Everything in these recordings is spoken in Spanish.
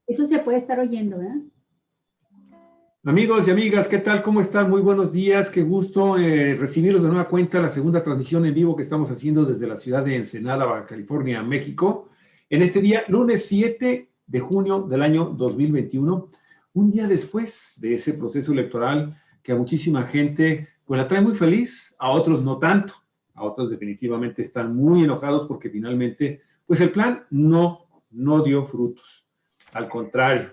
Eso se puede estar oyendo, ¿verdad? Amigos y amigas, ¿qué tal? ¿Cómo están? Muy buenos días. Qué gusto recibirlos de nueva cuenta, la segunda transmisión en vivo que estamos haciendo desde la ciudad de Ensenada, Baja California, México. En este día, lunes 7 de junio del año 2021, un día después de ese proceso electoral que a muchísima gente pues la trae muy feliz, a otros no tanto, a otros definitivamente están muy enojados porque finalmente pues el plan no dio frutos. Al contrario.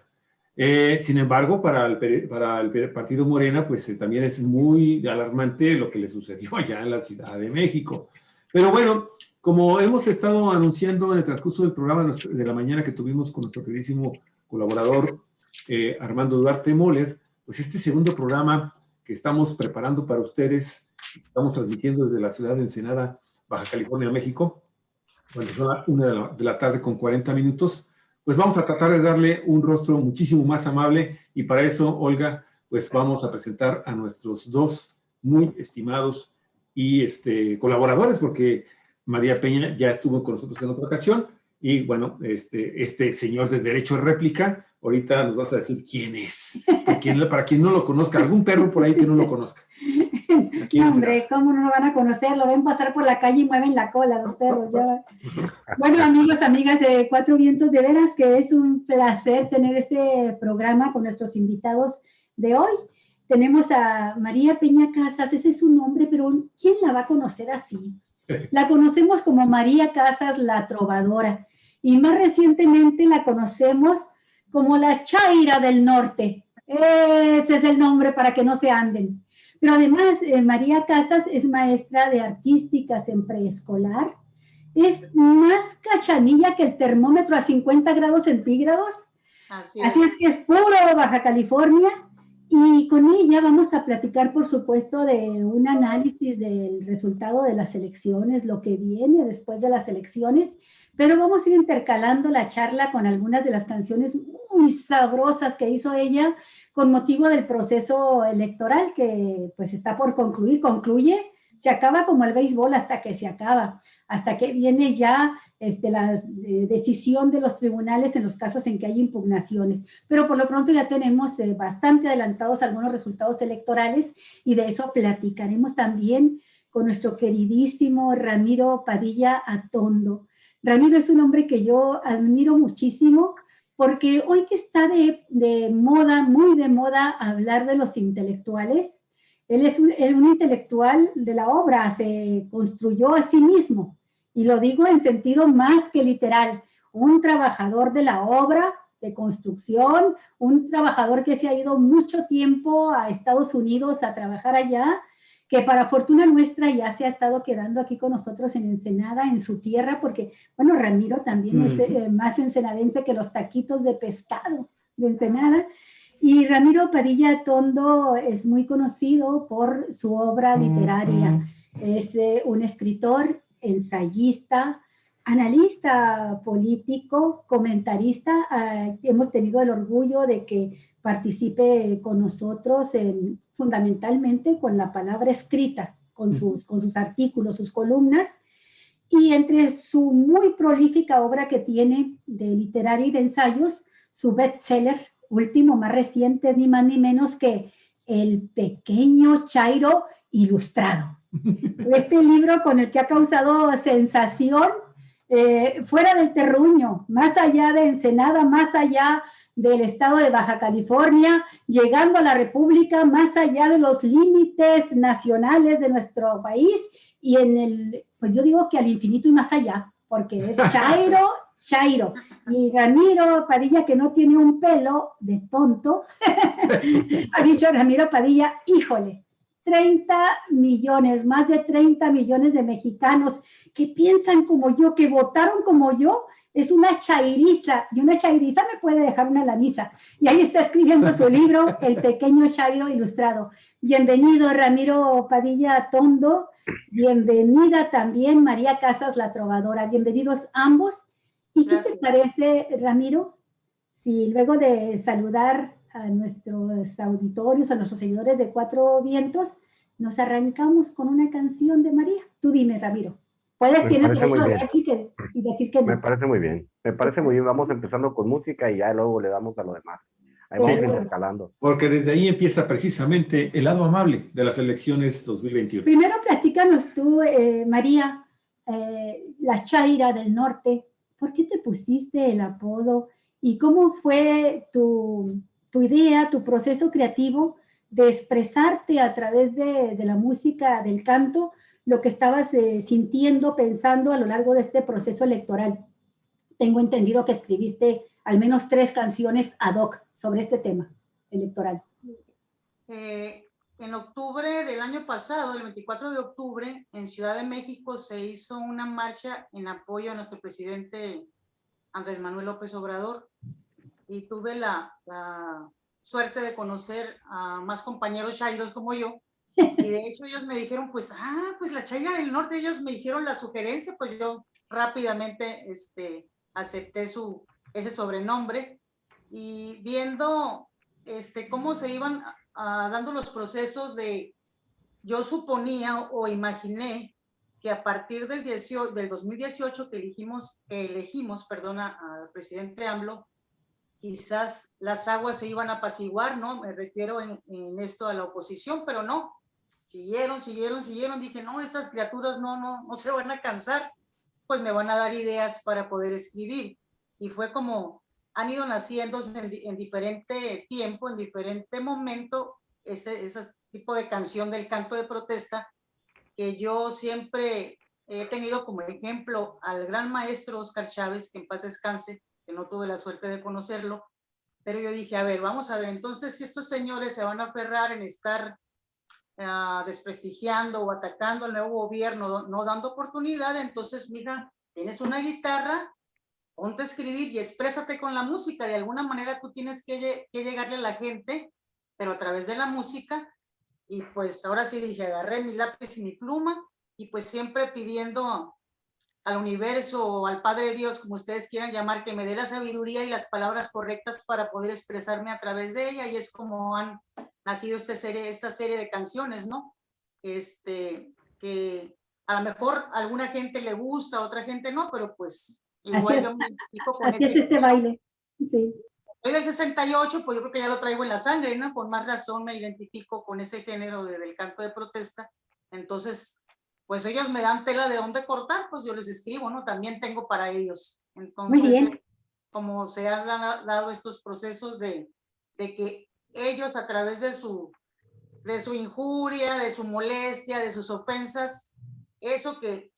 Sin embargo, para el partido Morena, pues también es muy alarmante lo que le sucedió allá en la Ciudad de México. Pero bueno, como hemos estado anunciando en el transcurso del programa de la mañana que tuvimos con nuestro queridísimo colaborador Armando Duarte Moller, pues este segundo programa que estamos preparando para ustedes, estamos transmitiendo desde la ciudad de Ensenada, Baja California, México, cuando son las 1 de la tarde con 40 minutos, pues vamos a tratar de darle un rostro muchísimo más amable y para eso, Olga, pues vamos a presentar a nuestros dos muy estimados y colaboradores, porque María Peña ya estuvo con nosotros en otra ocasión y bueno, este señor de derecho de réplica, ahorita nos vas a decir quién es, para quien no lo conozca, algún perro por ahí que no lo conozca. No, hombre, ¿cómo no lo van a conocer? Lo ven pasar por la calle y mueven la cola los perros. Ya. Bueno, amigos, amigas de Cuatro Vientos, de veras que es un placer tener este programa con nuestros invitados de hoy. Tenemos a María Peña Casas, ese es su nombre, pero ¿quién la va a conocer así? La conocemos como María Casas, la trovadora, y más recientemente la conocemos como la Chaira del Norte. Ese es el nombre para que no se anden. Pero además, María Casas es maestra de artísticas en preescolar. Es más cachanilla que el termómetro a 50 grados centígrados. Así es que es puro Baja California. Y con ella vamos a platicar, por supuesto, de un análisis del resultado de las elecciones, lo que viene después de las elecciones, pero vamos a ir intercalando la charla con algunas de las canciones muy sabrosas que hizo ella con motivo del proceso electoral que pues está por concluye, se acaba como el béisbol hasta que se acaba, hasta que viene ya la decisión de los tribunales en los casos en que hay impugnaciones. Pero por lo pronto ya tenemos bastante adelantados algunos resultados electorales y de eso platicaremos también con nuestro queridísimo Ramiro Padilla Atondo. Ramiro es un hombre que yo admiro muchísimo porque hoy que está de moda, muy de moda, hablar de los intelectuales, él es un intelectual de la obra, se construyó a sí mismo, y lo digo en sentido más que literal, un trabajador de la obra, de construcción, un trabajador que se ha ido mucho tiempo a Estados Unidos a trabajar allá, que para fortuna nuestra ya se ha estado quedando aquí con nosotros en Ensenada, en su tierra, porque, bueno, Ramiro también es más ensenadense que los taquitos de pescado de Ensenada. Y Ramiro Padilla Tondo es muy conocido por su obra literaria. Es un escritor, ensayista, analista político, comentarista. Hemos tenido el orgullo de que participe con nosotros fundamentalmente con la palabra escrita, con sus artículos, sus columnas. Y entre su muy prolífica obra que tiene de literaria y de ensayos, su bestseller último, más reciente, ni más ni menos que El Pequeño Chairo Ilustrado. Este libro con el que ha causado sensación fuera del terruño, más allá de Ensenada, más allá del estado de Baja California, llegando a la República, más allá de los límites nacionales de nuestro país y pues yo digo que al infinito y más allá, porque es Chairo. Y Ramiro Padilla, que no tiene un pelo de tonto, ha dicho Ramiro Padilla, híjole, 30 millones, más de 30 millones de mexicanos que piensan como yo, que votaron como yo, es una chairiza, y una chairiza me puede dejar una laniza. Y ahí está escribiendo su libro, El Pequeño Chairo Ilustrado. Bienvenido, Ramiro Padilla Tondo. Bienvenida también María Casas, la trovadora. Bienvenidos ambos. ¿Y qué te parece, Ramiro, si luego de saludar a nuestros auditorios, a nuestros seguidores de Cuatro Vientos, nos arrancamos con una canción de María? Tú dime, Ramiro. tienes derecho de réplica y decir que no. Me parece muy bien. Me parece muy bien. Vamos empezando con música y ya luego le damos a lo demás. Ahí vamos intercalando. Porque desde ahí empieza precisamente el lado amable de las elecciones 2021. Primero platícanos tú, María, la Chaira del Norte. ¿Por qué te pusiste el apodo? ¿Y cómo fue tu idea, tu proceso creativo de expresarte a través de la música, del canto, lo que estabas sintiendo, pensando a lo largo de este proceso electoral? Tengo entendido que escribiste al menos 3 canciones ad hoc sobre este tema electoral. En octubre del año pasado, el 24 de octubre, en Ciudad de México se hizo una marcha en apoyo a nuestro presidente Andrés Manuel López Obrador y tuve la suerte de conocer a más compañeros chairos como yo y de hecho ellos me dijeron, pues la Chaira del Norte, ellos me hicieron la sugerencia, pues yo rápidamente acepté ese sobrenombre y viendo cómo se iban dando los procesos yo suponía o imaginé que a partir del 2018 que elegimos al presidente AMLO, quizás las aguas se iban a apaciguar, ¿no? Me refiero en esto a la oposición, pero no. Siguieron. Dije, no, estas criaturas no se van a cansar, pues me van a dar ideas para poder escribir. Y fue como han ido naciendo en diferente tiempo, en diferente momento, ese tipo de canción del canto de protesta, que yo siempre he tenido como ejemplo al gran maestro Óscar Chávez, que en paz descanse, que no tuve la suerte de conocerlo, pero yo dije, a ver, vamos a ver, entonces si estos señores se van a aferrar en estar desprestigiando o atacando al nuevo gobierno, no dando oportunidad, entonces, mija, tienes una guitarra, ponte a escribir y exprésate con la música. De alguna manera tú tienes que llegarle a la gente, pero a través de la música. Y pues ahora sí dije, agarré mi lápiz y mi pluma y pues siempre pidiendo al universo o al Padre Dios, como ustedes quieran llamar, que me dé la sabiduría y las palabras correctas para poder expresarme a través de ella, y es como han nacido esta serie de canciones, ¿no? Que a lo mejor a alguna gente le gusta, a otra gente no, pero pues igual yo me identifico con así es este baile, sí. Soy del 68, pues yo creo que ya lo traigo en la sangre, ¿no? Con más razón me identifico con ese género del canto de protesta. Entonces, pues ellos me dan tela de dónde cortar, pues yo les escribo, ¿no? También tengo para ellos. Entonces, muy bien. Como se han dado estos procesos de que ellos a través de su injuria, de su molestia, de sus ofensas, eso que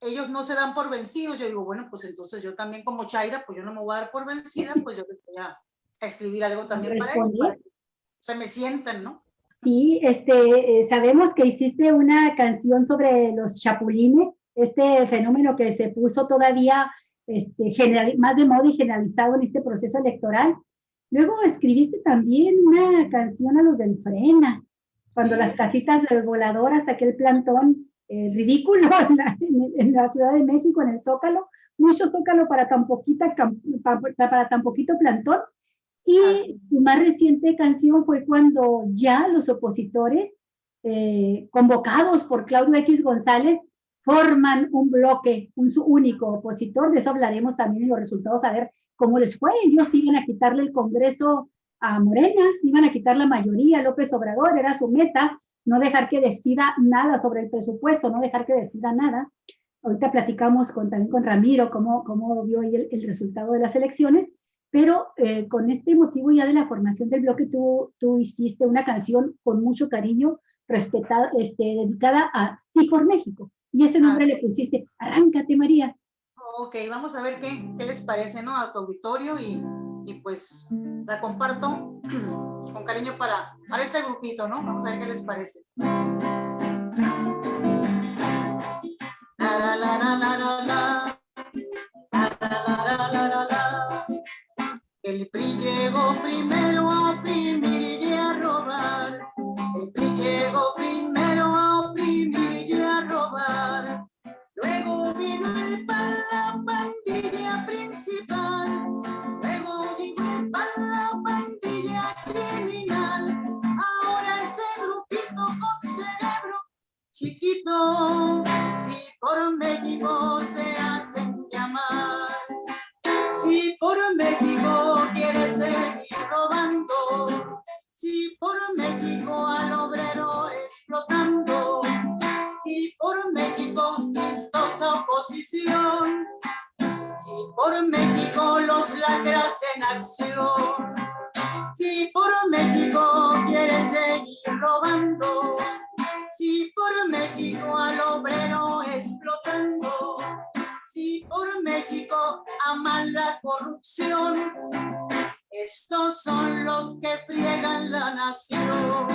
ellos no se dan por vencidos, yo digo, bueno, pues entonces yo también como Chaira, pues yo no me voy a dar por vencida, pues yo les voy a escribir algo también para ellos, para que se me sientan, ¿no? Sí, sabemos que hiciste una canción sobre los chapulines, este fenómeno que se puso todavía más de moda y generalizado en este proceso electoral. Luego escribiste también una canción a los del Frena, cuando las casitas voladoras, aquel plantón ridículo en la Ciudad de México, en el Zócalo, mucho Zócalo para tan poquito plantón. Y su más reciente canción fue cuando ya los opositores, convocados por Claudio X González, forman un bloque, un único opositor. De eso hablaremos también en los resultados, a ver cómo les fue. Ellos iban a quitarle el Congreso a Morena, iban a quitar la mayoría a López Obrador, era su meta, no dejar que decida nada sobre el presupuesto, no dejar que decida nada. Ahorita platicamos también con Ramiro cómo vio el resultado de las elecciones, pero con este motivo ya de la formación del bloque, tú hiciste una canción con mucho cariño, respetada, dedicada a Sí por México, y ese nombre le pusiste Arráncate, María. Ok, vamos a ver qué les parece, ¿no? A tu auditorio, y pues la comparto con cariño para este grupito, ¿no? Vamos a ver qué les parece. La, la, la, la, la, la, la. La, la, la, la, la, la. El PRI llegó primero a oprimir y a robar. El PRI llegó primero a oprimir y a robar. Luego vino el PAN, la pandilla principal. Luego vino el PAN, la pandilla criminal. Ahora ese grupito con cerebro chiquito, sí por México México los lacras en acción. Si por México quieres seguir robando, si por México al obrero explotando, si por México aman la corrupción, estos son los que friegan la nación.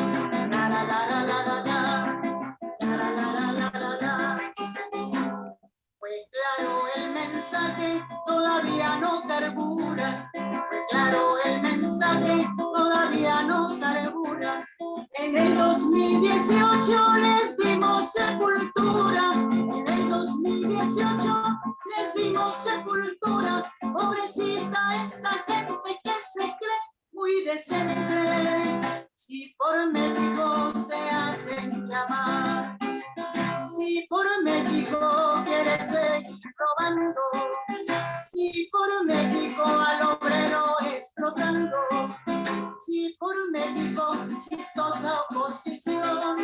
La, la, la, la, la, la, la. La, la, la, la, la, la, la. Fue claro el mensaje, todavía no carbura. Fue claro el mensaje, todavía no carbura. En el 2018 les dimos sepultura. En el 2018 les dimos sepultura. Pobrecita esta gente que se cree muy decente. Si por México se hacen llamar, si por México quieres seguir robando, si por México al obrero explotando, si por México chistosa oposición,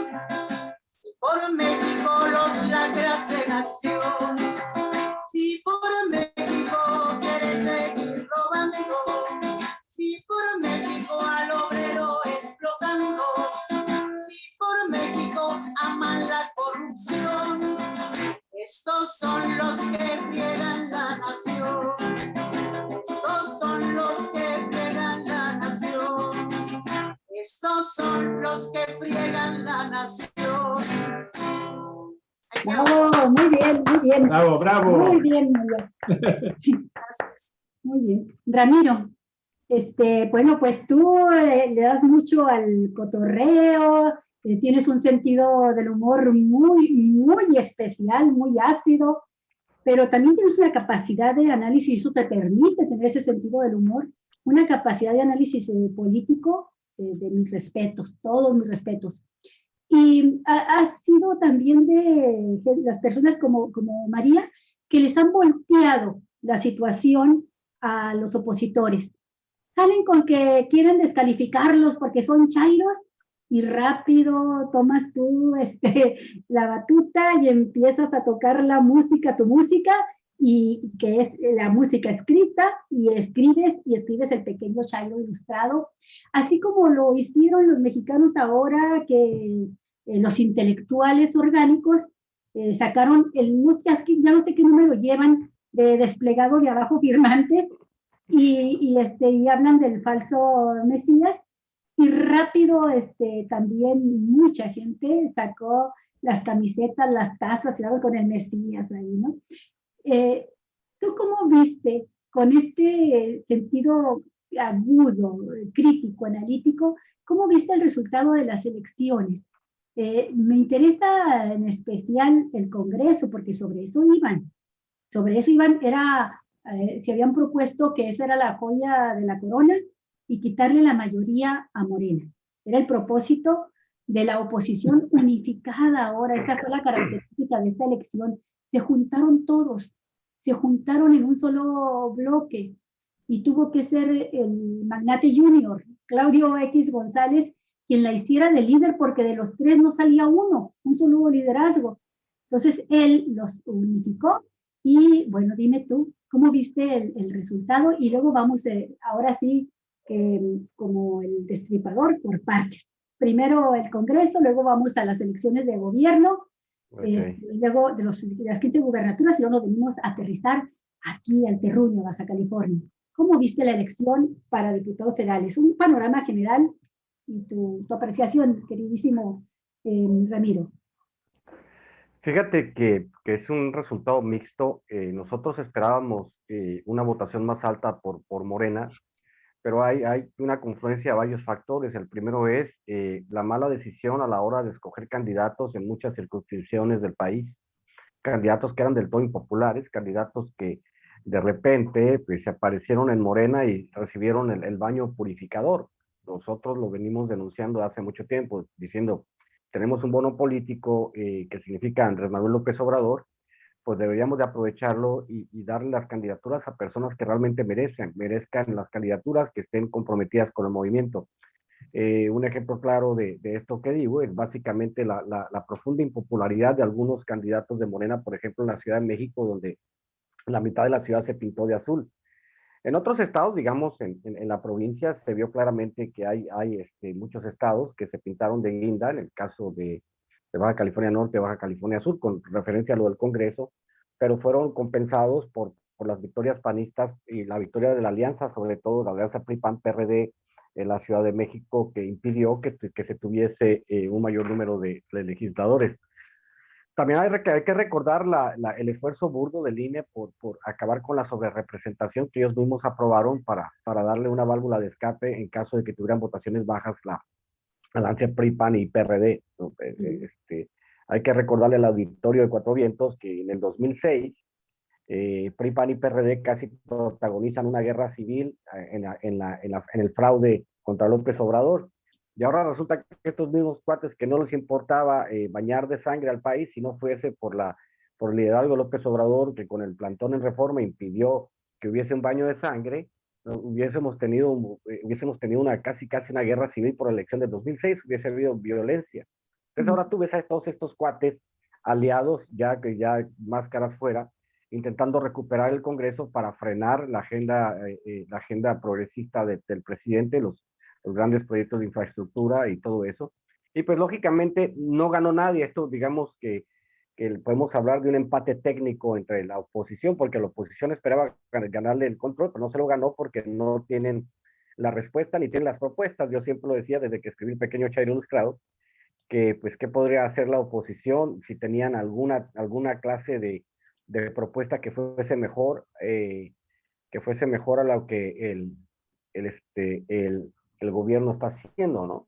si por México los lacras en acción, si por México quieres seguir robando, si por México al obrero explotando, si por México aman la corrupción, estos son los que friegan la nación. Estos son los que friegan la nación. Estos son los que friegan la nación. Bravo, muy bien, muy bien. Bravo, bravo. Muy bien, María. Gracias. Muy bien. Ramiro, bueno, pues tú le das mucho al cotorreo, tienes un sentido del humor muy, muy especial, muy ácido, pero también tienes una capacidad de análisis, eso te permite tener ese sentido del humor, una capacidad de análisis político de mis respetos, todos mis respetos. Y ha sido también de las personas como María, que les han volteado la situación a los opositores. Salen con que quieren descalificarlos porque son chairos y rápido tomas tú la batuta y empiezas a tocar la música, tu música, y que es la música escrita, y escribes el pequeño chairo ilustrado, así como lo hicieron los mexicanos ahora, que los intelectuales orgánicos sacaron ya no sé qué número llevan de desplegado de abajo firmantes, y hablan del falso Mesías, y rápido también mucha gente sacó las camisetas, las tazas, con el Mesías ahí, ¿no? ¿Tú cómo viste con este sentido agudo, crítico, analítico, cómo viste el resultado de las elecciones? Me interesa en especial el Congreso, porque sobre eso iban, se habían propuesto que esa era la joya de la corona y quitarle la mayoría a Morena. Era el propósito de la oposición unificada ahora, esa fue la característica de esta elección. Se juntaron todos, se juntaron en un solo bloque, y tuvo que ser el magnate junior, Claudio X González, quien la hiciera de líder, porque de los tres no salía uno, un solo liderazgo. Entonces él los unificó. Y bueno, dime tú, ¿cómo viste el resultado? Y luego vamos, ahora sí, como el destripador por partes. Primero el Congreso, luego vamos a las elecciones de gobierno, luego de las 15 gubernaturas, y luego nos venimos a aterrizar aquí al terruño, Baja California. ¿Cómo viste la elección para diputados federales? Un panorama general y tu apreciación, queridísimo Ramiro. Fíjate que es un resultado mixto. Nosotros esperábamos una votación más alta por Morena, pero hay una confluencia de varios factores. El primero es la mala decisión a la hora de escoger candidatos en muchas circunscripciones del país, candidatos que eran del todo impopulares, candidatos que de repente pues, se aparecieron en Morena y recibieron el baño purificador. Nosotros lo venimos denunciando hace mucho tiempo, diciendo, tenemos un bono político que significa Andrés Manuel López Obrador, pues deberíamos de aprovecharlo y darle las candidaturas a personas que realmente merezcan las candidaturas, que estén comprometidas con el movimiento. Un ejemplo claro de esto que digo es básicamente la profunda impopularidad de algunos candidatos de Morena, por ejemplo, en la Ciudad de México, donde la mitad de la ciudad se pintó de azul. En otros estados, digamos, en la provincia, se vio claramente que hay muchos estados que se pintaron de guinda, en el caso de Baja California Norte, Baja California Sur, con referencia a lo del Congreso, pero fueron compensados por las victorias panistas y la victoria de la alianza, sobre todo la alianza PRI-PAN-PRD en la Ciudad de México, que impidió que se tuviese un mayor número de legisladores. También hay que recordar el esfuerzo burdo del INE por acabar con la sobrerepresentación que ellos mismos aprobaron para darle una válvula de escape en caso de que tuvieran votaciones bajas la alianza PRI, PAN y PRD. ¿No? Hay que recordarle al auditorio de Cuatro Vientos que en el 2006 PRI, PAN y PRD casi protagonizan una guerra civil en el fraude contra López Obrador. Y ahora resulta que estos mismos cuates que no les importaba bañar de sangre al país si no fuese por el liderazgo de López Obrador, que con el plantón en Reforma impidió que hubiese un baño de sangre, hubiésemos tenido una casi una guerra civil por la elección de 2006, hubiese habido violencia. Entonces ahora tú ves a todos estos cuates aliados, ya máscaras fuera, intentando recuperar el Congreso para frenar la agenda progresista del presidente, los grandes proyectos de infraestructura y todo eso. Y pues lógicamente no ganó nadie. Esto digamos que podemos hablar de un empate técnico entre la oposición, porque la oposición esperaba ganarle el control, pero no se lo ganó porque no tienen la respuesta ni tienen las propuestas. Yo siempre lo decía desde que escribí El Pequeño Chairo Ilustrado, que pues qué podría hacer la oposición si tenían alguna clase de propuesta que fuese mejor a lo que el gobierno está haciendo, ¿no?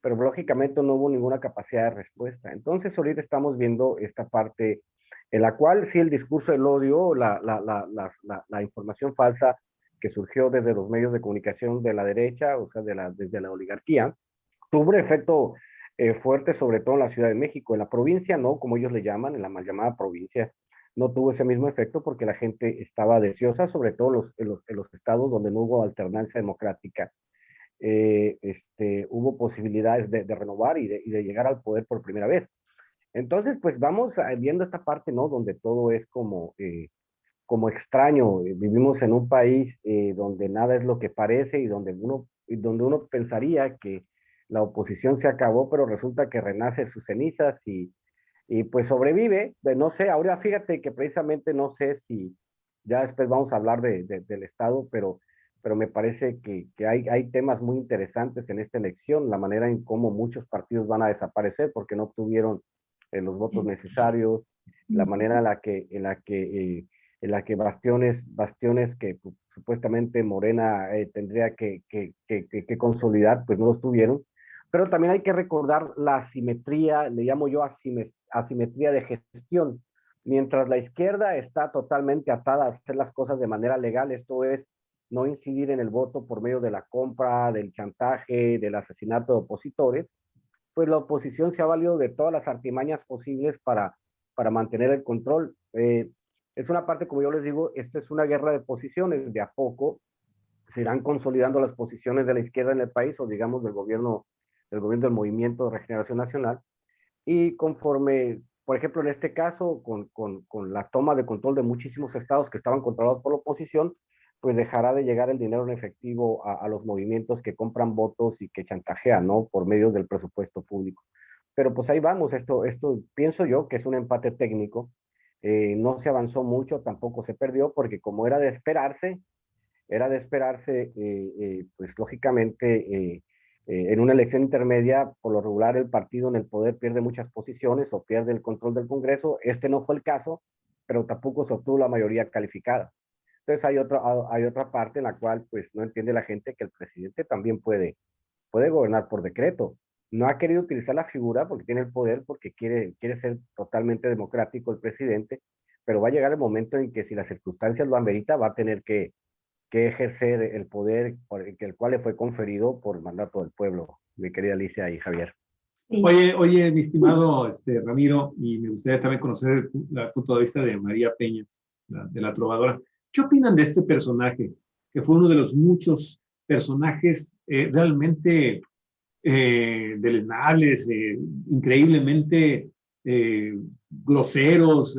Pero lógicamente no hubo ninguna capacidad de respuesta. Entonces ahorita estamos viendo esta parte en la cual sí el discurso del odio, la información falsa que surgió desde los medios de comunicación de la derecha, o sea, desde la oligarquía, tuvo un efecto fuerte, sobre todo en la Ciudad de México. En la provincia no, como ellos le llaman, en la mal llamada provincia, no tuvo ese mismo efecto porque la gente estaba deseosa, sobre todo en los estados donde no hubo alternancia democrática. Hubo posibilidades de renovar y de llegar al poder por primera vez. Entonces, pues vamos viendo esta parte, ¿no? Donde todo es como extraño. Vivimos en un país donde nada es lo que parece y donde uno pensaría que la oposición se acabó, pero resulta que renace sus cenizas y pues sobrevive. No sé, ahora fíjate que precisamente no sé si, ya después vamos a hablar del Estado, pero me parece que hay temas muy interesantes en esta elección, la manera en cómo muchos partidos van a desaparecer porque no obtuvieron los votos necesarios, la manera en la que bastiones que pues, supuestamente Morena tendría que consolidar, pues no los tuvieron. Pero también hay que recordar la asimetría, le llamo yo asimetría de gestión. Mientras la izquierda está totalmente atada a hacer las cosas de manera legal, esto es, no incidir en el voto por medio de la compra, del chantaje, del asesinato de opositores, pues la oposición se ha valido de todas las artimañas posibles para mantener el control. Es una parte, como yo les digo, esto es una guerra de posiciones. De a poco se irán consolidando las posiciones de la izquierda en el país, o digamos del gobierno del Movimiento de Regeneración Nacional, y conforme, por ejemplo, en este caso, con la toma de control de muchísimos estados que estaban controlados por la oposición, pues dejará de llegar el dinero en efectivo a los movimientos que compran votos y que chantajean, ¿no? Por medio del presupuesto público. Pero pues ahí vamos, esto pienso yo que es un empate técnico. No se avanzó mucho, tampoco se perdió, porque como era de esperarse, pues lógicamente en una elección intermedia, por lo regular el partido en el poder pierde muchas posiciones o pierde el control del Congreso. Este no fue el caso, pero tampoco se obtuvo la mayoría calificada. Entonces hay otra parte en la cual pues no entiende la gente que el presidente también puede gobernar por decreto. No ha querido utilizar la figura porque tiene el poder, porque quiere ser totalmente democrático el presidente, pero va a llegar el momento en que si las circunstancias lo amerita, va a tener que ejercer el poder el cual le fue conferido por mandato del pueblo, mi querida Alicia y Javier. Sí. Oye, mi estimado Ramiro, y me gustaría también conocer el punto de vista de María Peña, de la trovadora. ¿Qué opinan de este personaje, que fue uno de los muchos personajes realmente deleznables, increíblemente groseros,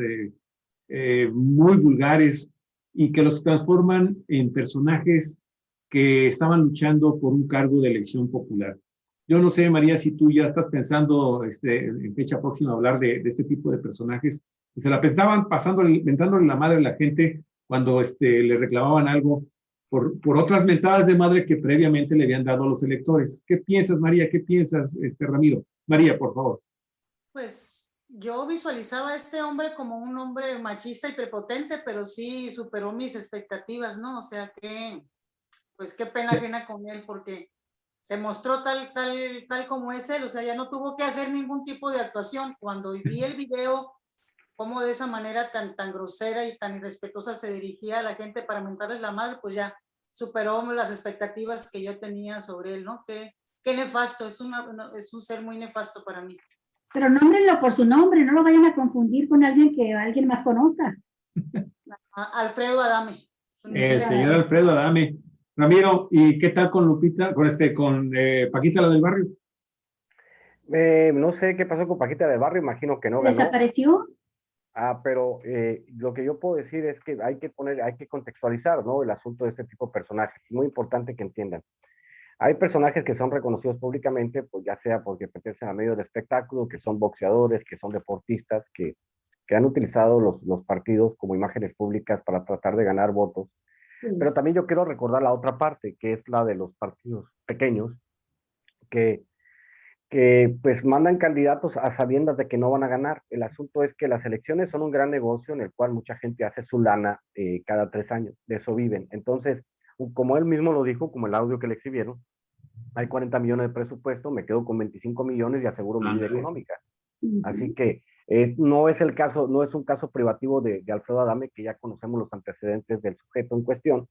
muy vulgares, y que los transforman en personajes que estaban luchando por un cargo de elección popular. Yo no sé, María, si tú ya estás pensando en fecha próxima hablar de este tipo de personajes que se la pensaban mentándole la madre a la gente cuando le reclamaban algo por otras mentadas de madre que previamente le habían dado a los electores. ¿Qué piensas, María? ¿Qué piensas, Ramiro? María, por favor. Pues yo visualizaba a este hombre como un hombre machista y prepotente, pero sí superó mis expectativas, ¿no? O sea que, pues qué pena ajena con él, porque se mostró tal como es él, o sea, ya no tuvo que hacer ningún tipo de actuación. Cuando vi el video, cómo de esa manera tan grosera y tan irrespetuosa se dirigía a la gente para mentarles la madre, pues ya superó las expectativas que yo tenía sobre él, ¿no? Qué nefasto, es un ser muy nefasto para mí. Pero nómbrenlo por su nombre, no lo vayan a confundir con alguien que alguien más conozca. Alfredo Adame. El señor Alfredo Adame. Ramiro, ¿y qué tal con Lupita, con Paquita, la del barrio? No sé qué pasó con Paquita del Barrio, imagino que no ganó. ¿Desapareció? Pero lo que yo puedo decir es que hay que contextualizar, ¿no? El asunto de este tipo de personajes. Es muy importante que entiendan. Hay personajes que son reconocidos públicamente, pues ya sea porque pertenecen a medios de espectáculo, que son boxeadores, que son deportistas, que han utilizado los partidos como imágenes públicas para tratar de ganar votos. Sí. Pero también yo quiero recordar la otra parte, que es la de los partidos pequeños, que pues mandan candidatos a sabiendas de que no van a ganar. El asunto es que las elecciones son un gran negocio en el cual mucha gente hace su lana cada 3 años, de eso viven. Entonces, como él mismo lo dijo, como el audio que le exhibieron, hay 40 millones de presupuesto, me quedo con 25 millones y aseguro mi vida económica. Así que no es un caso privativo de Alfredo Adame, que ya conocemos los antecedentes del sujeto en cuestión,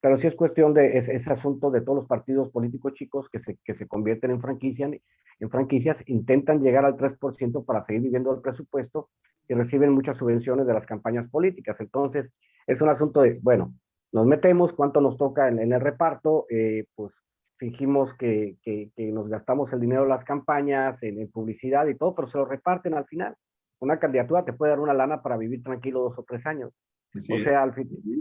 pero sí es cuestión de ese asunto de todos los partidos políticos chicos que se convierten en franquicias, intentan llegar al 3% para seguir viviendo el presupuesto y reciben muchas subvenciones de las campañas políticas. Entonces, es un asunto de, bueno, nos metemos, cuánto nos toca en el reparto, pues fingimos que nos gastamos el dinero en las campañas, en publicidad y todo, pero se lo reparten al final. Una candidatura te puede dar una lana para vivir tranquilo 2 o 3 años. Sí. O sea,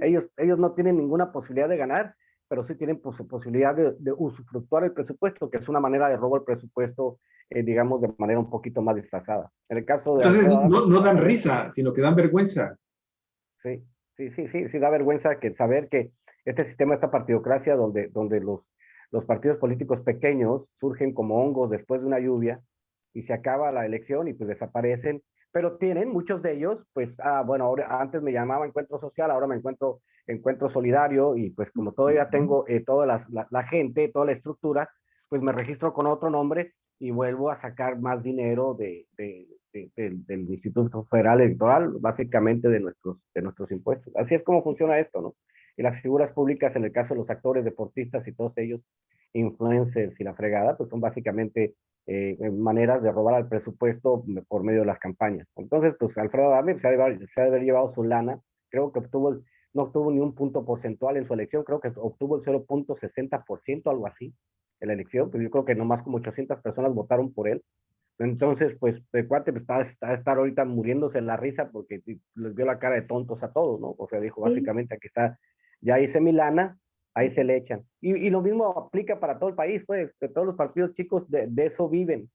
ellos no tienen ninguna posibilidad de ganar, pero sí tienen posibilidad de usufructuar el presupuesto, que es una manera de robo al presupuesto, digamos, de manera un poquito más disfrazada. En el caso de... Entonces, no dan risa, sino que dan vergüenza. Sí, da vergüenza saber que este sistema, esta partidocracia, donde los partidos políticos pequeños surgen como hongos después de una lluvia y se acaba la elección y pues desaparecen, pero tienen muchos de ellos, pues, bueno, ahora, antes me llamaba Encuentro Social, ahora me Encuentro Solidario, y pues como todavía tengo toda la gente, toda la estructura, pues me registro con otro nombre y vuelvo a sacar más dinero del Instituto Federal Electoral, básicamente de nuestros impuestos. Así es como funciona esto, ¿no? Y las figuras públicas, en el caso de los actores, deportistas y todos ellos, influencers y la fregada, pues son básicamente maneras de robar al presupuesto por medio de las campañas. Entonces, pues Alfredo Adame se ha de haber llevado su lana, creo que no obtuvo ni un punto porcentual en su elección, creo que obtuvo el 0.60%, algo así, en la elección, pues yo creo que nomás como 800 personas votaron por él. Entonces, pues, el cuate pues, está a estar ahorita muriéndose en la risa porque les dio la cara de tontos a todos, ¿no? O sea, dijo básicamente, aquí está, ya hice mi lana, ahí se le echan. Y lo mismo aplica para todo el país, pues, que todos los partidos chicos de eso viven,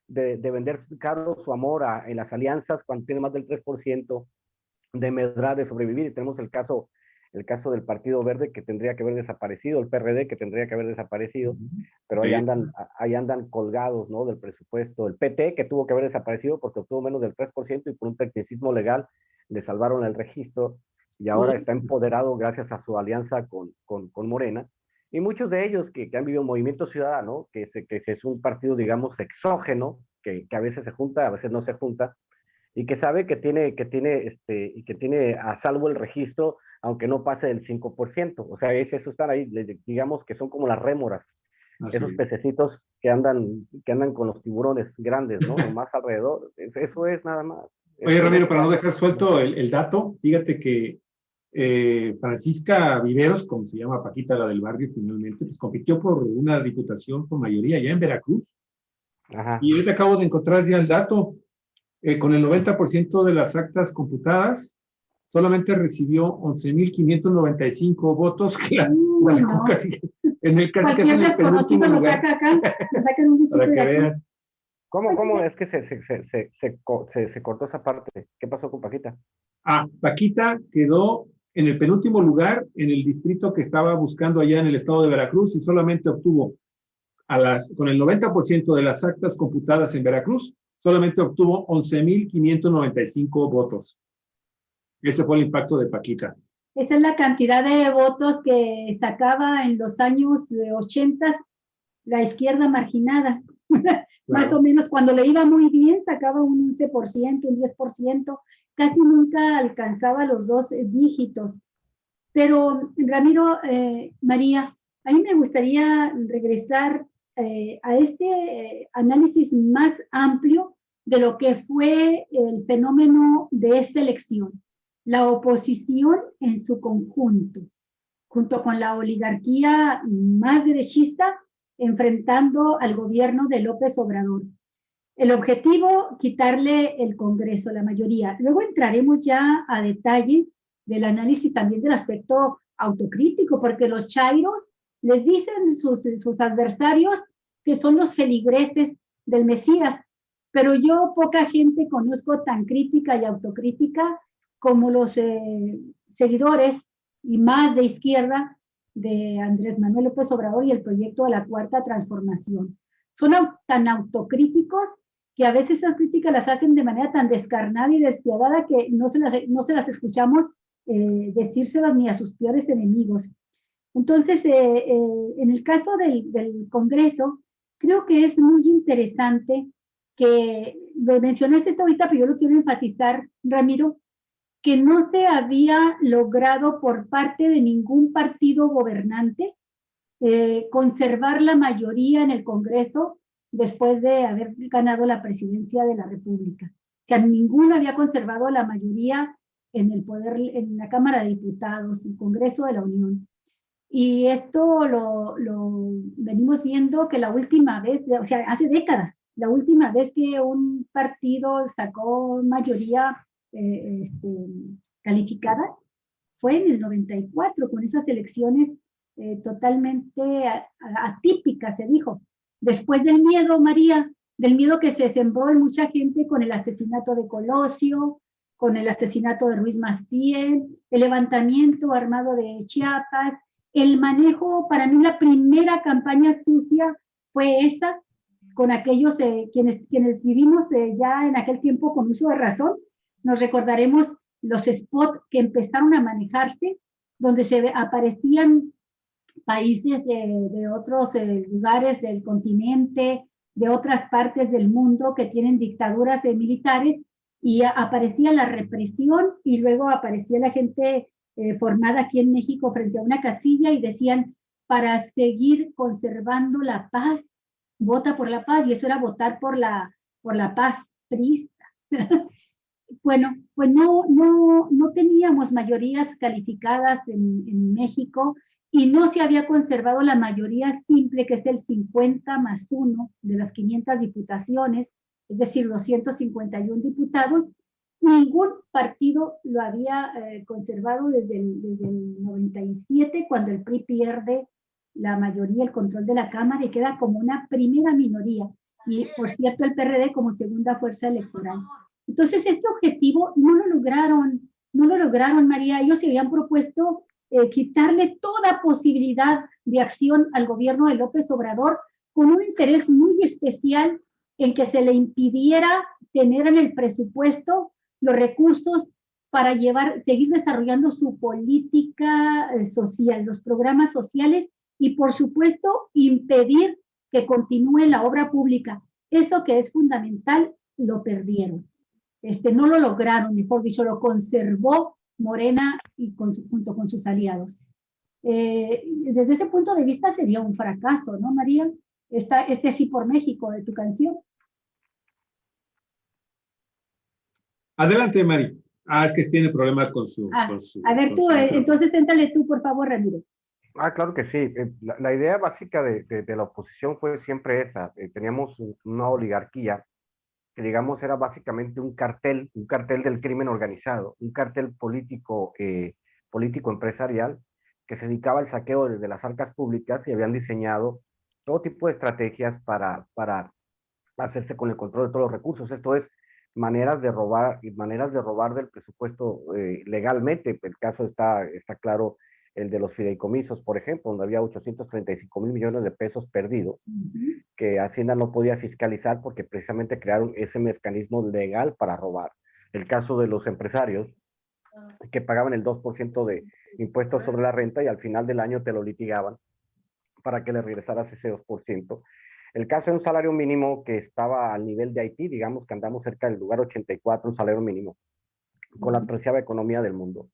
de vender caro su amor en las alianzas cuando tiene más del 3% de medrar, de sobrevivir. Y tenemos el caso del Partido Verde, que tendría que haber desaparecido, el PRD, que tendría que haber desaparecido, pero ahí andan colgados, ¿no? Del presupuesto. El PT, que tuvo que haber desaparecido porque obtuvo menos del 3% y por un tecnicismo legal le salvaron el registro, y ahora está empoderado gracias a su alianza con Morena. Y muchos de ellos que han vivido Movimiento Ciudadano, que es un partido, digamos, exógeno, que a veces se junta, a veces no se junta, y que sabe que tiene a salvo el registro, aunque no pase del 5%. O sea, esos están ahí, digamos que son como las rémoras, esos pececitos que andan con los tiburones grandes, ¿no? Nomás alrededor. Eso es nada más. Oye, Ramiro, para no dejar suelto el dato, fíjate que Francisca Viveros, como se llama Paquita, la del barrio, finalmente, pues compitió por una diputación con mayoría allá en Veracruz. Ajá. Y ahorita acabo de encontrar ya el dato. Con el 90% de las actas computadas, solamente recibió 11,595 votos, que la no. casi, en el casi Cualquier en el desconocido penúltimo lo lugar. saca acá, lo sacan un distrito Para que de aquí. veas. ¿Cómo? Es que se cortó esa parte. ¿Qué pasó con Paquita? Paquita quedó en el penúltimo lugar en el distrito que estaba buscando allá en el estado de Veracruz y solamente obtuvo con el 90% de las actas computadas en Veracruz, solamente obtuvo 11,595 votos. Ese fue el impacto de Paquita. Esa es la cantidad de votos que sacaba en los años 80 la izquierda marginada. Claro. Más o menos, cuando le iba muy bien, sacaba un 11%, un 10%, casi nunca alcanzaba los 2 dígitos. Pero, Ramiro, María, a mí me gustaría regresar a este análisis más amplio de lo que fue el fenómeno de esta elección. La oposición en su conjunto, junto con la oligarquía más derechista, enfrentando al gobierno de López Obrador. El objetivo, quitarle el Congreso, la mayoría. Luego entraremos ya a detalle del análisis también del aspecto autocrítico, porque los chairos les dicen sus adversarios que son los feligreses del Mesías, pero yo poca gente conozco tan crítica y autocrítica como los seguidores y más de izquierda de Andrés Manuel López Obrador y el proyecto de la Cuarta Transformación. Son tan autocríticos que a veces esas críticas las hacen de manera tan descarnada y despiadada que no se las escuchamos decírselas ni a sus peores enemigos. Entonces, en el caso del Congreso, creo que es muy interesante que, lo mencionaste esto ahorita, pero yo lo quiero enfatizar, Ramiro, que no se había logrado por parte de ningún partido gobernante conservar la mayoría en el Congreso después de haber ganado la presidencia de la República. O sea, ninguno había conservado la mayoría en el poder, en la Cámara de Diputados, el Congreso de la Unión. Y esto lo venimos viendo que la última vez, o sea, hace décadas, la última vez que un partido sacó mayoría calificada fue en el 94, con esas elecciones totalmente atípicas, se dijo. Después del miedo, María, del miedo que se sembró en mucha gente con el asesinato de Colosio, con el asesinato de Ruiz Massieu, el levantamiento armado de Chiapas, el manejo, para mí la primera campaña sucia fue esa, con aquellos quienes vivimos ya en aquel tiempo con uso de razón, nos recordaremos los spots que empezaron a manejarse, donde aparecían países de otros lugares del continente, de otras partes del mundo que tienen dictaduras militares, y aparecía la represión y luego aparecía la gente formada aquí en México frente a una casilla y decían, para seguir conservando la paz, vota por la paz, y eso era votar por la paz trista. Bueno, pues no teníamos mayorías calificadas en México y no se había conservado la mayoría simple, que es el 50+1 de las 500 diputaciones, es decir, 251 diputados. Ningún partido lo había conservado desde el 97, cuando el PRI pierde la mayoría, el control de la Cámara, y queda como una primera minoría. Y, por cierto, el PRD como segunda fuerza electoral. Entonces, este objetivo no lo lograron, María. Ellos se habían propuesto quitarle toda posibilidad de acción al gobierno de López Obrador, con un interés muy especial en que se le impidiera tener en el presupuesto los recursos para seguir desarrollando su política social, los programas sociales, y por supuesto impedir que continúe la obra pública. Eso que es fundamental, lo perdieron. No lo lograron, mejor dicho, lo conservó Morena y junto con sus aliados. Desde ese punto de vista sería un fracaso, ¿no, María? Sí por México de tu canción. Adelante, Mari. Es que tiene problemas con su... A ver, tú, entonces éntale tú, por favor, Ramiro. Claro que sí. La idea básica de la oposición fue siempre esa. Teníamos una oligarquía que digamos era básicamente un cartel del crimen organizado, un cartel político, político empresarial que se dedicaba al saqueo de las arcas públicas y habían diseñado todo tipo de estrategias para hacerse con el control de todos los recursos. Esto es maneras de robar del presupuesto legalmente. El caso está claro, el de los fideicomisos, por ejemplo, donde había 835 mil millones de pesos perdidos, que Hacienda no podía fiscalizar porque precisamente crearon ese mecanismo legal para robar. El caso de los empresarios que pagaban el 2% de impuestos sobre la renta y al final del año te lo litigaban para que le regresaras ese 2%. El caso de un salario mínimo que estaba al nivel de Haití, digamos que andamos cerca del lugar 84, un salario mínimo, con la preciada economía del mundo.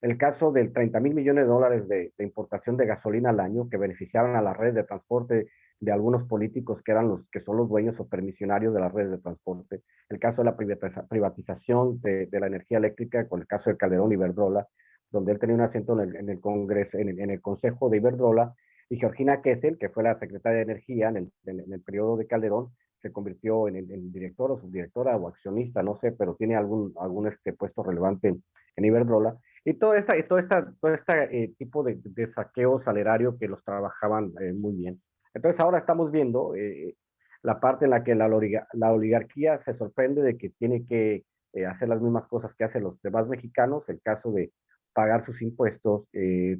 El caso del 30 mil millones de dólares de importación de gasolina al año que beneficiaban a las redes de transporte de algunos políticos que son los dueños o permisionarios de las redes de transporte. El caso de la privatización de la energía eléctrica con el caso de Calderón y Iberdrola, donde él tenía un asiento en el Congreso, en el Consejo de Iberdrola, y Georgina Kessel, que fue la secretaria de Energía en el periodo de Calderón, se convirtió en director o subdirectora o accionista, no sé, pero tiene algún puesto relevante en Iberdrola. Y todo este tipo de saqueo salerario que los trabajaban muy bien. Entonces ahora estamos viendo la parte en la que la oligarquía se sorprende de que tiene que hacer las mismas cosas que hacen los demás mexicanos, el caso de pagar sus impuestos,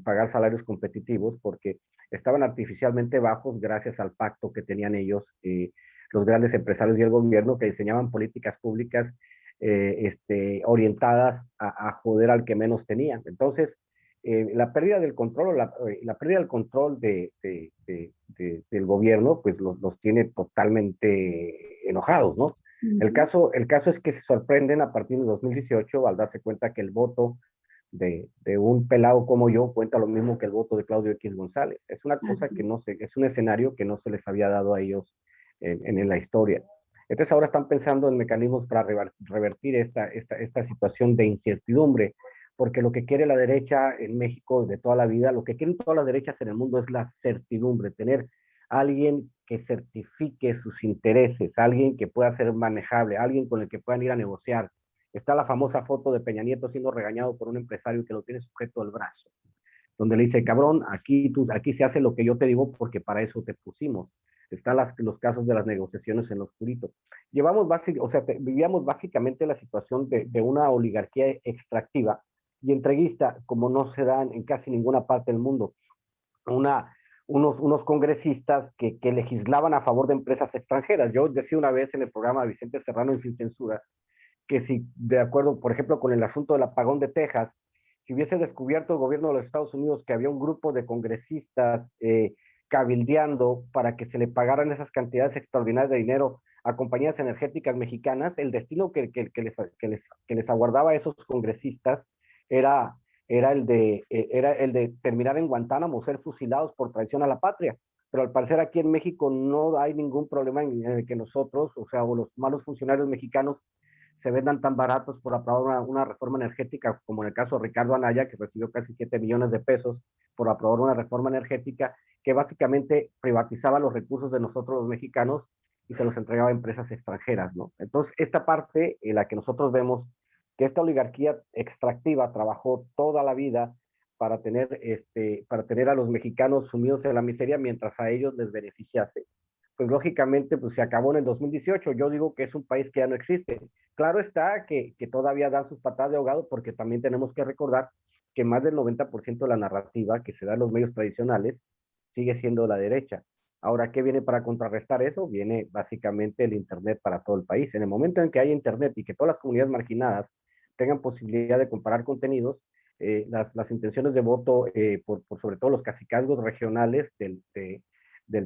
pagar salarios competitivos, porque estaban artificialmente bajos gracias al pacto que tenían ellos, los grandes empresarios y el gobierno, que diseñaban políticas públicas orientadas a joder al que menos tenía. Entonces, la pérdida del control, la pérdida del control del gobierno, pues los tiene totalmente enojados, ¿no? El caso es que se sorprenden a partir de 2018 al darse cuenta que el voto de un pelado como yo cuenta lo mismo que el voto de Claudio X González. Es una cosa que no sé, es un escenario que no se les había dado a ellos en la historia. Entonces ahora están pensando en mecanismos para revertir esta situación de incertidumbre, porque lo que quiere la derecha en México de toda la vida, lo que quieren todas las derechas en el mundo es la certidumbre, tener alguien que certifique sus intereses, alguien que pueda ser manejable, alguien con el que puedan ir a negociar. Está la famosa foto de Peña Nieto siendo regañado por un empresario que lo tiene sujeto al brazo, donde le dice, cabrón, aquí se hace lo que yo te digo porque para eso te pusimos. Están los casos de las negociaciones en lo oscurito. Vivíamos básicamente la situación de una oligarquía extractiva y entreguista, como no se dan en casi ninguna parte del mundo. Unos congresistas que legislaban a favor de empresas extranjeras. Yo decía una vez en el programa de Vicente Serrano en Sin Censura, que si, de acuerdo, por ejemplo, con el asunto del apagón de Texas, si hubiese descubierto el gobierno de los Estados Unidos que había un grupo de congresistas cabildeando para que se le pagaran esas cantidades extraordinarias de dinero a compañías energéticas mexicanas, el destino que les aguardaba a esos congresistas era el de terminar en Guantánamo, ser fusilados por traición a la patria. Pero al parecer aquí en México no hay ningún problema en que nosotros, o los malos funcionarios mexicanos, se vendan tan baratos por aprobar una reforma energética, como en el caso de Ricardo Anaya, que recibió casi 7 millones de pesos por aprobar una reforma energética que básicamente privatizaba los recursos de nosotros los mexicanos y se los entregaba a empresas extranjeras, ¿no? Entonces, esta parte en la que nosotros vemos que esta oligarquía extractiva trabajó toda la vida para tener a los mexicanos sumidos en la miseria mientras a ellos les beneficiase, pues lógicamente pues se acabó en el 2018. Yo digo que es un país que ya no existe. Claro está que todavía dan sus patadas de ahogado, porque también tenemos que recordar que más del 90% de la narrativa que se da en los medios tradicionales sigue siendo la derecha. Ahora, ¿qué viene para contrarrestar eso? Viene básicamente el Internet para todo el país. En el momento en que hay Internet y que todas las comunidades marginadas tengan posibilidad de comparar contenidos, las intenciones de voto por sobre todo los cacicazgos regionales del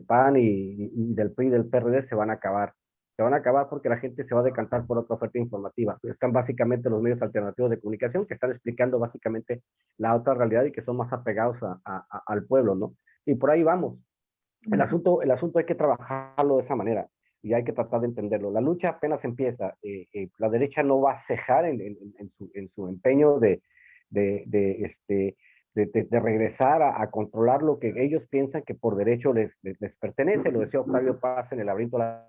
PAN y del PRI y del PRD se van a acabar. Se van a acabar porque la gente se va a decantar por otra oferta informativa. Están básicamente los medios alternativos de comunicación que están explicando básicamente la otra realidad y que son más apegados al pueblo, ¿no? Y por ahí vamos. El asunto hay que trabajarlo de esa manera y hay que tratar de entenderlo. La lucha apenas empieza. La derecha no va a cejar en su empeño de regresar a controlar lo que ellos piensan que por derecho les pertenece. Lo decía Octavio Paz en El laberinto de la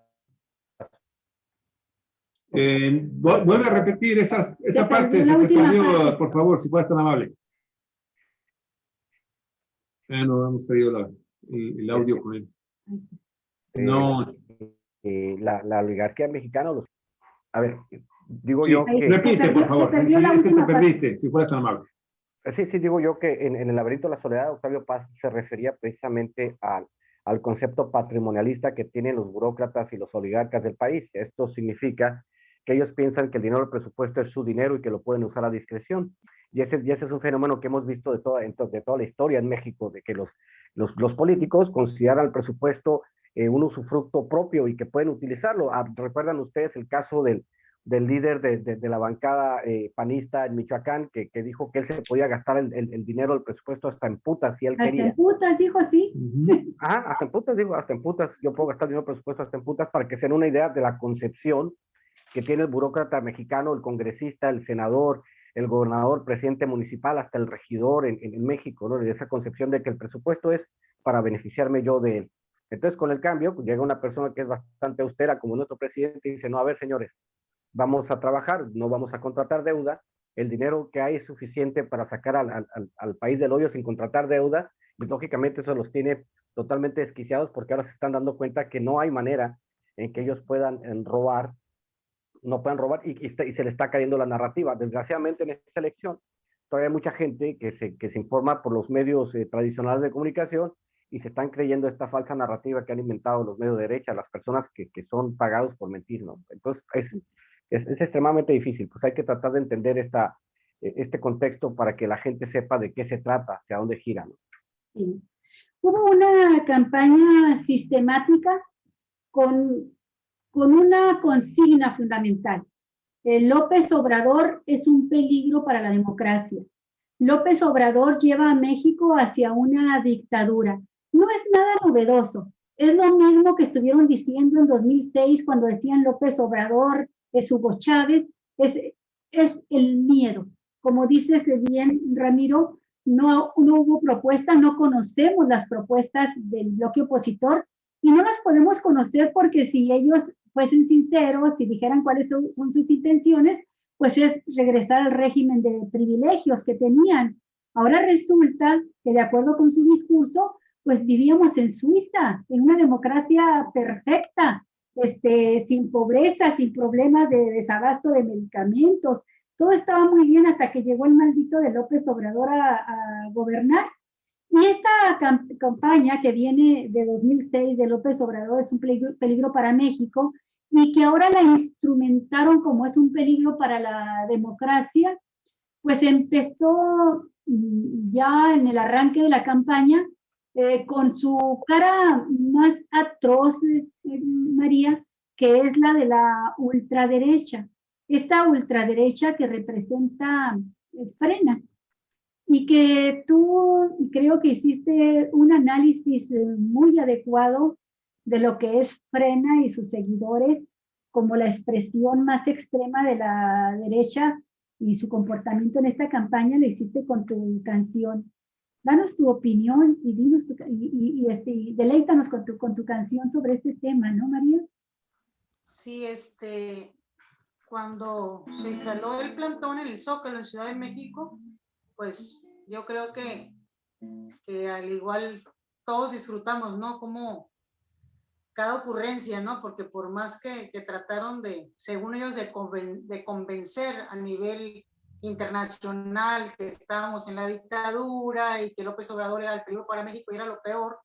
Vuelve a repetir esa parte, perdió la se te última perdió, parte. por favor, si fueras tan amable. No hemos perdido el audio con él. No, La oligarquía mexicana, a ver, digo sí, yo Ahí que... repite, por favor. se perdió Sí, la es que te última parte. perdiste, si fueras tan amable. Sí, digo yo que en el laberinto de la soledad, Octavio Paz se refería precisamente al concepto patrimonialista que tienen los burócratas y los oligarcas del país. Esto significa que ellos piensan que el dinero del presupuesto es su dinero y que lo pueden usar a discreción. Y ese es un fenómeno que hemos visto de toda la historia en México, de que los políticos consideran el presupuesto un usufructo propio y que pueden utilizarlo. ¿Recuerdan ustedes el caso del líder de la bancada panista en Michoacán, que dijo que él se podía gastar el dinero del presupuesto hasta en putas si él Hasta quería? en putas, dijo, sí. Hasta en putas, digo, hasta en putas. Yo puedo gastar dinero del presupuesto hasta en putas para que se den una idea de la concepción que tiene el burócrata mexicano, el congresista, el senador, el gobernador, presidente municipal, hasta el regidor en México, ¿no? De esa concepción de que el presupuesto es para beneficiarme yo de él. Entonces, con el cambio, pues, llega una persona que es bastante austera, como nuestro presidente, y dice, no, a ver, señores, vamos a trabajar, no vamos a contratar deuda, el dinero que hay es suficiente para sacar al país del hoyo sin contratar deuda, y lógicamente eso los tiene totalmente desquiciados porque ahora se están dando cuenta que no hay manera en que ellos puedan robar, no puedan robar y se le está cayendo la narrativa. Desgraciadamente en esta elección todavía hay mucha gente que se informa por los medios tradicionales de comunicación y se están creyendo esta falsa narrativa que han inventado los medios de derecha, las personas que son pagados por mentir, ¿no? Entonces es extremadamente difícil, pues hay que tratar de entender este contexto para que la gente sepa de qué se trata, hacia dónde gira, ¿no? Sí. Hubo una campaña sistemática con una consigna fundamental. López Obrador es un peligro para la democracia. López Obrador lleva a México hacia una dictadura. No es nada novedoso. Es lo mismo que estuvieron diciendo en 2006 cuando decían López Obrador es Hugo Chávez. Es el miedo. Como dices bien, Ramiro, no hubo propuesta, no conocemos las propuestas del bloque opositor y no las podemos conocer porque si ellos fuesen sinceros y dijeran cuáles son sus intenciones, pues es regresar al régimen de privilegios que tenían. Ahora resulta que de acuerdo con su discurso, pues vivíamos en Suiza, en una democracia perfecta, sin pobreza, sin problemas de desabasto de medicamentos. Todo estaba muy bien hasta que llegó el maldito de López Obrador a gobernar. Y esta campaña que viene de 2006 de López Obrador es un peligro para México y que ahora la instrumentaron como es un peligro para la democracia, pues empezó ya en el arranque de la campaña con su cara más atroz, María, que es la de la ultraderecha. Esta ultraderecha que representa Frena y que tú creo que hiciste un análisis muy adecuado de lo que es Frena y sus seguidores como la expresión más extrema de la derecha y su comportamiento en esta campaña lo hiciste con tu canción. Danos tu opinión y dinos y deleítanos con tu canción sobre este tema, ¿no, María? Sí, cuando se instaló el plantón en el Zócalo en Ciudad de México, pues yo creo que al igual todos disfrutamos, ¿no? Como cada ocurrencia, ¿no? Porque por más que trataron según ellos, de convencer a nivel internacional que estábamos en la dictadura y que López Obrador era el peligro para México y era lo peor,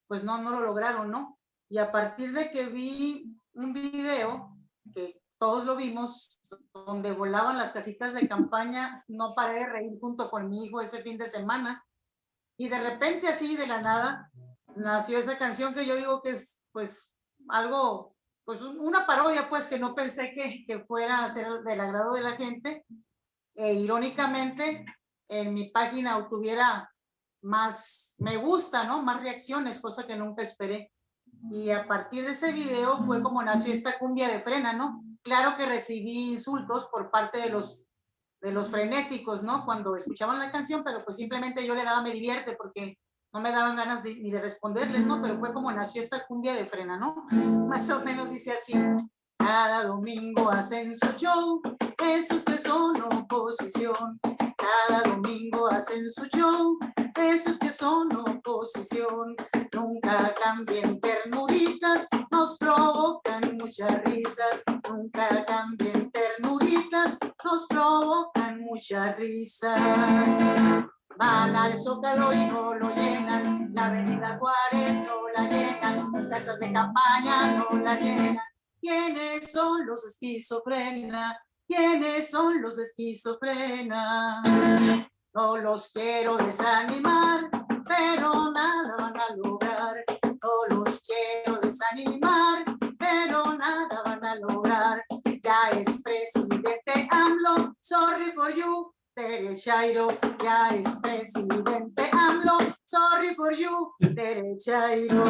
pues no lo lograron, ¿no? Y a partir de que vi un video, que todos lo vimos, donde volaban las casitas de campaña, no paré de reír junto con mi hijo ese fin de semana. Y de repente, así de la nada, nació esa canción que yo digo que es, pues, algo, pues, una parodia, pues, que no pensé que fuera a ser del agrado de la gente. Irónicamente, en mi página obtuviera más me gusta, ¿no? Más reacciones, cosa que nunca esperé. Y a partir de ese video fue como nació esta cumbia de Frena, ¿no? Claro que recibí insultos por parte de los frenéticos, ¿no? Cuando escuchaban la canción, pero pues simplemente yo le daba me divierte porque no me daban ganas ni de responderles, ¿no? Pero fue como nació esta cumbia de Frena, ¿no? Más o menos dice así. Cada domingo hacen su show, esos que son oposición. Cada domingo hacen su show, esos que son oposición. Nunca cambien ternuritas, nos provocan muchas risas. Nunca cambien ternuritas, nos provocan muchas risas. Van al Zócalo y no lo llenan, la Avenida Juárez no la llenan, las casas de campaña no la llenan. ¿Quiénes son los esquizofrena? ¿Quiénes son los esquizofrena? No los quiero desanimar, pero nada van a lograr. No los quiero desanimar, pero nada van a lograr. Ya es presidente AMLO, sorry for you, derechairo. Ya es presidente AMLO, sorry for you, derechairo.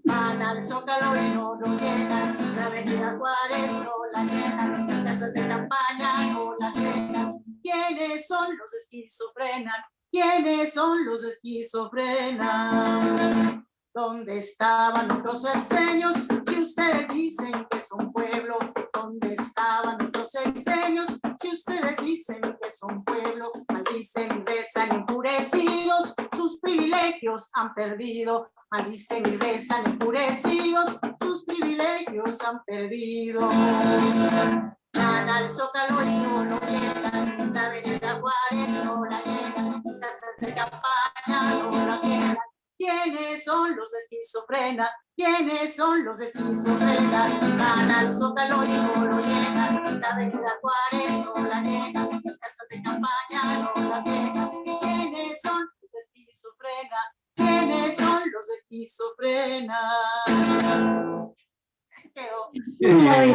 Van al Zócalo y no lo llenan, la Avenida Juárez no la llenan, las casas de campaña no las llenan. ¿Quiénes son los esquizofrenas? ¿Quiénes son los esquizofrenas? ¿Dónde estaban otros sexenios? Si ustedes dicen que son pueblo, ¿dónde estaban otros sexenios? Si ustedes dicen que son pueblo, maldicen y besan enfurecidos, sus privilegios han perdido. Maldicen y besan enfurecidos, sus privilegios han perdido. Van al Zócalo y no lo llenan, la Avenida Juárez no la llenan, las casas de campaña no la llenan. ¿Quiénes son los esquizofrenas? ¿Quiénes son los esquizofrenas? Van al Zócalo y no lo llenan, la Avenida Juárez no la llenan, las casas de campaña no la llenan. ¿Quiénes son los esquizofrenas? ¿Quiénes son los esquizofrenas? Quedó.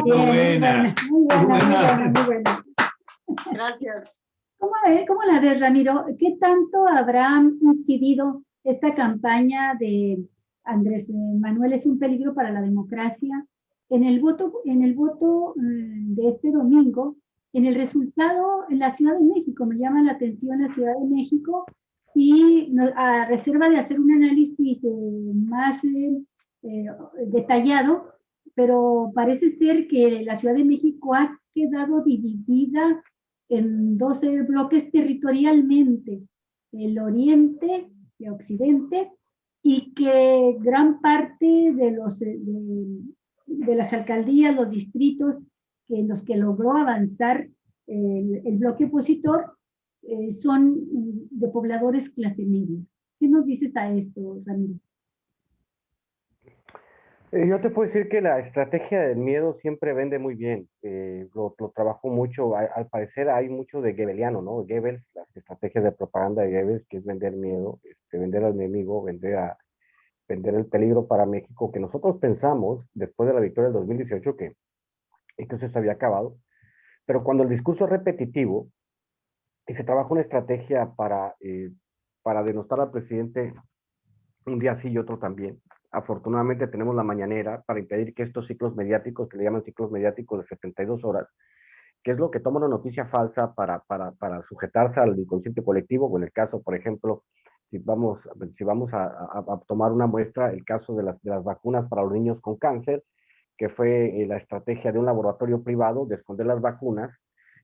Muy buena. Muy buena. Gracias. ¿Cómo la ves, Ramiro? ¿Qué tanto habrá incidido esta campaña de Andrés Manuel es un peligro para la democracia en el voto de este domingo, en el resultado en la Ciudad de México? Me llama la atención la Ciudad de México, y a reserva de hacer un análisis más detallado, pero parece ser que la Ciudad de México ha quedado dividida en 12 bloques territorialmente, el oriente y occidente, y que gran parte de las alcaldías, los distritos en los que logró avanzar el bloque opositor son de pobladores clase media. ¿Qué nos dices a esto, Ramiro? Yo te puedo decir que la estrategia del miedo siempre vende muy bien. Lo trabajo mucho. Al parecer hay mucho de Goebbeliano, ¿no? Goebbels, las estrategias de propaganda de Goebbels, que es vender miedo, vender al enemigo, vender el peligro para México, que nosotros pensamos, después de la victoria del 2018, que entonces había acabado. Pero cuando el discurso es repetitivo y se trabaja una estrategia para denostar al presidente un día sí y otro también. Afortunadamente tenemos la mañanera para impedir que estos ciclos mediáticos, que le llaman ciclos mediáticos de 72 horas, que es lo que toma una noticia falsa para sujetarse al inconsciente colectivo, o en el caso, por ejemplo, si vamos a tomar una muestra, el caso de las vacunas para los niños con cáncer, que fue la estrategia de un laboratorio privado de esconder las vacunas,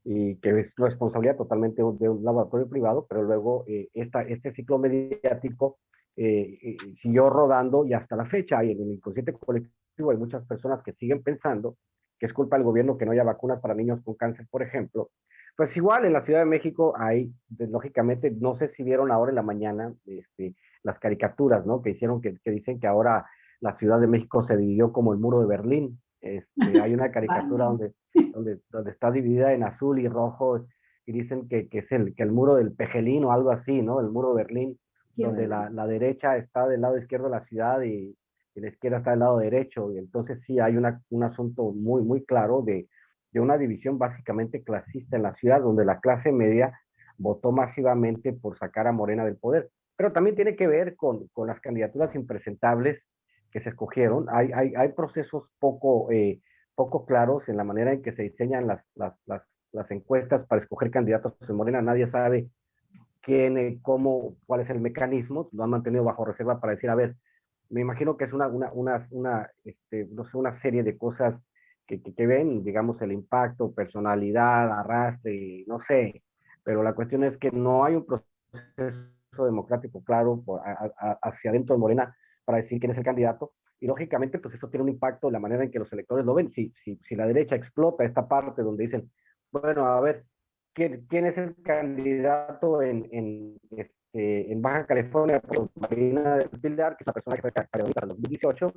y que es responsabilidad totalmente de un laboratorio privado, pero luego este ciclo mediático siguió rodando, y hasta la fecha en el inconsciente colectivo hay muchas personas que siguen pensando que es culpa del gobierno que no haya vacunas para niños con cáncer, por ejemplo. Pues igual en la Ciudad de México hay, lógicamente, no sé si vieron ahora en la mañana las caricaturas, ¿no? Que hicieron, que dicen que ahora la Ciudad de México se dividió como el muro de Berlín. Hay una caricatura donde está dividida en azul y rojo, y dicen que es el muro del Pejelín o algo así, ¿no? El muro de Berlín, donde la derecha está del lado izquierdo de la ciudad y la izquierda está del lado derecho. Y entonces sí hay un asunto muy, muy claro de una división básicamente clasista en la ciudad, donde la clase media votó masivamente por sacar a Morena del poder. Pero también tiene que ver con las candidaturas impresentables que se escogieron. Hay procesos poco claros en la manera en que se diseñan las encuestas para escoger candidatos en Morena. Nadie sabe quién, cómo, cuál es el mecanismo. Lo han mantenido bajo reserva para decir, a ver, me imagino que es no sé, una serie de cosas que ven, digamos, el impacto, personalidad, arrastre, no sé, pero la cuestión es que no hay un proceso democrático claro hacia adentro de Morena para decir quién es el candidato, y lógicamente pues eso tiene un impacto en la manera en que los electores lo ven. Si la derecha explota esta parte donde dicen, bueno, a ver, ¿quién es el candidato en Baja California? Pues Marina del Pilar, que es la persona que fue candidato en 2018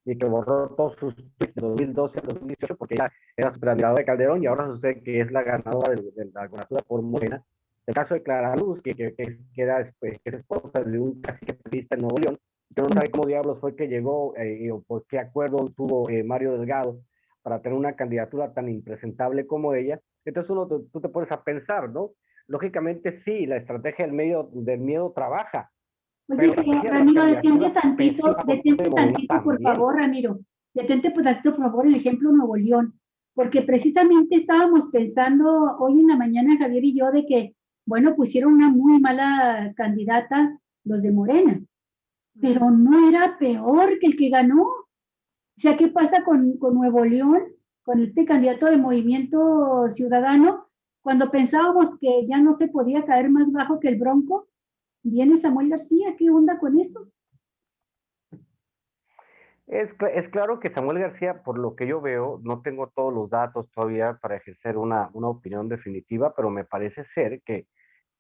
y que borró todos sus tweets de 2012 a 2018 porque ella era superadmiradora de Calderón y ahora sucede que es la ganadora de la gobernatura por Morena. El caso de Clara Luz, que es esposa de un cacique periodista en Nuevo León, que no sabe cómo diablos fue que llegó o por qué acuerdo tuvo Mario Delgado para tener una candidatura tan impresentable como ella. Entonces tú te pones a pensar, ¿no? Lógicamente sí, la estrategia del miedo trabaja. Oye, Ramiro, detente tantito, por favor, Ramiro. Detente tantito, por favor, el ejemplo Nuevo León. Porque precisamente estábamos pensando hoy en la mañana, Javier y yo, de que, bueno, pusieron una muy mala candidata los de Morena, pero no era peor que el que ganó. O sea, ¿qué pasa con Nuevo León, con este candidato de Movimiento Ciudadano? Cuando pensábamos que ya no se podía caer más bajo que el Bronco, viene Samuel García, ¿qué onda con eso? Es claro que Samuel García, por lo que yo veo, no tengo todos los datos todavía para ejercer una opinión definitiva, pero me parece ser que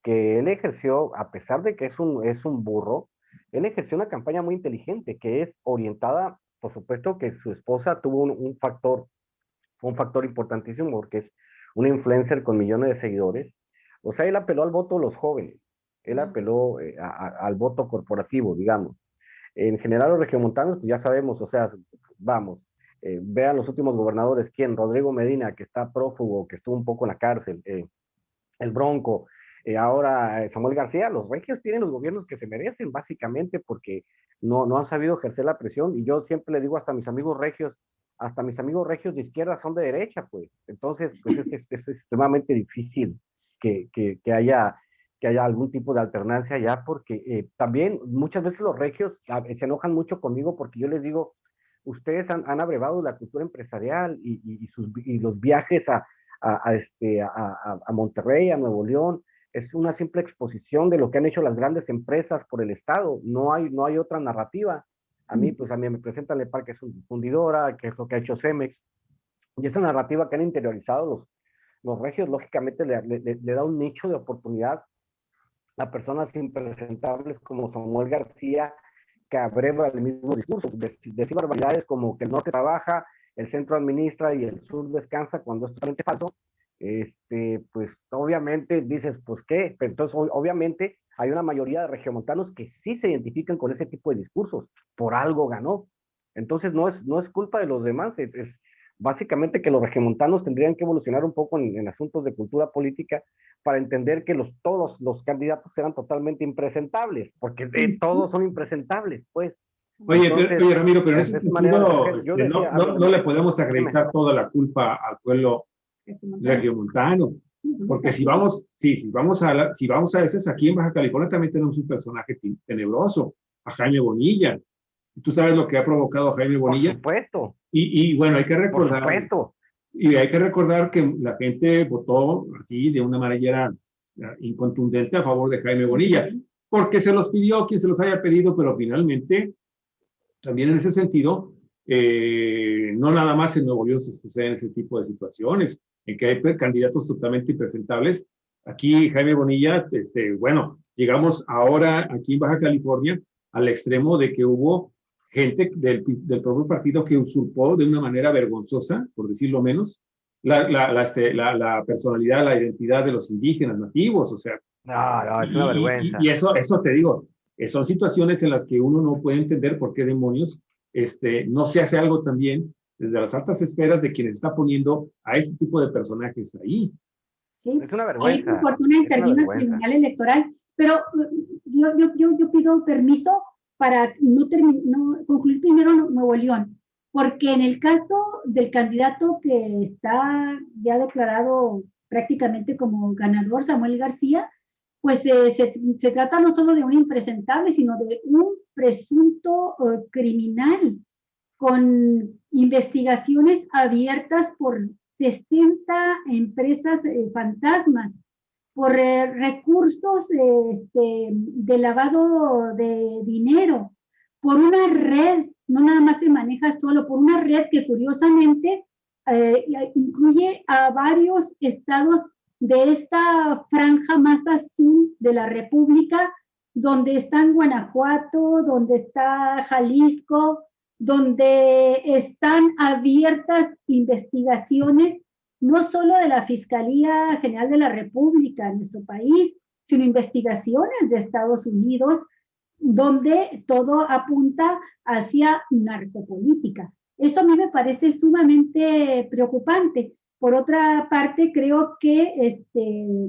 él ejerció, a pesar de que es un burro, él ejerció una campaña muy inteligente, que es orientada, por supuesto que su esposa tuvo un factor importantísimo, porque es una influencer con millones de seguidores. O sea, él apeló al voto de los jóvenes, él apeló al voto corporativo, digamos. En general, los regiomontanos, pues ya sabemos, o sea, vamos, vean los últimos gobernadores, ¿quién? Rodrigo Medina, que está prófugo, que estuvo un poco en la cárcel, el Bronco, ahora Samuel García. Los regios tienen los gobiernos que se merecen, básicamente, porque no han sabido ejercer la presión, y yo siempre le digo hasta mis amigos regios de izquierda son de derecha, pues. Entonces, pues es extremadamente difícil que, que, que haya que haya algún tipo de alternancia ya, porque también muchas veces los regios se enojan mucho conmigo porque yo les digo, ustedes han abrevado la cultura empresarial y los viajes a Monterrey, a Nuevo León, es una simple exposición de lo que han hecho las grandes empresas por el Estado, no hay otra narrativa. A mí me presentan el parque fundidora, que es lo que ha hecho Cemex, y esa narrativa que han interiorizado los regios, lógicamente le da un nicho de oportunidad a personas impresentables como Samuel García, que abreva el mismo discurso, decir barbaridades como que el norte trabaja, el centro administra y el sur descansa, cuando es totalmente falso. Pues obviamente dices, pues qué, pero entonces obviamente hay una mayoría de regiomontanos que sí se identifican con ese tipo de discursos, por algo ganó. Entonces no es culpa de los demás, es básicamente que los regiomontanos tendrían que evolucionar un poco en asuntos de cultura política para entender que todos los candidatos eran totalmente impresentables, porque todos son impresentables, pues. Oye, Ramiro, pero en ese sentido, no le podemos acreditar toda la culpa al pueblo regiomontano, porque si vamos a veces aquí en Baja California también tenemos un personaje tenebroso, a Jaime Bonilla. ¿Tú sabes lo que ha provocado a Jaime Bonilla? Por supuesto. Y bueno, hay que recordar. Por supuesto. Y hay que recordar que la gente votó así de una manera incontundente a favor de Jaime Bonilla, porque se los pidió quien se los haya pedido, pero finalmente, también en ese sentido, no nada más en Nuevo León se suceden ese tipo de situaciones, en que hay candidatos totalmente impresentables. Aquí Jaime Bonilla, bueno, llegamos ahora aquí en Baja California al extremo de que hubo gente del propio partido que usurpó de una manera vergonzosa, por decirlo menos, la personalidad, la identidad de los indígenas nativos, o sea. No, es una vergüenza. Y eso te digo, son situaciones en las que uno no puede entender por qué demonios no se hace algo también desde las altas esferas de quienes está poniendo a este tipo de personajes ahí. Sí, es una vergüenza. Ahí por fortuna intervino el Tribunal Electoral, pero yo pido permiso para no concluir primero Nuevo León, porque en el caso del candidato que está ya declarado prácticamente como ganador, Samuel García, pues se trata no solo de un impresentable, sino de un presunto criminal. con investigaciones abiertas por 60 empresas fantasmas, por recursos de lavado de dinero, por una red, no nada más se maneja solo, por una red que curiosamente incluye a varios estados de esta franja más azul de la República, donde están Guanajuato, donde está Jalisco, donde están abiertas investigaciones no solo de la Fiscalía General de la República en nuestro país, sino investigaciones de Estados Unidos, donde todo apunta hacia narcopolítica. Esto a mí me parece sumamente preocupante. Por otra parte, creo que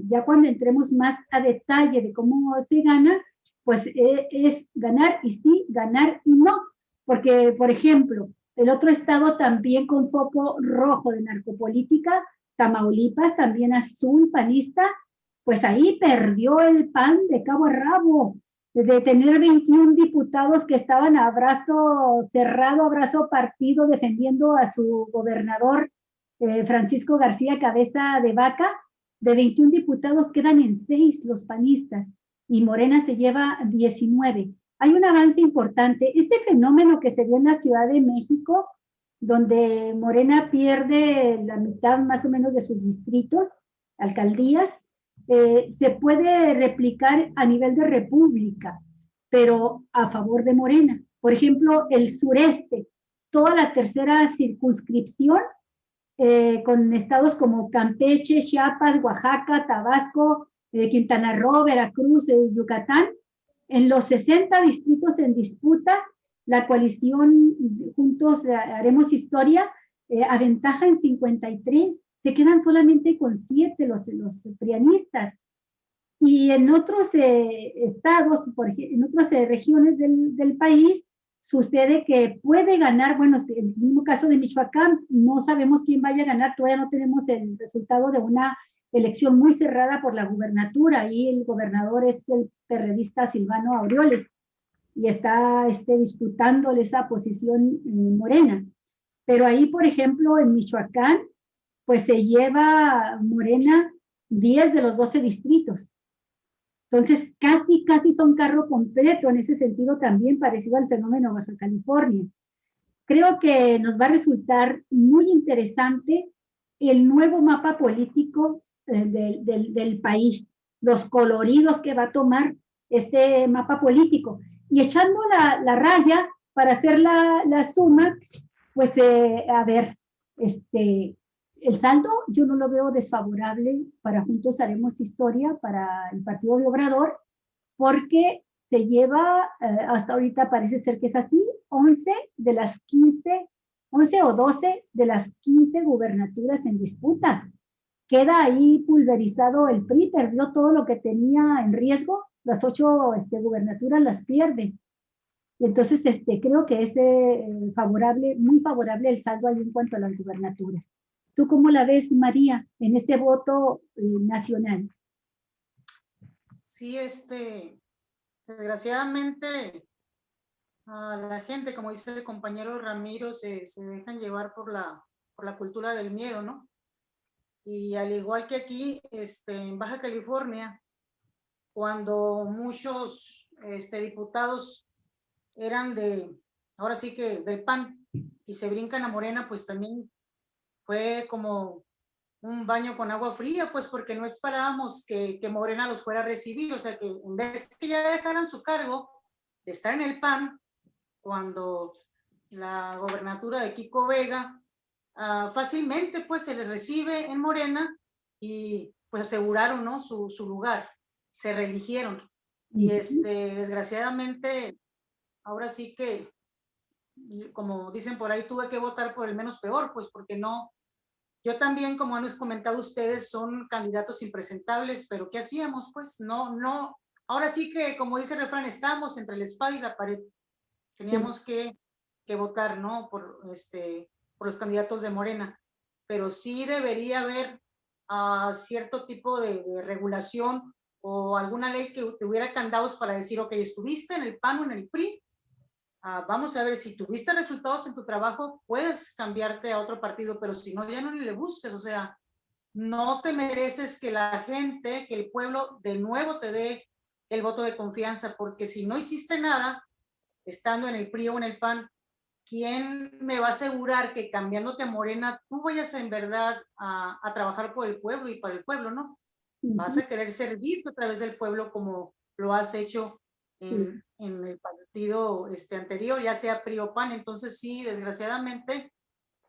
ya cuando entremos más a detalle de cómo se gana, pues es ganar y sí, ganar y no. Porque, por ejemplo, el otro estado también con foco rojo de narcopolítica, Tamaulipas, también azul, panista, pues ahí perdió el PAN de cabo a rabo, de tener 21 diputados que estaban a brazo cerrado, a brazo partido, defendiendo a su gobernador Francisco García Cabeza de Vaca. De 21 diputados quedan en 6 los panistas y Morena se lleva 19. Hay un avance importante. Este fenómeno que se dio en la Ciudad de México, donde Morena pierde la mitad más o menos de sus distritos, alcaldías, se puede replicar a nivel de república, pero a favor de Morena. Por ejemplo, el sureste, toda la tercera circunscripción, con estados como Campeche, Chiapas, Oaxaca, Tabasco, Quintana Roo, Veracruz, Yucatán. En los 60 distritos en disputa, la coalición Juntos Haremos Historia aventaja en 53. Se quedan solamente con 7 los prianistas. Y en otros estados, por ejemplo, en otras regiones del país, sucede que puede ganar, bueno, el mismo caso de Michoacán, no sabemos quién vaya a ganar, todavía no tenemos el resultado de una elección muy cerrada por la gubernatura, y el gobernador es el perredista Silvano Aureoles, y está disputándole esa posición Morena. Pero ahí, por ejemplo, en Michoacán, pues se lleva Morena 10 de los 12 distritos. Entonces, casi son carro completo en ese sentido, también parecido al fenómeno Baja California. Creo que nos va a resultar muy interesante el nuevo mapa político del país, los coloridos que va a tomar este mapa político. Y echando la raya para hacer la suma, pues a ver, el saldo yo no lo veo desfavorable para Juntos Haremos Historia, para el partido de Obrador, porque se lleva, hasta ahorita parece ser que es así, 11 de las 15, 11 o 12 de las 15 gubernaturas en disputa. Queda ahí pulverizado el PRI, perdió todo lo que tenía en riesgo, las 8 gubernaturas las pierde. Entonces, creo que es favorable, muy favorable el saldo ahí en cuanto a las gubernaturas. ¿Tú cómo la ves, María, en ese voto nacional? Sí, desgraciadamente a la gente, como dice el compañero Ramiro, se dejan llevar por la cultura del miedo, ¿no? Y al igual que aquí, en Baja California, cuando muchos diputados eran ahora sí que del PAN, y se brincan a Morena, pues también fue como un baño con agua fría, pues porque no esperábamos que Morena los fuera a recibir, o sea que en vez que ya dejaran su cargo de estar en el PAN, cuando la gobernatura de Kiko Vega fácilmente pues se les recibe en Morena, y pues aseguraron, ¿no?, su lugar, se reeligieron. Y desgraciadamente, ahora sí que, como dicen por ahí, tuve que votar por el menos peor, pues porque no, yo también, como han comentado ustedes, son candidatos impresentables, pero ¿qué hacíamos? Pues no, ahora sí que, como dice el refrán, estamos entre la espada y la pared. Teníamos que votar, ¿no?, por los candidatos de Morena, pero sí debería haber cierto tipo de regulación o alguna ley que tuviera candados para decir, ok, estuviste en el PAN o en el PRI, vamos a ver, si tuviste resultados en tu trabajo, puedes cambiarte a otro partido, pero si no, ya no le busques, o sea, no te mereces que la gente, que el pueblo de nuevo te dé el voto de confianza, porque si no hiciste nada, estando en el PRI o en el PAN, ¿quién me va a asegurar que cambiándote a Morena, tú vayas en verdad a trabajar por el pueblo y para el pueblo, ¿no? Vas a querer servir a través del pueblo como lo has hecho en el partido anterior, ya sea PRI o PAN. Entonces sí, desgraciadamente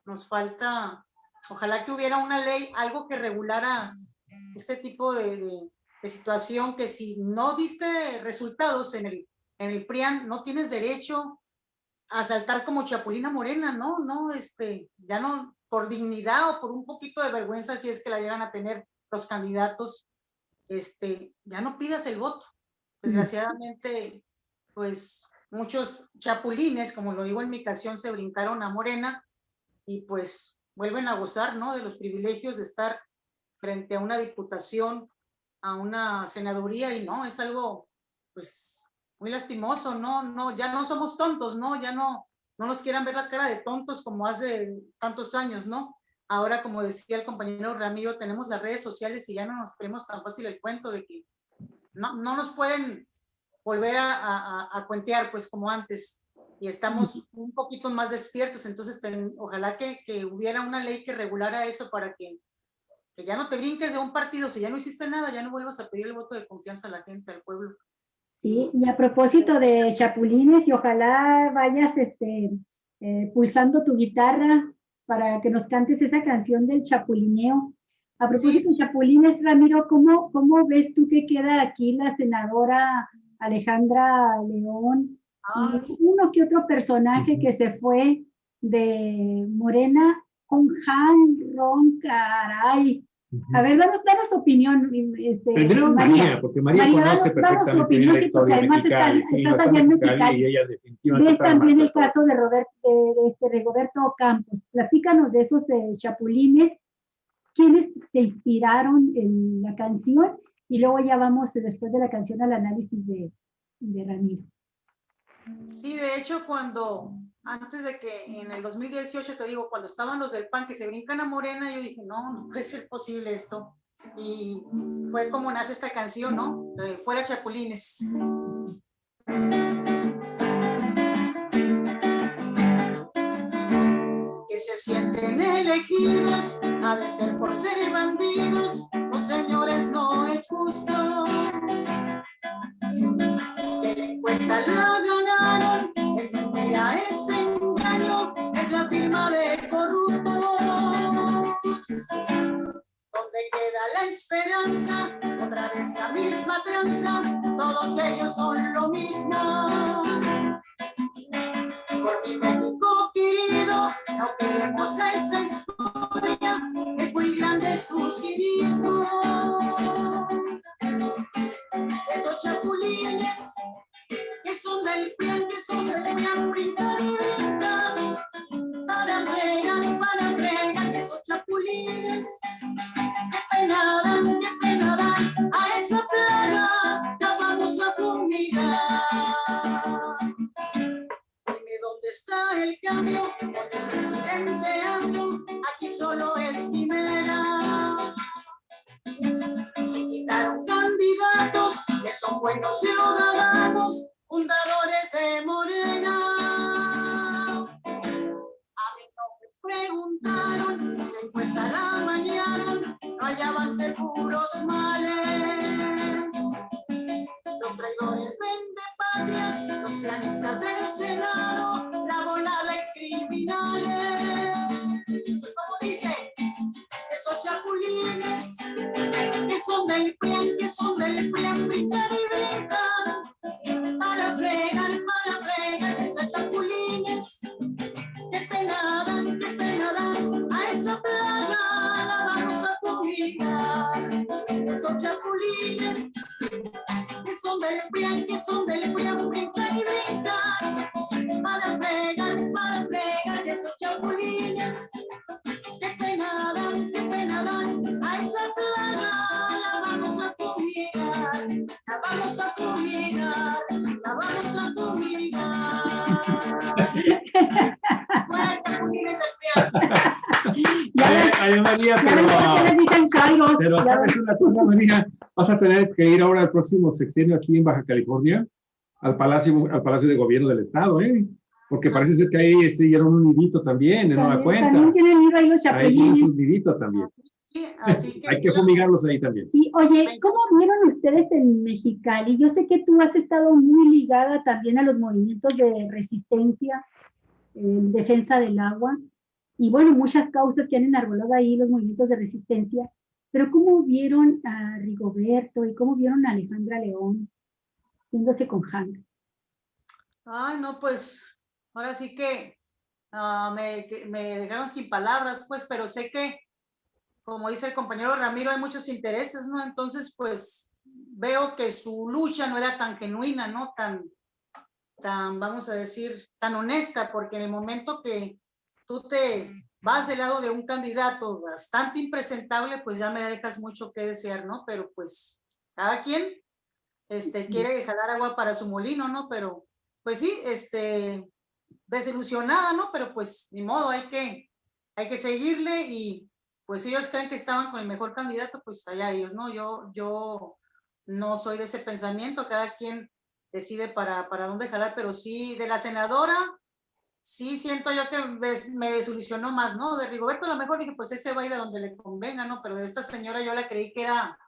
nos falta, ojalá que hubiera una ley, algo que regulara este tipo de situación, que si no diste resultados en el PRIAN, no tienes derecho a saltar como Chapulina Morena, ¿no? No, ya no, por dignidad o por un poquito de vergüenza, si es que la llegan a tener los candidatos, ya no pidas el voto. Desgraciadamente, pues muchos chapulines, como lo digo en mi canción, se brincaron a Morena y pues vuelven a gozar, ¿no? De los privilegios de estar frente a una diputación, a una senaduría, y no, es algo, pues, muy lastimoso, ¿no? No, ya no somos tontos, ¿no? Ya no nos quieran ver las caras de tontos como hace tantos años, ¿no? Ahora, como decía el compañero Ramiro, tenemos las redes sociales y ya no nos creemos tan fácil el cuento de que no nos pueden volver a cuentear, pues, como antes, y estamos un poquito más despiertos. Entonces ojalá que hubiera una ley que regulara eso, para que ya no te brinques de un partido. Si ya no hiciste nada, ya no vuelvas a pedir el voto de confianza a la gente, al pueblo. Sí, y a propósito de chapulines, y ojalá vayas pulsando tu guitarra para que nos cantes esa canción del chapulineo. A propósito de chapulines, Ramiro, ¿cómo ves tú que queda aquí la senadora Alejandra León? Y uno que otro personaje que se fue de Morena, con Ron, caray. A ver, danos tu opinión. Primero María, porque María conoce perfectamente bien la historia mexicana. Estás allá en Mexicali. Y ella definitivamente Ves también el caso de Rigoberto Campos. Platícanos de esos chapulines. ¿Quiénes te inspiraron en la canción? Y luego ya vamos, después de la canción, al análisis de Ramiro. Sí, de hecho, antes de que en el 2018, te digo, cuando estaban los del PAN que se brincan a Morena, yo dije, no puede ser posible esto. Y fue como nace esta canción, ¿no? Fuera Chapulines. Que se sienten elegidos, ha de ser por ser bandidos. Los señores, no es justo. Que la encuesta la ganaron, es mentira, es engaño, es la firma de corruptos. ¿Dónde queda la esperanza? Otra vez la misma tranza, todos ellos son lo mismo. Por mi México querido, no queremos esa historia, es muy grande su cinismo. Esos chapulines que son del PRIAN, que son del PRIAN, brincar y brincar, para fregar, esos chapulines, qué pena dan, a esa plaga la vamos a fumigar. Dime dónde está el cambio, con el presidente AMLO, aquí solo es quimera. Se quitaron candidatos que son buenos ciudadanos, fundadores de Morena. A mí no me preguntaron, esa encuesta la mañaron, no hallaban seguros males. Los traidores vendepatrias, los planistas del Senado, la bola de criminales. Como dice, esos chapulines que son del PRIAN, brincar y brincar, para fregar, esos chapulines, qué pena dan, a esa plaga la vamos a fumigar. Esos chapulines Ay, María, Ya ven por qué les dicen chairos. pero Ya ¿sabes ven. una cosa, María? Vas a tener que ir ahora al próximo sexenio aquí en Baja California, al Palacio de Gobierno del Estado, ¿eh? Porque parece ser que ahí hicieron un nidito también, de nueva También cuenta. tienen ido ahí los Ahí tienen chapulines. sus niditos también. Sí, así que Hay que fumigarlos ahí también. Sí, oye, ¿cómo vieron ustedes en Mexicali? Yo sé que tú has estado muy ligada también a los movimientos de resistencia, en defensa del agua, y bueno, muchas causas que han enarbolado ahí los movimientos de resistencia, pero ¿cómo vieron a Rigoberto y cómo vieron a Alejandra León yéndose con Hank? ay, no, pues ahora sí que me dejaron sin palabras, pues, pero sé que, como dice el compañero Ramiro, hay muchos intereses, ¿no? Entonces, pues, veo que su lucha no era tan genuina, ¿no? Vamos a decir, tan honesta, porque en el momento que tú te vas del lado de un candidato bastante impresentable, pues ya me dejas mucho que desear, ¿no? Pero pues cada quien quiere jalar agua para su molino, ¿no? Pero pues sí, desilusionada, ¿no? Pero pues ni modo, hay que seguirle y pues si ellos creen que estaban con el mejor candidato, pues allá ellos, ¿no? Yo no soy de ese pensamiento, cada quien decide para dónde jalar, pero sí, de la senadora, sí siento yo que me desilusionó más, ¿no? De Rigoberto a lo mejor dije, pues ese va a ir a donde le convenga, ¿no? Pero de esta señora yo la creí que era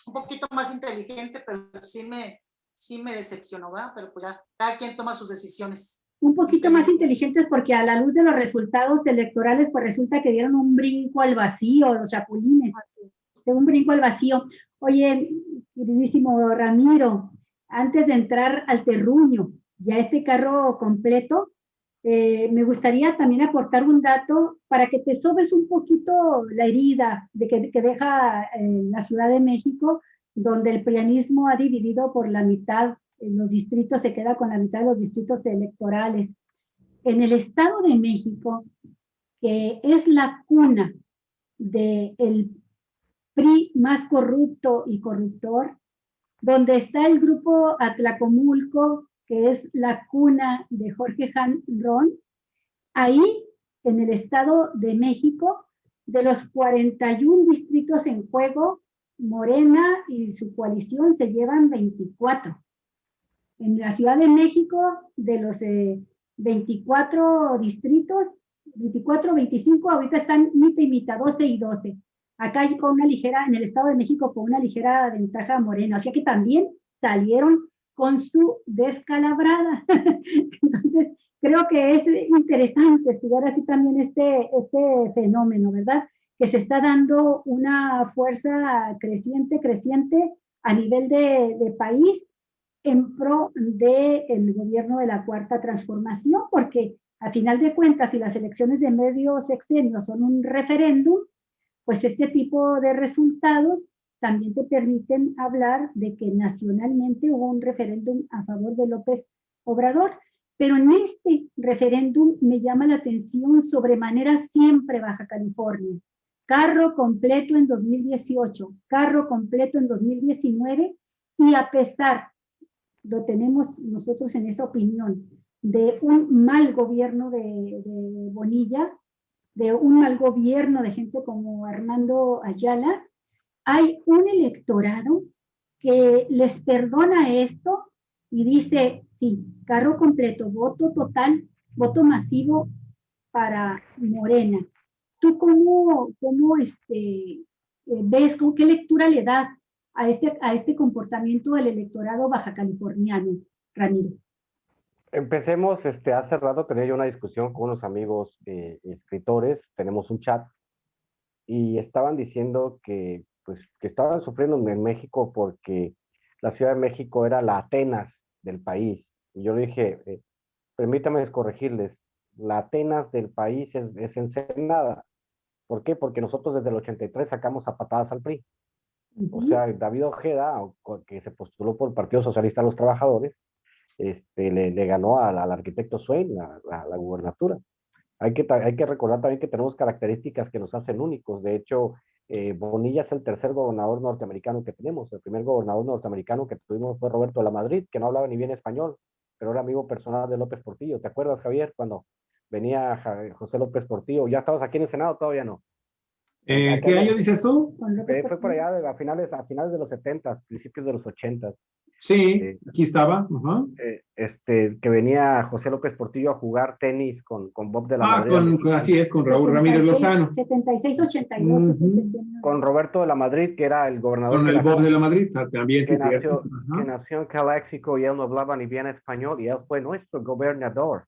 un poquito más inteligente, pero sí me decepcionó, ¿verdad? Pero pues ya, cada quien toma sus decisiones. Un poquito más inteligentes porque a la luz de los resultados electorales, pues resulta que dieron un brinco al vacío, los chapulines, un brinco al vacío. Oye, queridísimo Ramiro, antes de entrar al terruño, ya este carro completo, me gustaría también aportar un dato para que te sobes un poquito la herida que deja la Ciudad de México, donde el prianismo ha dividido por la mitad los distritos, se queda con la mitad de los distritos electorales. En el Estado de México, que es la cuna del PRI más corrupto y corruptor, donde está el grupo Atlacomulco, que es la cuna de Jorge Ron, ahí en el Estado de México, de los 41 distritos en juego, Morena y su coalición se llevan 24. En la Ciudad de México, de los 24 distritos, 24, 25, ahorita están mitad y mitad, 12 y 12. Acá hay con una ligera, en el Estado de México, con una ligera ventaja Morena. O sea que también salieron con su descalabrada. Entonces, creo que es interesante estudiar así también este fenómeno, ¿verdad? Que se está dando una fuerza creciente a nivel de país en pro del gobierno de la Cuarta Transformación, porque a final de cuentas, si las elecciones de medio sexenio son un referéndum, pues este tipo de resultados también te permiten hablar de que nacionalmente hubo un referéndum a favor de López Obrador. Pero en este referéndum me llama la atención sobremanera siempre Baja California. Carro completo en 2018, carro completo en 2019, y a pesar, lo tenemos nosotros en esa opinión, de un mal gobierno de Bonilla, de un mal gobierno de gente como Armando Ayala, hay un electorado que les perdona esto y dice, sí, carro completo, voto total, voto masivo para Morena. ¿Tú cómo ves, con qué lectura le das a este comportamiento del electorado baja californiano, Ramiro? Empecemos, hace rato tenía yo una discusión con unos amigos escritores, tenemos un chat, y estaban diciendo que, pues, que estaban sufriendo en México porque la Ciudad de México era la Atenas del país. Y yo le dije, permítame corregirles, la Atenas del país es Ensenada. ¿Por qué? Porque nosotros desde el 83 sacamos a patadas al PRI. O sea, David Ojeda, que se postuló por el Partido Socialista de los Trabajadores, le ganó al arquitecto Swain la gubernatura. Hay que recordar también que tenemos características que nos hacen únicos. De hecho, Bonilla es el tercer gobernador norteamericano que tenemos. El primer gobernador norteamericano que tuvimos fue Roberto de la Madrid, que no hablaba ni bien español, pero era amigo personal de López Portillo. ¿Te acuerdas, Javier, cuando venía José López Portillo? ¿Ya estabas aquí en el Senado? Todavía no. ¿Qué año dices tú? Fue por allá a finales de los 70, principios de los 80. Sí, aquí estaba. Ajá. Que venía José López Portillo a jugar tenis con Bob de la Madrid. Así es, con Raúl Ramírez Lozano. 76-82. Con Roberto de la Madrid, que era el gobernador. Con el Bob de la Madrid, también, sí, cierto. Que nació en Calexico y él no hablaba ni bien español y él fue nuestro gobernador.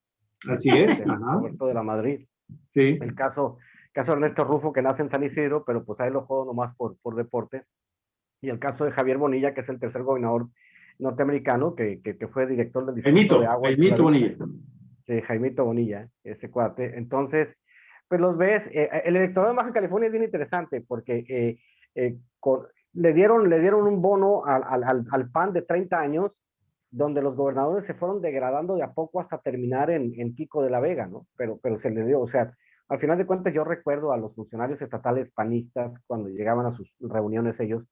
Así es. Roberto de la Madrid. Sí. El caso de Ernesto Rufo, que nace en San Isidro, pero pues ahí lo juego nomás por deporte. Y el caso de Javier Bonilla, que es el tercer gobernador norteamericano, que fue director del Distrito de Agua. Jaimito Bonilla. Sí, Jaimito Bonilla, ese cuate. Entonces, pues los ves, el electorado de Baja California es bien interesante porque le dieron un bono al PAN de 30 años, donde los gobernadores se fueron degradando de a poco hasta terminar en Pico de la Vega, ¿no? Pero se le dio, o sea, al final de cuentas yo recuerdo a los funcionarios estatales panistas cuando llegaban a sus reuniones ellos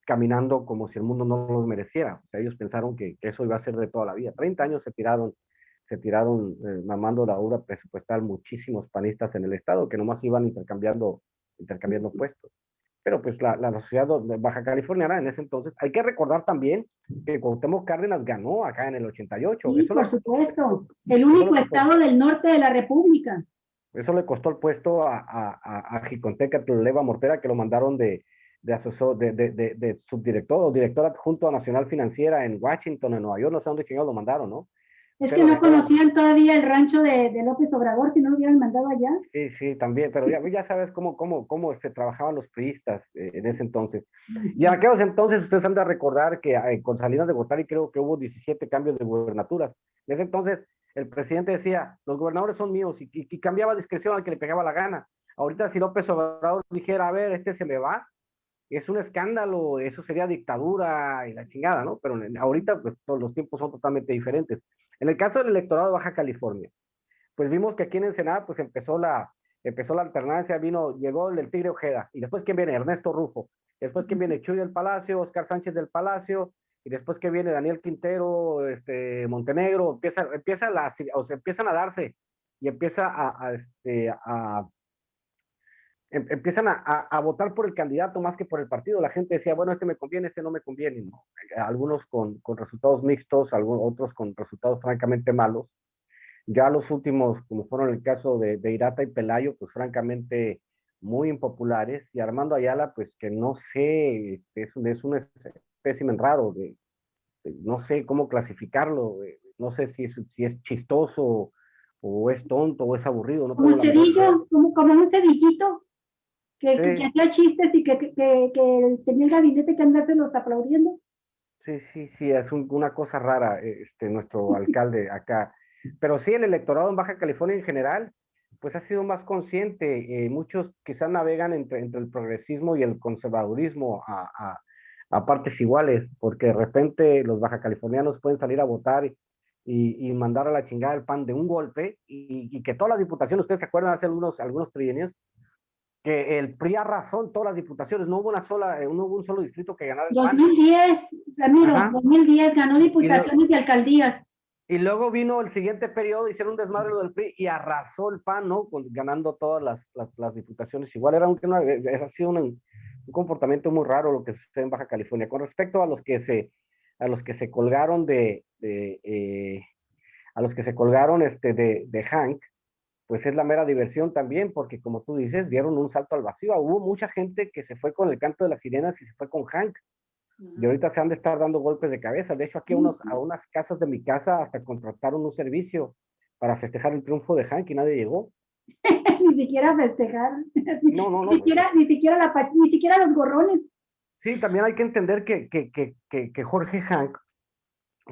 caminando como si el mundo no los mereciera. O sea, ellos pensaron que eso iba a ser de toda la vida. 30 años se tiraron mamando la obra presupuestal muchísimos panistas en el estado que nomás iban intercambiando puestos. Pero pues la sociedad baja californiana en ese entonces, hay que recordar también que Cuauhtémoc Cárdenas ganó acá en el 88. Sí, por supuesto, el único estado del norte de la República. Eso le costó el puesto a Jicontecatl Leva Mortera, que lo mandaron de asesor, de subdirector o director adjunto a Nacional Financiera en Washington, en Nueva York, no sé dónde chingados lo mandaron, ¿no? Es que no conocían todavía el rancho de López Obrador, si no lo hubieran mandado allá. Sí, también, pero ya sabes cómo se trabajaban los priistas en ese entonces. Y en aquellos entonces ustedes han de recordar que con Salinas de Gortari creo que hubo 17 cambios de gubernaturas. En ese entonces el presidente decía, los gobernadores son míos, y cambiaba a discreción al que le pegaba la gana. Ahorita si López Obrador dijera, a ver, se me va, es un escándalo, eso sería dictadura y la chingada, ¿no? Pero ahorita pues todos los tiempos son totalmente diferentes. En el caso del electorado de Baja California, pues vimos que aquí en Ensenada pues empezó la alternancia, llegó el Tigre Ojeda, y después ¿quién viene? Ernesto Rufo, después ¿quién viene? Chuy del Palacio, Oscar Sánchez del Palacio, y después ¿quién viene? Daniel Quintero, Montenegro, empiezan a darse, y empiezan a votar por el candidato más que por el partido. La gente decía, bueno, me conviene, no me conviene, ¿no? Algunos con resultados mixtos, otros con resultados francamente malos. Ya los últimos, como fueron el caso de Irata y Pelayo, pues francamente muy impopulares, y Armando Ayala, pues que no sé, es un espécimen raro, no sé cómo clasificarlo, no sé si es chistoso, o es tonto, o es aburrido. No como un cedillo, como un cedillito, que hacía chistes y que tenía el gabinete que andárselos aplaudiendo. Sí, es una cosa rara nuestro alcalde acá. Pero sí, el electorado en Baja California en general, pues ha sido más consciente. Muchos quizás navegan entre el progresismo y el conservadurismo a partes iguales, porque de repente los baja californianos pueden salir a votar y mandar a la chingada el PAN de un golpe, y que todas las diputaciones, ustedes se acuerdan hace algunos trienios, que el PRI arrasó en todas las diputaciones, no hubo un solo distrito que ganara el 2010, Ramiro, 2010 ganó diputaciones y alcaldías. Y luego vino el siguiente periodo, hicieron un desmadre lo del PRI y arrasó el PAN, ¿no? ganando todas las diputaciones. Igual ha sido un comportamiento muy raro lo que sucede en Baja California. Con respecto a los que se colgaron de Hank, pues es la mera diversión también, porque como tú dices, dieron un salto al vacío. Hubo mucha gente que se fue con el canto de las sirenas y se fue con Hank. Y ahorita se han de estar dando golpes de cabeza. De hecho, aquí a unas casas de mi casa hasta contrataron un servicio para festejar el triunfo de Hank y nadie llegó. Ni siquiera festejar. No. Ni siquiera los gorrones. Sí, también hay que entender que Jorge Hank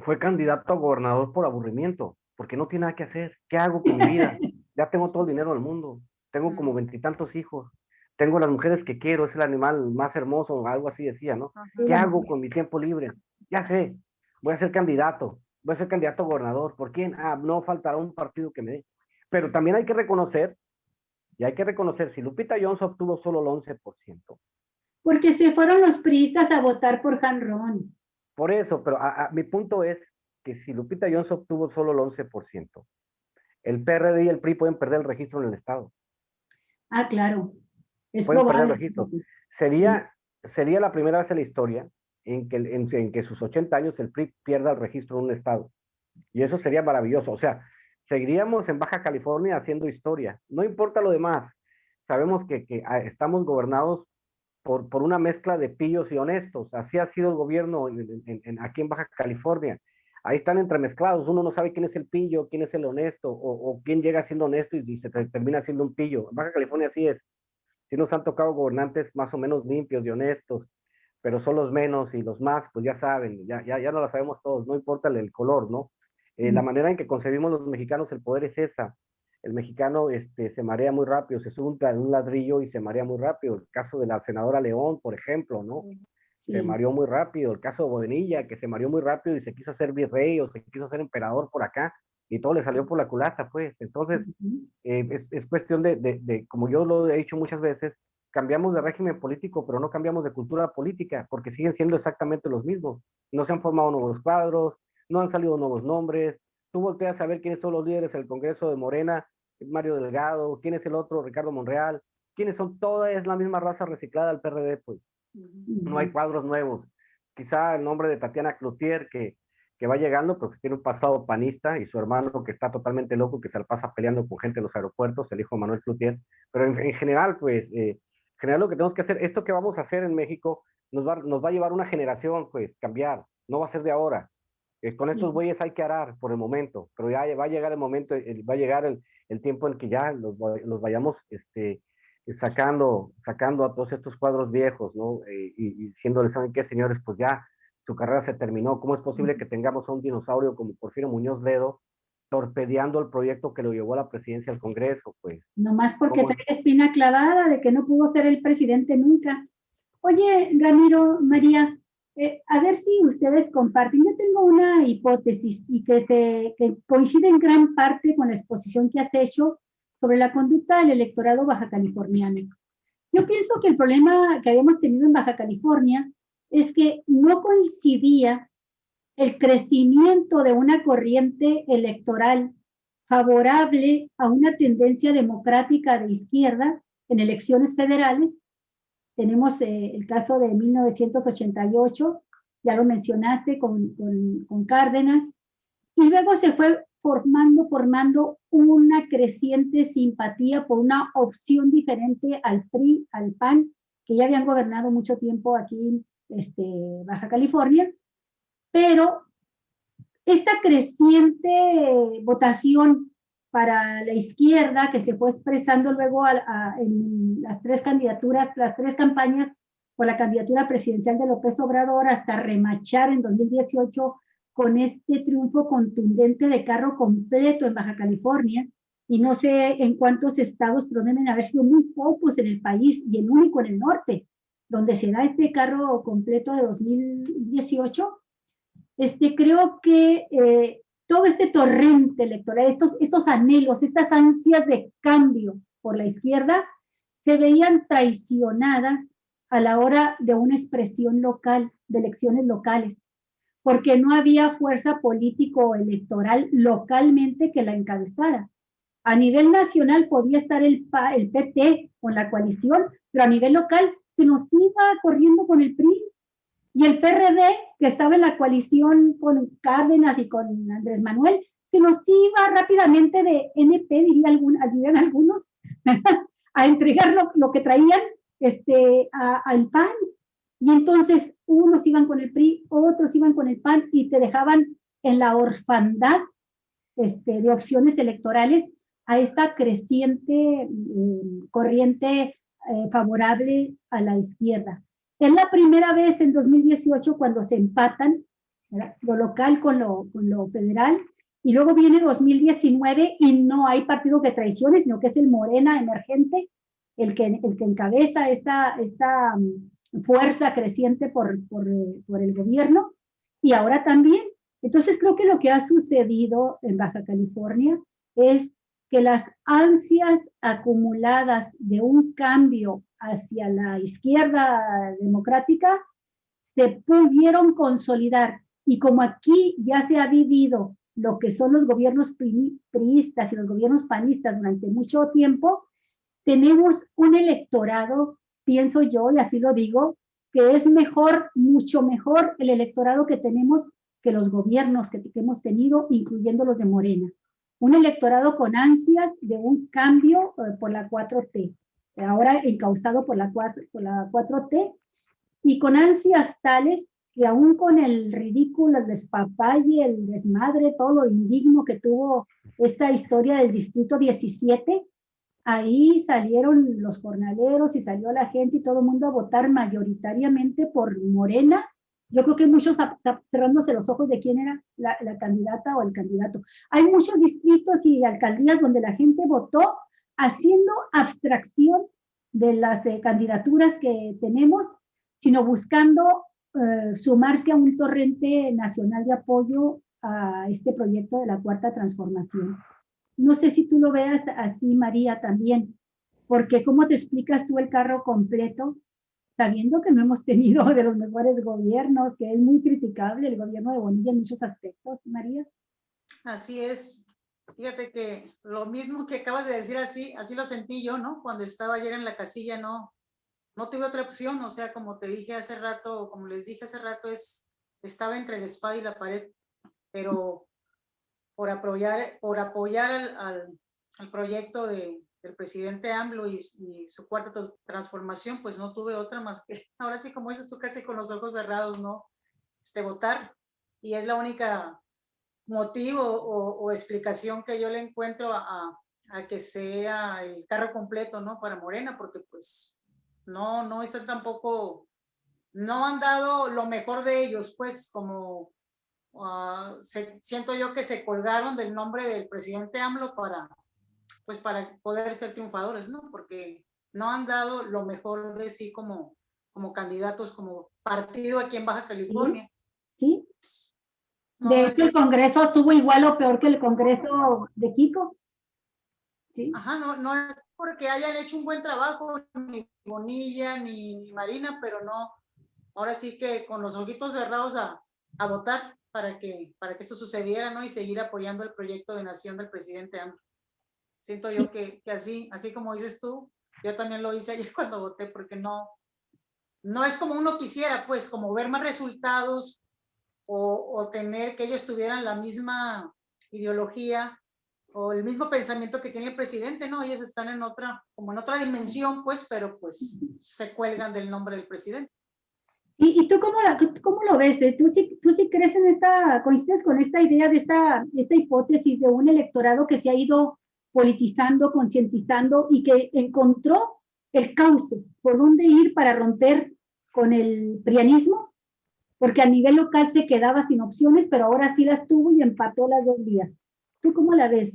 fue candidato a gobernador por aburrimiento, porque no tiene nada que hacer. ¿Qué hago con mi vida? Ya tengo todo el dinero del mundo. Tengo como 20 y tantos hijos. Tengo las mujeres que quiero, es el animal más hermoso, algo así decía, ¿no? ¿Qué hago con mi tiempo libre? Ya sé, voy a ser candidato a gobernador. ¿Por quién? No faltará un partido que me dé. Pero también hay que reconocer, si Lupita Jones obtuvo solo el 11%. Porque se fueron los priistas a votar por Han Ron. Por eso, pero mi punto es que si Lupita Jones obtuvo solo el 11%, el PRD y el PRI pueden perder el registro en el Estado. Claro. pueden perder el registro. Sería la primera vez en la historia en que sus 80 años el PRI pierda el registro de un estado. Y eso sería maravilloso. O sea, seguiríamos en Baja California haciendo historia. No importa lo demás. Sabemos que estamos gobernados por una mezcla de pillos y honestos. Así ha sido el gobierno aquí en Baja California. Ahí están entremezclados. Uno no sabe quién es el pillo, quién es el honesto, o quién llega siendo honesto y se termina siendo un pillo. En Baja California así es. Sí nos han tocado gobernantes más o menos limpios y honestos, pero son los menos y los más, pues ya saben, ya no lo sabemos todos, no importa el color, ¿no? La manera en que concebimos los mexicanos el poder es esa. El mexicano se marea muy rápido, se sube en un ladrillo y se marea muy rápido. El caso de la senadora León, por ejemplo, ¿no? Sí. Se mareó muy rápido. El caso de Bodenilla, que se mareó muy rápido y se quiso hacer virrey o se quiso hacer emperador por acá y todo le salió por la culata, pues. Entonces, es cuestión como yo lo he dicho muchas veces, cambiamos de régimen político, pero no cambiamos de cultura política, porque siguen siendo exactamente los mismos. No se han formado nuevos cuadros, no han salido nuevos nombres. Tú volteas a ver quiénes son los líderes del Congreso de Morena, Mario Delgado, quién es el otro, Ricardo Monreal, quiénes son, toda es la misma raza reciclada del PRD, pues. No hay cuadros nuevos. Quizá el nombre de Tatiana Cloutier, que va llegando, porque tiene un pasado panista, y su hermano que está totalmente loco, que se la pasa peleando con gente en los aeropuertos, el hijo de Manuel Cloutier. Pero en general, pues, general lo que tenemos que hacer, esto que vamos a hacer en México, nos va a llevar una generación, pues, cambiar, no va a ser de ahora. Con estos güeyes hay que arar por el momento, pero ya va a llegar el momento, va a llegar el tiempo en que ya los vayamos sacando a todos estos cuadros viejos, ¿no? Y diciéndoles, ¿saben qué, señores? Pues ya su carrera se terminó. ¿Cómo es posible que tengamos a un dinosaurio como Porfirio Muñoz Ledo torpedeando el proyecto que lo llevó a la presidencia al Congreso? Pues nomás porque trae la espina clavada de que no pudo ser el presidente nunca. Oye, Ramiro, María, a ver si ustedes comparten. Yo tengo una hipótesis y que coincide en gran parte con la exposición que has hecho sobre la conducta del electorado baja californiano. Yo pienso que el problema que habíamos tenido en Baja California es que no coincidía el crecimiento de una corriente electoral favorable a una tendencia democrática de izquierda en elecciones federales. Tenemos el caso de 1988, ya lo mencionaste con Cárdenas, y luego se fue formando una creciente simpatía por una opción diferente al PRI, al PAN, que ya habían gobernado mucho tiempo aquí en Baja California, pero esta creciente votación para la izquierda que se fue expresando luego en las tres candidaturas, las tres campañas por la candidatura presidencial de López Obrador hasta remachar en 2018 con este triunfo contundente de carro completo en Baja California, y no sé en cuántos estados, pero deben haber sido muy pocos en el país y el único en el norte, donde se da este carro completo de 2018. Creo que todo este torrente electoral, estos anhelos, estas ansias de cambio por la izquierda, se veían traicionadas a la hora de una expresión local, de elecciones locales, porque no había fuerza político-electoral localmente que la encabezara. A nivel nacional podía estar el PT con la coalición, pero a nivel local se nos iba corriendo con el PRI. Y el PRD, que estaba en la coalición con Cárdenas y con Andrés Manuel, se nos iba rápidamente de NP, dirían algunos, a entregar lo que traían al PAN. Y entonces unos iban con el PRI, otros iban con el PAN y te dejaban en la orfandad de opciones electorales a esta creciente corriente favorable a la izquierda. Es la primera vez en 2018 cuando se empatan, ¿verdad?, lo local con lo federal, y luego viene 2019 y no hay partido que traicione, sino que es el Morena emergente el que encabeza esta fuerza creciente por el gobierno, y ahora también. Entonces creo que lo que ha sucedido en Baja California es que las ansias acumuladas de un cambio hacia la izquierda democrática se pudieron consolidar, y como aquí ya se ha vivido lo que son los gobiernos priistas y los gobiernos panistas durante mucho tiempo, tenemos un electorado, pienso yo, y así lo digo, que es mejor, mucho mejor el electorado que tenemos que los gobiernos que hemos tenido, incluyendo los de Morena. Un electorado con ansias de un cambio por la 4T, ahora encauzado por la 4T, y con ansias tales que aún con el ridículo, el despapalle, el desmadre, todo lo indigno que tuvo esta historia del Distrito 17, ahí salieron los jornaleros y salió la gente y todo el mundo a votar mayoritariamente por Morena. Yo creo que muchos cerrándose los ojos de quién era la candidata o el candidato. Hay muchos distritos y alcaldías donde la gente votó haciendo abstracción de las candidaturas que tenemos, sino buscando sumarse a un torrente nacional de apoyo a este proyecto de la Cuarta Transformación. No sé si tú lo veas así, María, también, porque ¿cómo te explicas tú el carro completo, sabiendo que no hemos tenido de los mejores gobiernos, que es muy criticable el gobierno de Bonilla en muchos aspectos, María? Así es. Fíjate que lo mismo que acabas de decir, así lo sentí yo, ¿no? Cuando estaba ayer en la casilla, no tuve otra opción, o sea, como te dije hace rato, como les dije hace rato, estaba entre la espada y la pared, pero por apoyar al proyecto del presidente AMLO y su cuarta transformación, pues no tuve otra más que, ahora sí, como dices tú, casi con los ojos cerrados, ¿no? Votar. Y es la única motivo o explicación que yo le encuentro a que sea el carro completo, ¿no? Para Morena, porque pues no están tampoco, no han dado lo mejor de ellos, pues como siento yo que se colgaron del nombre del presidente AMLO para poder ser triunfadores, ¿no? Porque no han dado lo mejor de sí como candidatos, como partido aquí en Baja California. Sí. No, de hecho, el Congreso estuvo igual o peor que el Congreso de Kiko. ¿Sí? Ajá, no es porque hayan hecho un buen trabajo, ni Bonilla, ni Marina, pero no, ahora sí que con los ojitos cerrados a votar para que esto sucediera, ¿no? Y seguir apoyando el proyecto de nación del presidente AMLO. Siento yo que así como dices tú, yo también lo hice ayer cuando voté, porque no es como uno quisiera, pues, como ver más resultados o tener que ellos tuvieran la misma ideología o el mismo pensamiento que tiene el presidente, ¿no? Ellos están en otra dimensión, pues, pero pues se cuelgan del nombre del presidente. ¿Y tú cómo lo ves? ¿Tú sí crees en coincides con esta idea de esta hipótesis de un electorado que se ha ido politizando, concientizando y que encontró el cauce por dónde ir para romper con el prianismo? Porque a nivel local se quedaba sin opciones, pero ahora sí las tuvo y empató las dos vías. ¿Tú cómo la ves,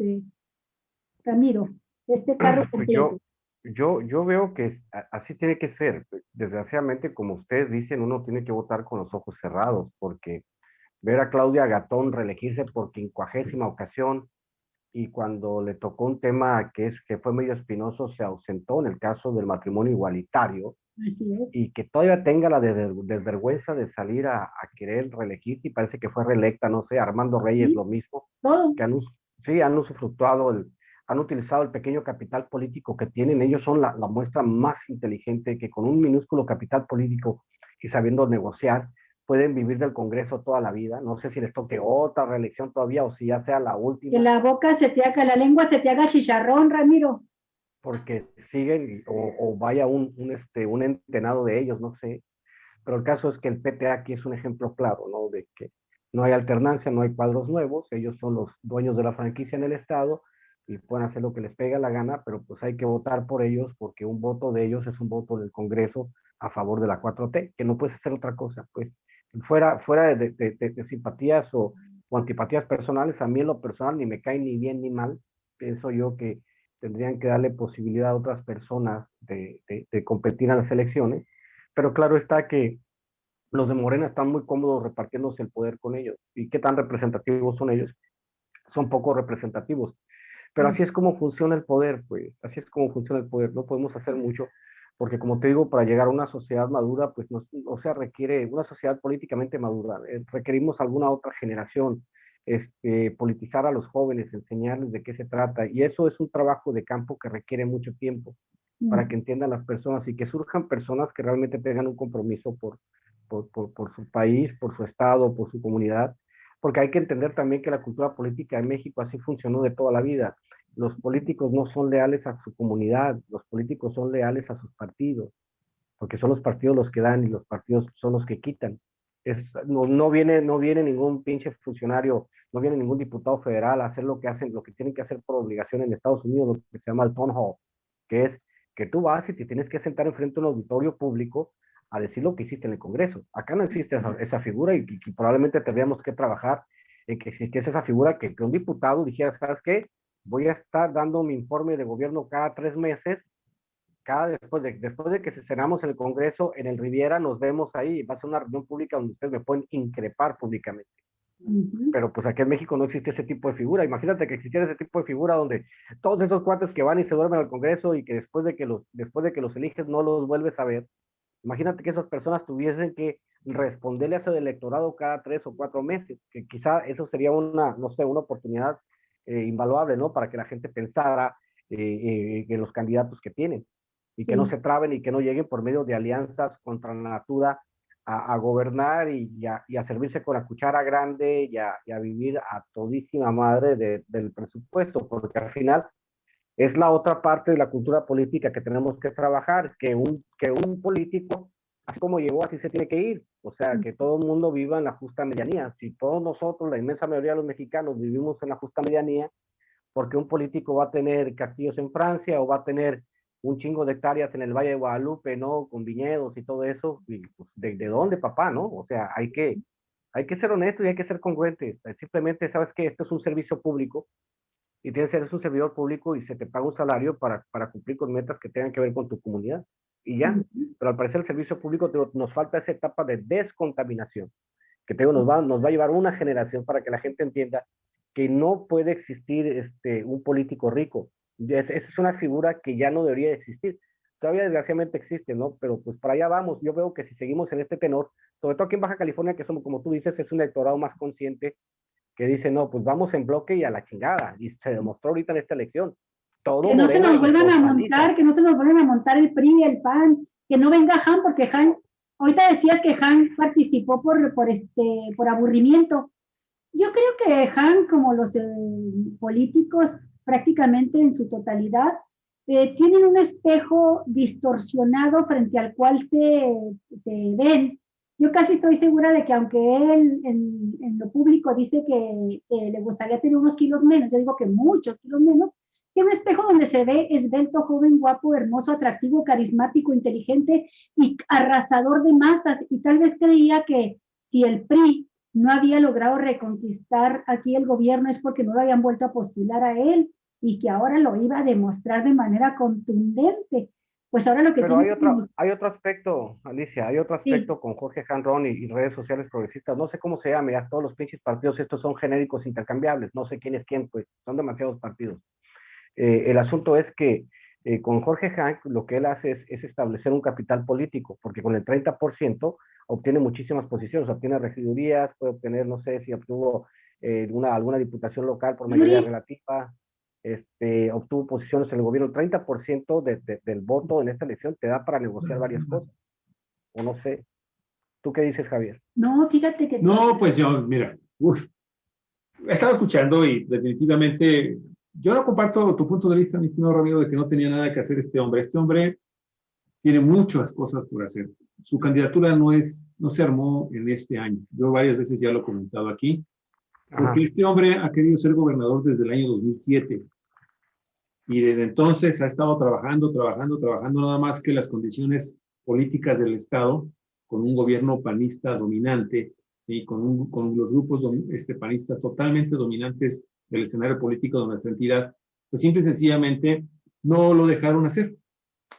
Ramiro? Este carro completo. Yo veo que así tiene que ser. Desgraciadamente, como ustedes dicen, uno tiene que votar con los ojos cerrados, porque ver a Claudia Gatón reelegirse por 50ª ocasión y cuando le tocó un tema que fue medio espinoso, se ausentó en el caso del matrimonio igualitario. Así es. Y que todavía tenga la desvergüenza de salir a querer reelegirse, y parece que fue reelecta, no sé, Armando Reyes, ¿Sí? lo mismo, Todo. que han usufructuado, han utilizado el pequeño capital político que tienen. Ellos son la muestra más inteligente, que con un minúsculo capital político y sabiendo negociar, pueden vivir del Congreso toda la vida. No sé si les toque otra reelección todavía o si ya sea la última. Que la boca se te haga, la lengua se te haga chicharrón, Ramiro. Porque siguen o vaya un entenado de ellos, no sé. Pero el caso es que el PTA aquí es un ejemplo claro, ¿no? De que no hay alternancia, no hay cuadros nuevos, ellos son los dueños de la franquicia en el Estado y pueden hacer lo que les pega la gana, pero pues hay que votar por ellos porque un voto de ellos es un voto del Congreso a favor de la 4T, que no puedes hacer otra cosa, pues. Fuera de simpatías o antipatías personales, a mí en lo personal ni me cae ni bien ni mal. Pienso yo que tendrían que darle posibilidad a otras personas de competir en las elecciones, pero claro está que los de Morena están muy cómodos repartiéndose el poder con ellos. ¿Y qué tan representativos son ellos? Son poco representativos. Pero así es como funciona el poder, pues, así es como funciona el poder. No podemos hacer mucho, porque como te digo, para llegar a una sociedad madura, pues, requiere una sociedad políticamente madura. Requerimos alguna otra generación politizar a los jóvenes, enseñarles de qué se trata. Y eso es un trabajo de campo que requiere mucho tiempo para que entiendan las personas y que surjan personas que realmente tengan un compromiso por su país, por su estado, por su comunidad, porque hay que entender también que la cultura política en México así funcionó de toda la vida. Los políticos no son leales a su comunidad, los políticos son leales a sus partidos, porque son los partidos los que dan y los partidos son los que quitan. No viene ningún pinche funcionario, no viene ningún diputado federal a hacer lo que hacen, lo que tienen que hacer por obligación en Estados Unidos, lo que se llama el town hall, que es que tú vas y te tienes que sentar enfrente de un auditorio público a decir lo que hiciste en el Congreso. Acá no existe esa figura y probablemente tendríamos que trabajar en que existiese esa figura, que un diputado dijera, ¿sabes qué? Voy a estar dando mi informe de gobierno cada 3 meses, después de que cenamos en el Congreso, en el Riviera, nos vemos ahí, va a ser una reunión pública donde ustedes me pueden increpar públicamente. Pero pues aquí en México no existe ese tipo de figura. Imagínate que existiera ese tipo de figura donde todos esos cuates que van y se duermen al Congreso y que después de que los eliges no los vuelves a ver. Imagínate que esas personas tuviesen que responderle a ese electorado cada 3 o 4 meses, que quizá eso sería una oportunidad invaluable, ¿no? Para que la gente pensara en los candidatos que tienen y que no se traben y que no lleguen por medio de alianzas contra la natura a gobernar y a servirse con la cuchara grande y a vivir a todísima madre del presupuesto, porque al final es la otra parte de la cultura política que tenemos que trabajar, que un político, así como llegó, así se tiene que ir. O sea, que todo el mundo viva en la justa medianía. Si todos nosotros, la inmensa mayoría de los mexicanos, vivimos en la justa medianía, porque un político va a tener castillos en Francia o va a tener un chingo de hectáreas en el Valle de Guadalupe, ¿no? Con viñedos y todo eso. Y, pues, ¿de dónde, papá, no? O sea, hay que ser honestos y hay que ser congruentes. Simplemente, ¿sabes qué? Esto es un servicio público y tienes que ser un servidor público y se te paga un salario para cumplir con metas que tengan que ver con tu comunidad. Y ya. Pero al parecer el servicio público nos falta esa etapa de descontaminación, que nos va a llevar una generación para que la gente entienda que no puede existir un político rico. Esa es una figura que ya no debería existir. Todavía desgraciadamente existe, ¿no? Pero pues para allá vamos. Yo veo que si seguimos en este tenor, sobre todo aquí en Baja California, que somos, como tú dices, es un electorado más consciente, que dice, no, pues vamos en bloque y a la chingada. Y se demostró ahorita en esta elección. Todo que no se nos vuelvan a montar, que no se nos vuelvan a montar el PRI, el PAN, que no venga Han, porque Han, ahorita decías que Han participó por aburrimiento. Yo creo que Han, como los políticos, prácticamente en su totalidad, tienen un espejo distorsionado frente al cual se ven. Yo casi estoy segura de que aunque él en lo público dice que le gustaría tener unos kilos menos, yo digo que muchos kilos menos, tiene un espejo donde se ve esbelto, joven, guapo, hermoso, atractivo, carismático, inteligente y arrasador de masas. Y tal vez creía que si el PRI no había logrado reconquistar aquí el gobierno es porque no lo habían vuelto a postular a él y que ahora lo iba a demostrar de manera contundente. Pues ahora lo que Pero hay otro aspecto, Alicia, hay otro aspecto con Jorge Hanron y redes sociales progresistas, no sé cómo se llama, ya todos los pinches partidos estos son genéricos intercambiables, no sé quién es quién, pues son demasiados partidos. El asunto es que con Jorge Hank lo que él hace es establecer un capital político, porque con el 30% obtiene muchísimas posiciones, obtiene regidurías, puede obtener, no sé si obtuvo alguna diputación local por mayoría relativa, obtuvo posiciones en el gobierno. El 30% del voto en esta elección te da para negociar varias cosas, o no sé. ¿Tú qué dices, Javier? No, fíjate que... No, pues yo, mira, estaba escuchando y definitivamente yo no comparto tu punto de vista, mi estimado Ramiro, de que no tenía nada que hacer este hombre. Este hombre tiene muchas cosas por hacer. Su candidatura no se armó en este año. Yo varias veces ya lo he comentado aquí, porque este hombre ha querido ser gobernador desde el año 2007. Y desde entonces ha estado trabajando, nada más que las condiciones políticas del Estado, con un gobierno panista dominante, ¿sí? con los grupos panistas totalmente dominantes del escenario político de nuestra entidad, pues simple y sencillamente no lo dejaron hacer.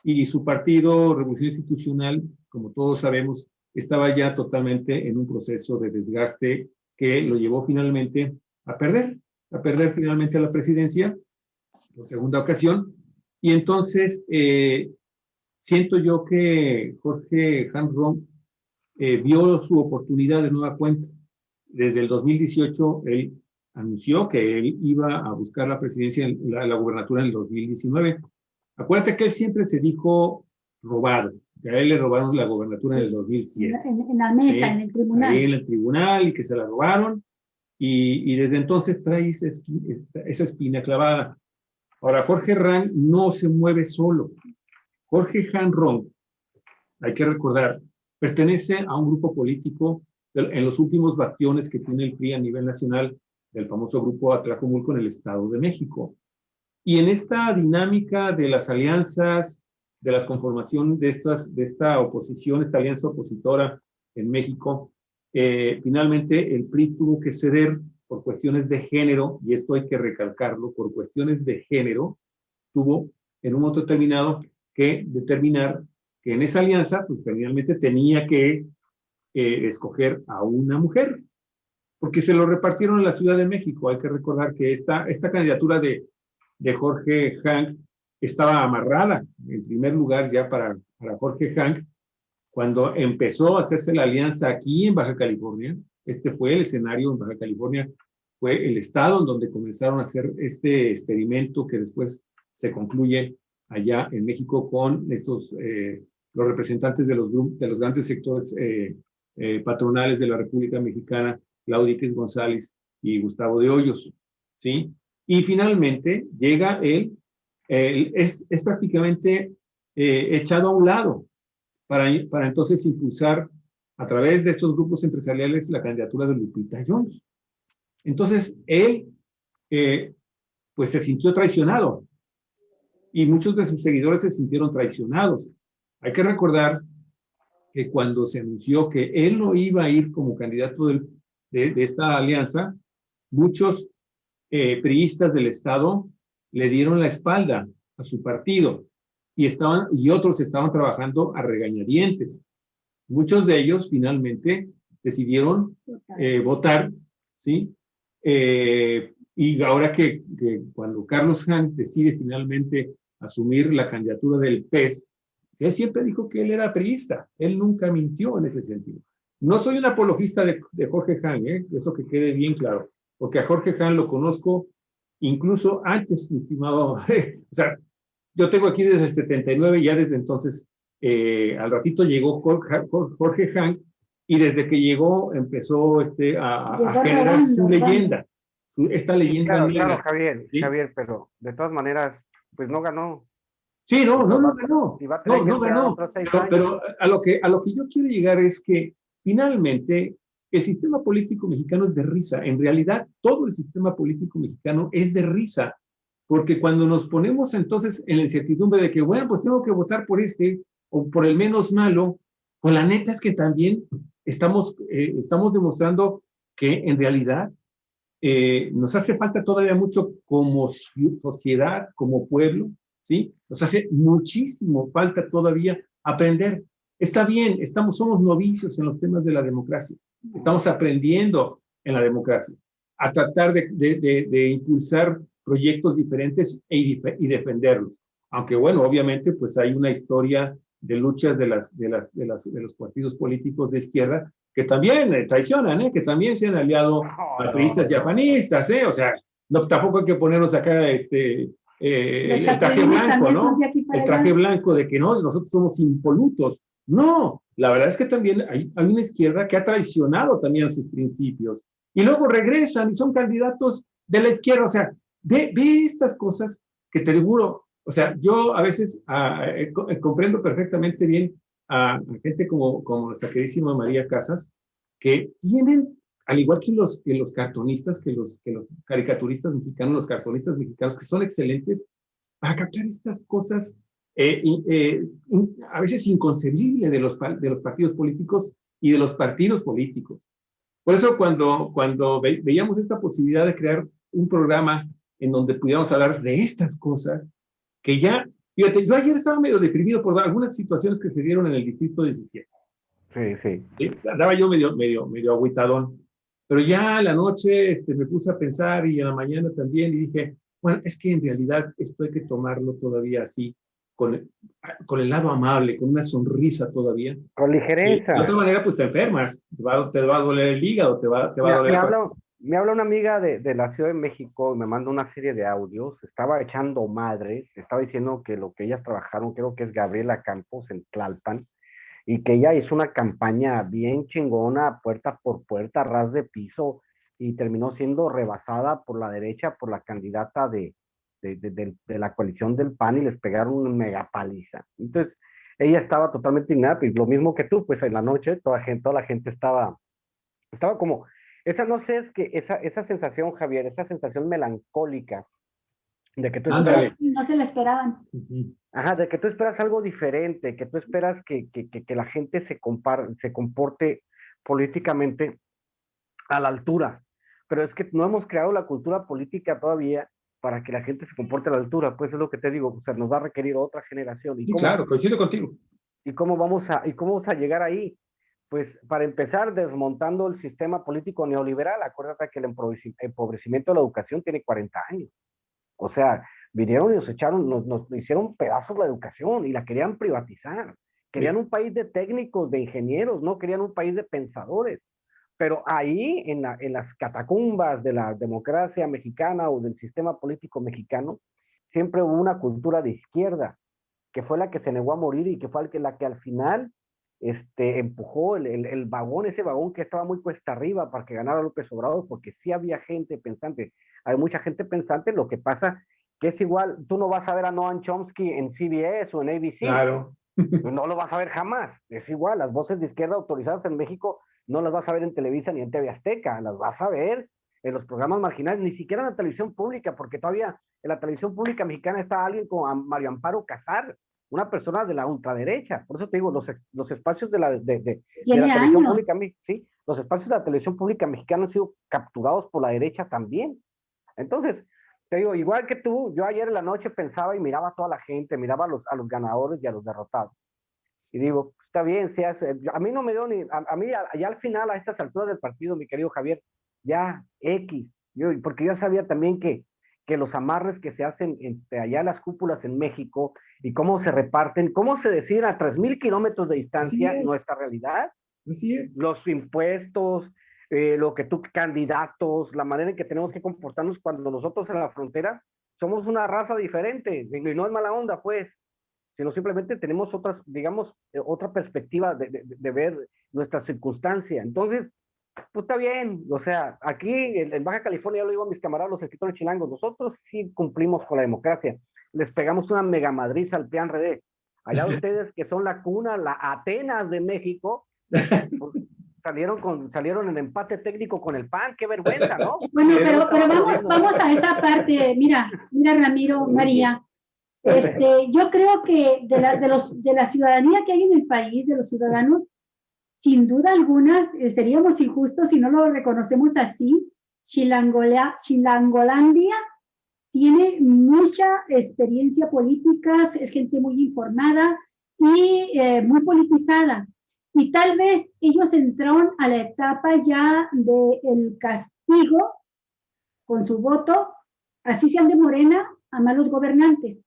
Y su partido, Revolución Institucional, como todos sabemos, estaba ya totalmente en un proceso de desgaste que lo llevó finalmente a perder finalmente la presidencia por segunda ocasión. Y entonces siento yo que Jorge Hanron vio su oportunidad de nueva cuenta. Desde el 2018 él anunció que él iba a buscar la presidencia, la gubernatura en el 2019. Acuérdate que él siempre se dijo robado, que a él le robaron la gobernatura en el 2007. En la mesa, en el tribunal. Ahí en el tribunal, y que se la robaron, y desde entonces trae esa espina clavada. Ahora, Jorge Herrán no se mueve solo. Jorge Hanron, hay que recordar, pertenece a un grupo político en los últimos bastiones que tiene el PRI a nivel nacional, del famoso grupo Atlacomulco en el Estado de México. Y en esta dinámica de las alianzas, de las conformaciones de esta oposición, esta alianza opositora en México, finalmente el PRI tuvo que ceder por cuestiones de género, y esto hay que recalcarlo, por cuestiones de género, tuvo en un momento determinado que determinar que en esa alianza, pues finalmente tenía que escoger a una mujer, porque se lo repartieron en la Ciudad de México. Hay que recordar que esta candidatura de Jorge Hank estaba amarrada, en primer lugar ya para Jorge Hank, cuando empezó a hacerse la alianza aquí en Baja California. Este fue el escenario en Baja California, fue el estado en donde comenzaron a hacer este experimento que después se concluye allá en México con estos, los representantes de los grandes sectores patronales de la República Mexicana, Claudio X González y Gustavo de Hoyos, ¿sí? Y finalmente llega él, es prácticamente echado a un lado para entonces impulsar a través de estos grupos empresariales la candidatura de Lupita Jones. Entonces él pues se sintió traicionado, y muchos de sus seguidores se sintieron traicionados. Hay que recordar que cuando se anunció que él no iba a ir como candidato de esta alianza, muchos priistas del Estado le dieron la espalda a su partido, y otros estaban trabajando a regañadientes. Muchos de ellos finalmente decidieron votar, ¿sí? Y ahora que cuando Carlos Hank decide finalmente asumir la candidatura del PES, él siempre dijo que él era priista. Él nunca mintió en ese sentido. No soy un apologista de Jorge Hank, eso que quede bien claro, porque a Jorge Hank lo conozco incluso antes, mi estimado. O sea, yo tengo aquí desde el 79, y ya desde entonces, al ratito llegó Jorge Hank, y desde que llegó empezó a generar su leyenda. Esta leyenda. Claro, Javier, ¿sí? Javier, pero de todas maneras, pues no ganó. Sí, no ganó. No ganó. Pero a lo que yo quiero llegar es que finalmente el sistema político mexicano es de risa. En realidad, todo el sistema político mexicano es de risa, porque cuando nos ponemos entonces en la incertidumbre de que, bueno, pues tengo que votar por o por el menos malo, pues la neta es que también estamos demostrando que en realidad nos hace falta todavía mucho como sociedad, como pueblo, ¿sí? Nos hace muchísimo falta todavía aprender. Está bien, somos novicios en los temas de la democracia. Estamos aprendiendo en la democracia a tratar de impulsar proyectos diferentes y defenderlos. Aunque bueno, obviamente pues hay una historia de luchas de los partidos políticos de izquierda que también traicionan, que también se han aliado a priistas y a panistas, o sea, tampoco hay que ponernos acá el traje blanco, ¿no? El traje blanco de que no, nosotros somos impolutos. No, la verdad es que también hay una izquierda que ha traicionado también sus principios, y luego regresan y son candidatos de la izquierda. O sea, ve estas cosas que te juro. O sea, yo a veces comprendo perfectamente bien a gente como nuestra queridísima María Casas, que tienen, al igual que los cartonistas, que los caricaturistas mexicanos, los cartonistas mexicanos, que son excelentes para captar estas cosas a veces inconcebibles de los partidos políticos y de los partidos políticos. Por eso cuando veíamos esta posibilidad de crear un programa en donde pudiéramos hablar de estas cosas, que ya, fíjate, yo ayer estaba medio deprimido por algunas situaciones que se dieron en el Distrito 17. Sí. Andaba yo medio agüitadón, pero ya a la noche me puse a pensar, y en la mañana también, y dije, bueno, es que en realidad esto hay que tomarlo todavía así, con el lado amable, con una sonrisa todavía. Con ligereza. De otra manera, pues te enfermas, te va a doler el hígado, te va a doler. Me habla una amiga de la Ciudad de México, me manda una serie de audios, estaba echando madres, estaba diciendo que lo que ellas trabajaron, creo que es Gabriela Campos en Tlalpan, y que ella hizo una campaña bien chingona, puerta por puerta, ras de piso, y terminó siendo rebasada por la derecha, por la candidata de la coalición del PAN, y les pegaron una mega paliza. Entonces, ella estaba totalmente indignada, y lo mismo que tú, pues en la noche toda la gente estaba como, esa no sé, es que esa sensación, Javier, esa sensación melancólica de que tú esperas, Ándale. No se lo esperaban. ajá, de que tú esperas algo diferente, que tú esperas que la gente se comporte políticamente a la altura, pero es que no hemos creado la cultura política todavía para que la gente se comporte a la altura, pues es lo que te digo, o sea, nos va a requerir otra generación. Sí, claro, coincido contigo. ¿Y cómo vamos a llegar ahí? Pues para empezar, desmontando el sistema político neoliberal. Acuérdate que el empobrecimiento de la educación tiene 40 años. O sea, vinieron y nos hicieron pedazos la educación y la querían privatizar. Querían un país de técnicos, de ingenieros, no querían un país de pensadores. Pero ahí, en las catacumbas de la democracia mexicana o del sistema político mexicano, siempre hubo una cultura de izquierda, que fue la que se negó a morir y que fue la que al final empujó el vagón, ese vagón que estaba muy cuesta arriba para que ganara López Obrador, porque sí había gente pensante, hay mucha gente pensante, lo que pasa que es igual, tú no vas a ver a Noam Chomsky en CBS o en ABC, Claro. no lo vas a ver jamás, es igual, las voces de izquierda autorizadas en México no las vas a ver en Televisa ni en TV Azteca, las vas a ver en los programas marginales, ni siquiera en la televisión pública, porque todavía en la televisión pública mexicana está alguien como Mario Amparo Casar, una persona de la ultraderecha. Por eso te digo, los espacios de la televisión pública, sí, los espacios de la televisión pública mexicana han sido capturados por la derecha también. Entonces, te digo, igual que tú, yo ayer en la noche pensaba y miraba a toda la gente, miraba a los ganadores y a los derrotados. Y digo, está bien, se hace. A mí no me dio ni, a mí ya al final, a estas alturas del partido, mi querido Javier, ya X, porque yo sabía también que los amarres que se hacen allá en las cúpulas en México y cómo se reparten, cómo se deciden a 3,000 kilómetros de distancia nuestra realidad, los impuestos, lo que tú, candidatos, la manera en que tenemos que comportarnos cuando nosotros en la frontera somos una raza diferente, y no es mala onda, pues, sino simplemente tenemos otras, digamos, otra perspectiva de ver nuestra circunstancia. Entonces, pues está bien, o sea, aquí en Baja California, ya lo digo a mis camaradas, los escritores chilangos, nosotros sí cumplimos con la democracia, les pegamos una mega madriza al PRD. Allá ustedes que son la cuna, la Atenas de México, pues, salieron en empate técnico con el PAN, qué vergüenza, ¿no? Bueno, pero vamos a esa parte, mira Ramiro, María, yo creo que de la ciudadanía que hay en el país, de los ciudadanos, sin duda alguna, seríamos injustos si no lo reconocemos así. Chilangolandia tiene mucha experiencia política, es gente muy informada y muy politizada. Y tal vez ellos entraron a la etapa ya del castigo con su voto, así sean de Morena, a malos gobernantes.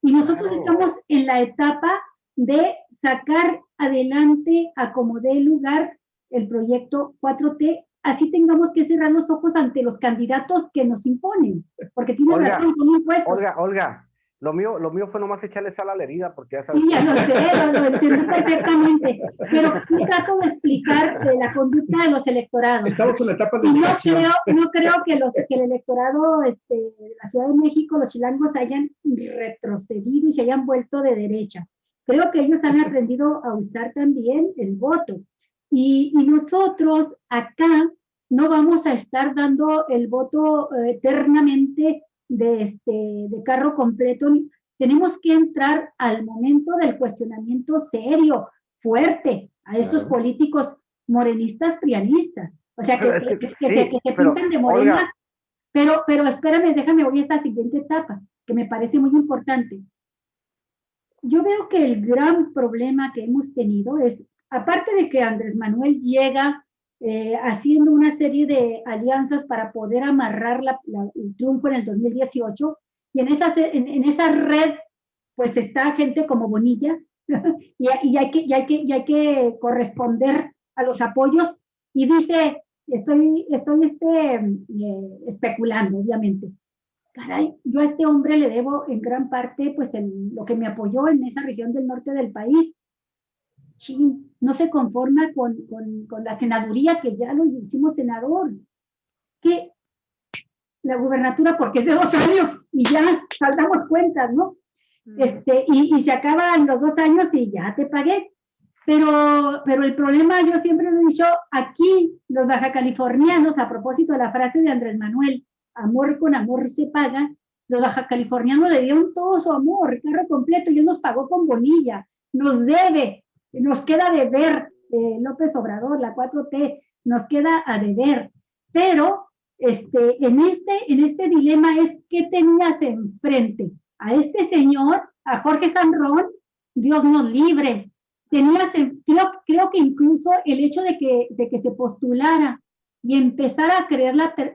Y nosotros estamos en la etapa de sacar adelante a como dé lugar el proyecto 4T, así tengamos que cerrar los ojos ante los candidatos que nos imponen, porque tienen razón, son impuestos. Olga, lo mío fue nomás echarle sal a la herida, porque ya sabes. Sí, ya lo sé, lo entiendo perfectamente, pero trato de explicar la conducta de los electorados. Estamos en la etapa de no creo que el electorado de la Ciudad de México, los chilangos, hayan retrocedido y se hayan vuelto de derecha. Creo que ellos han aprendido a usar también el voto. Y nosotros acá no vamos a estar dando el voto eternamente de carro completo. Tenemos que entrar al momento del cuestionamiento serio, fuerte, a estos políticos morenistas, prianistas. O sea, que se pintan de morena. Pero espérame, déjame, voy a esta siguiente etapa, que me parece muy importante. Yo veo que el gran problema que hemos tenido es, aparte de que Andrés Manuel llega haciendo una serie de alianzas para poder amarrar el triunfo en el 2018, y en esa red pues está gente como Bonilla, y hay que corresponder a los apoyos, y dice, estoy especulando, obviamente. Caray, yo a este hombre le debo en gran parte, pues, lo que me apoyó en esa región del norte del país. Chin, no se conforma con la senaduría, que ya lo hicimos senador. Que la gubernatura, porque es de 2 años y ya saldamos cuentas, ¿no? Y se acaban los 2 años y ya te pagué. Pero el problema, yo siempre lo he dicho, aquí los bajacalifornianos, a propósito de la frase de Andrés Manuel, amor con amor se paga, los bajacalifornianos le dieron todo su amor, carro completo, y él nos pagó con bonilla, nos debe, nos queda de ver, López Obrador, la 4T, nos queda a deber. Pero en este dilema es, ¿qué tenías enfrente? A este señor, a Jorge Janrón, Dios nos libre. Creo que incluso el hecho de que se postulara y empezara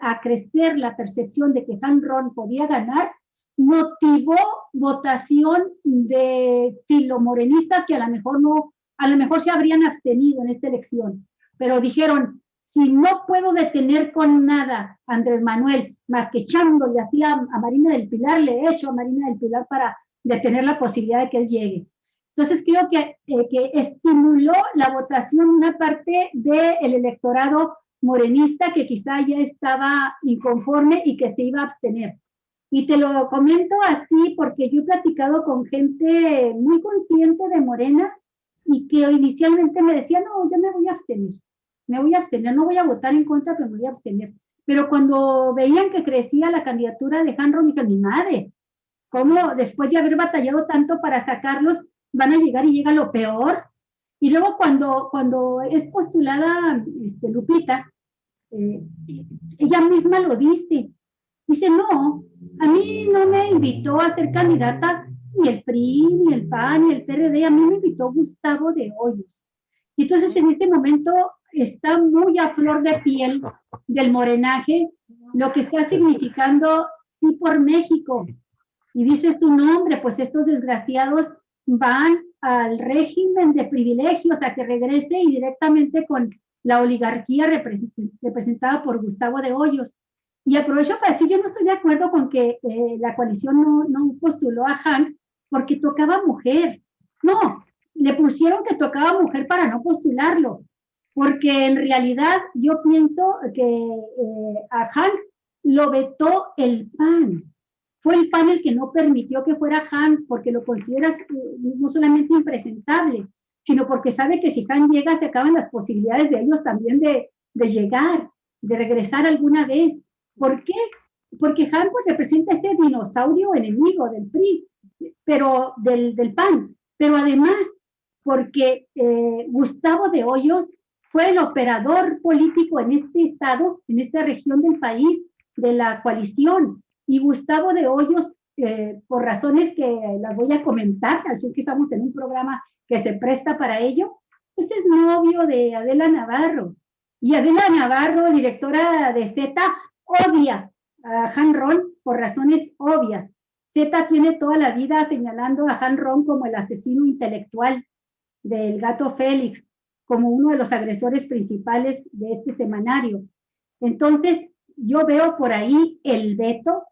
a crecer la percepción de que Janrón podía ganar, motivó votación de filomorenistas que a lo mejor se habrían abstenido en esta elección, pero dijeron, si no puedo detener con nada a Andrés Manuel, más que echándole así a Marina del Pilar, le he hecho a Marina del Pilar para detener la posibilidad de que él llegue. Entonces creo que estimuló la votación una parte del electorado morenista que quizá ya estaba inconforme y que se iba a abstener. Y te lo comento así porque yo he platicado con gente muy consciente de Morena y que inicialmente me decía, no, yo me voy a abstener, no voy a votar en contra, pero me voy a abstener. Pero cuando veían que crecía la candidatura de Janrón, dije, mi madre, ¿cómo después de haber batallado tanto para sacarlos, van a llegar y llega lo peor? Y luego cuando es postulada Lupita, ella misma lo dice, no, a mí no me invitó a ser candidata ni el PRI, ni el PAN, ni el PRD, a mí me invitó Gustavo de Hoyos. Y entonces en este momento está muy a flor de piel del morenaje, lo que está significando sí por México. Y dices tu nombre, pues estos desgraciados van al régimen de privilegios a que regrese y directamente con la oligarquía representada por Gustavo de Hoyos. Y aprovecho para decir, yo no estoy de acuerdo con que la coalición no postuló a Hank porque tocaba mujer. No, le pusieron que tocaba mujer para no postularlo, porque en realidad yo pienso que a Hank lo vetó el PAN. Fue el PAN el que no permitió que fuera Hank, porque lo consideras no solamente impresentable, sino porque sabe que si Hank llega se acaban las posibilidades de ellos también de llegar, de regresar alguna vez. ¿Por qué? Porque Hank pues, representa ese dinosaurio enemigo del PRI, pero del PAN, pero además porque Gustavo de Hoyos fue el operador político en este estado, en esta región del país, de la coalición. Y Gustavo de Hoyos, por razones que las voy a comentar, así que estamos en un programa que se presta para ello, pues es novio de Adela Navarro. Y Adela Navarro, directora de Z, odia a Janrón por razones obvias. Z tiene toda la vida señalando a Janrón como el asesino intelectual del gato Félix, como uno de los agresores principales de este semanario. Entonces, yo veo por ahí el veto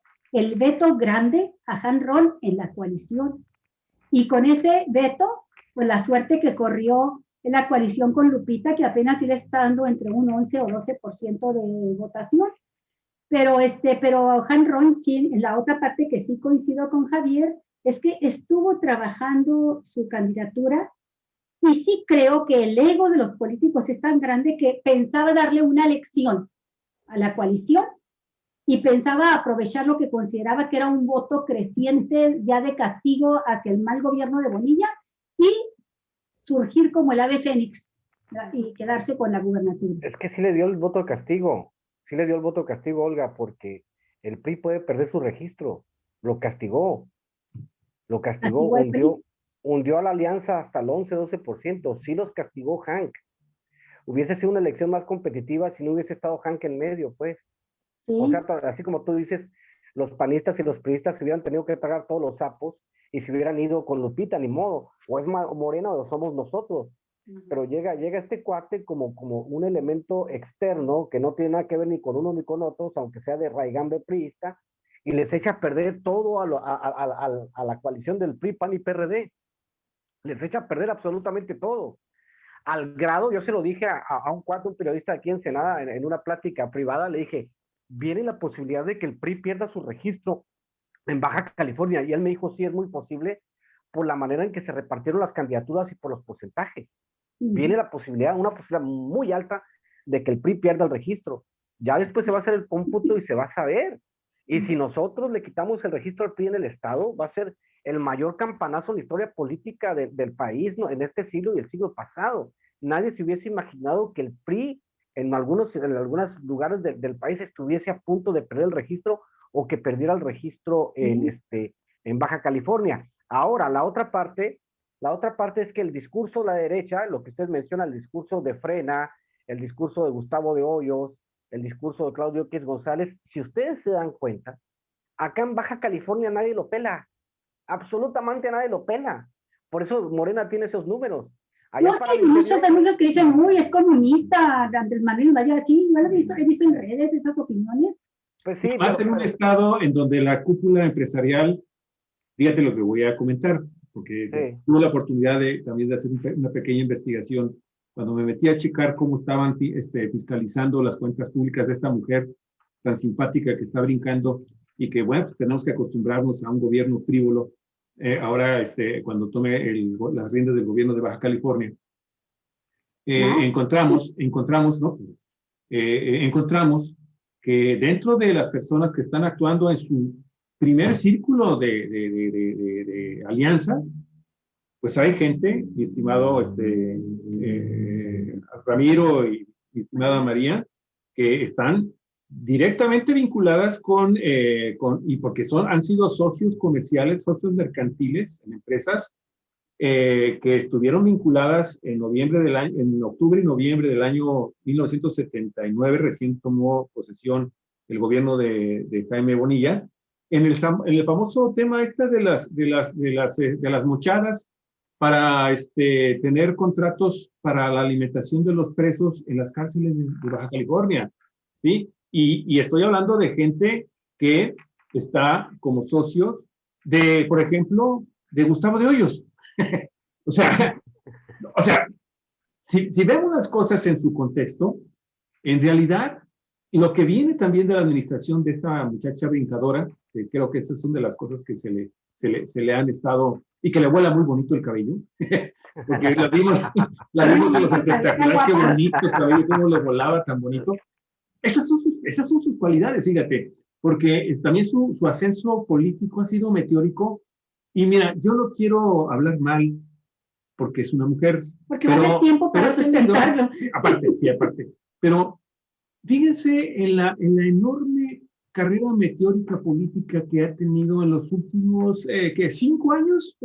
grande a Janrón en la coalición. Y con ese veto, pues la suerte que corrió en la coalición con Lupita, que apenas le está dando entre un 11 o 12% de votación. Pero Janrón, sí, en la otra parte que sí coincido con Javier, es que estuvo trabajando su candidatura y sí creo que el ego de los políticos es tan grande que pensaba darle una lección a la coalición y pensaba aprovechar lo que consideraba que era un voto creciente ya de castigo hacia el mal gobierno de Bonilla y surgir como el ave fénix y quedarse con la gubernatura. Es que sí le dio el voto de castigo, Olga, porque el PRI puede perder su registro, lo castigó, hundió a la alianza hasta el 11-12%, sí los castigó Hank. Hubiese sido una elección más competitiva si no hubiese estado Hank en medio, pues. Sí. O sea, así como tú dices, los panistas y los priistas se hubieran tenido que pagar todos los sapos y se hubieran ido con Lupita, ni modo, o es Morena o somos nosotros. pero llega este cuate como un elemento externo que no tiene nada que ver ni con uno ni con otros, aunque sea de raigambre priista, y les echa a perder todo a la coalición del PRI, PAN y PRD. Les echa a perder absolutamente todo. Al grado, yo se lo dije a un cuate, un periodista aquí en Ensenada, en una plática privada, le dije, viene la posibilidad de que el PRI pierda su registro en Baja California, y él me dijo, sí, es muy posible, por la manera en que se repartieron las candidaturas y por los porcentajes. Viene la posibilidad, una posibilidad muy alta de que el PRI pierda el registro. Ya después se va a hacer el cómputo y se va a saber. Y si nosotros le quitamos el registro al PRI en el Estado, va a ser el mayor campanazo en la historia política del país, ¿no? En este siglo y el siglo pasado. Nadie se hubiese imaginado que el PRI en algunos lugares del país estuviese a punto de perder el registro o que perdiera el registro en Baja California. Ahora, la otra parte es que el discurso de la derecha, lo que usted menciona, el discurso de Frena, el discurso de Gustavo de Hoyos, el discurso de Claudio X González, si ustedes se dan cuenta, acá en Baja California nadie lo pela, absolutamente nadie lo pela. Por eso Morena tiene esos números. Allá no, hay muchos amigos que dicen, uy, es comunista, Andrés Manuel Vaya, sí, yo lo he visto en redes esas opiniones. Pues sí, más en un estado en donde la cúpula empresarial, fíjate lo que voy a comentar, porque tuve la oportunidad también de hacer una pequeña investigación cuando me metí a checar cómo estaban fiscalizando las cuentas públicas de esta mujer tan simpática que está brincando y que, bueno, pues tenemos que acostumbrarnos a un gobierno frívolo. Ahora, cuando tome las riendas del gobierno de Baja California, encontramos que dentro de las personas que están actuando en su primer círculo de alianzas, pues hay gente, mi estimado Ramiro y mi estimada María, que están directamente vinculadas y porque han sido socios comerciales, socios mercantiles en empresas que estuvieron vinculadas en octubre y noviembre del año 1979, recién tomó posesión el gobierno de Jaime Bonilla, en el famoso tema de las mochadas para tener contratos para la alimentación de los presos en las cárceles de Baja California, ¿sí? Y estoy hablando de gente que está como socios por ejemplo, de Gustavo de Hoyos. o sea, si vemos las cosas en su contexto, en realidad, lo que viene también de la administración de esta muchacha brincadora, que creo que esas son de las cosas que se le han estado, y que le vuela muy bonito el cabello, porque la vimos de los espectaculares, qué bonito el cabello, cómo le volaba tan bonito. Esas son sus cualidades, fíjate, porque también su ascenso político ha sido meteórico. Y mira, yo no quiero hablar mal porque es una mujer. Porque va a haber tiempo para sustentarlo. Aparte. Pero fíjense en la enorme carrera meteórica política que ha tenido en los últimos, 5 años.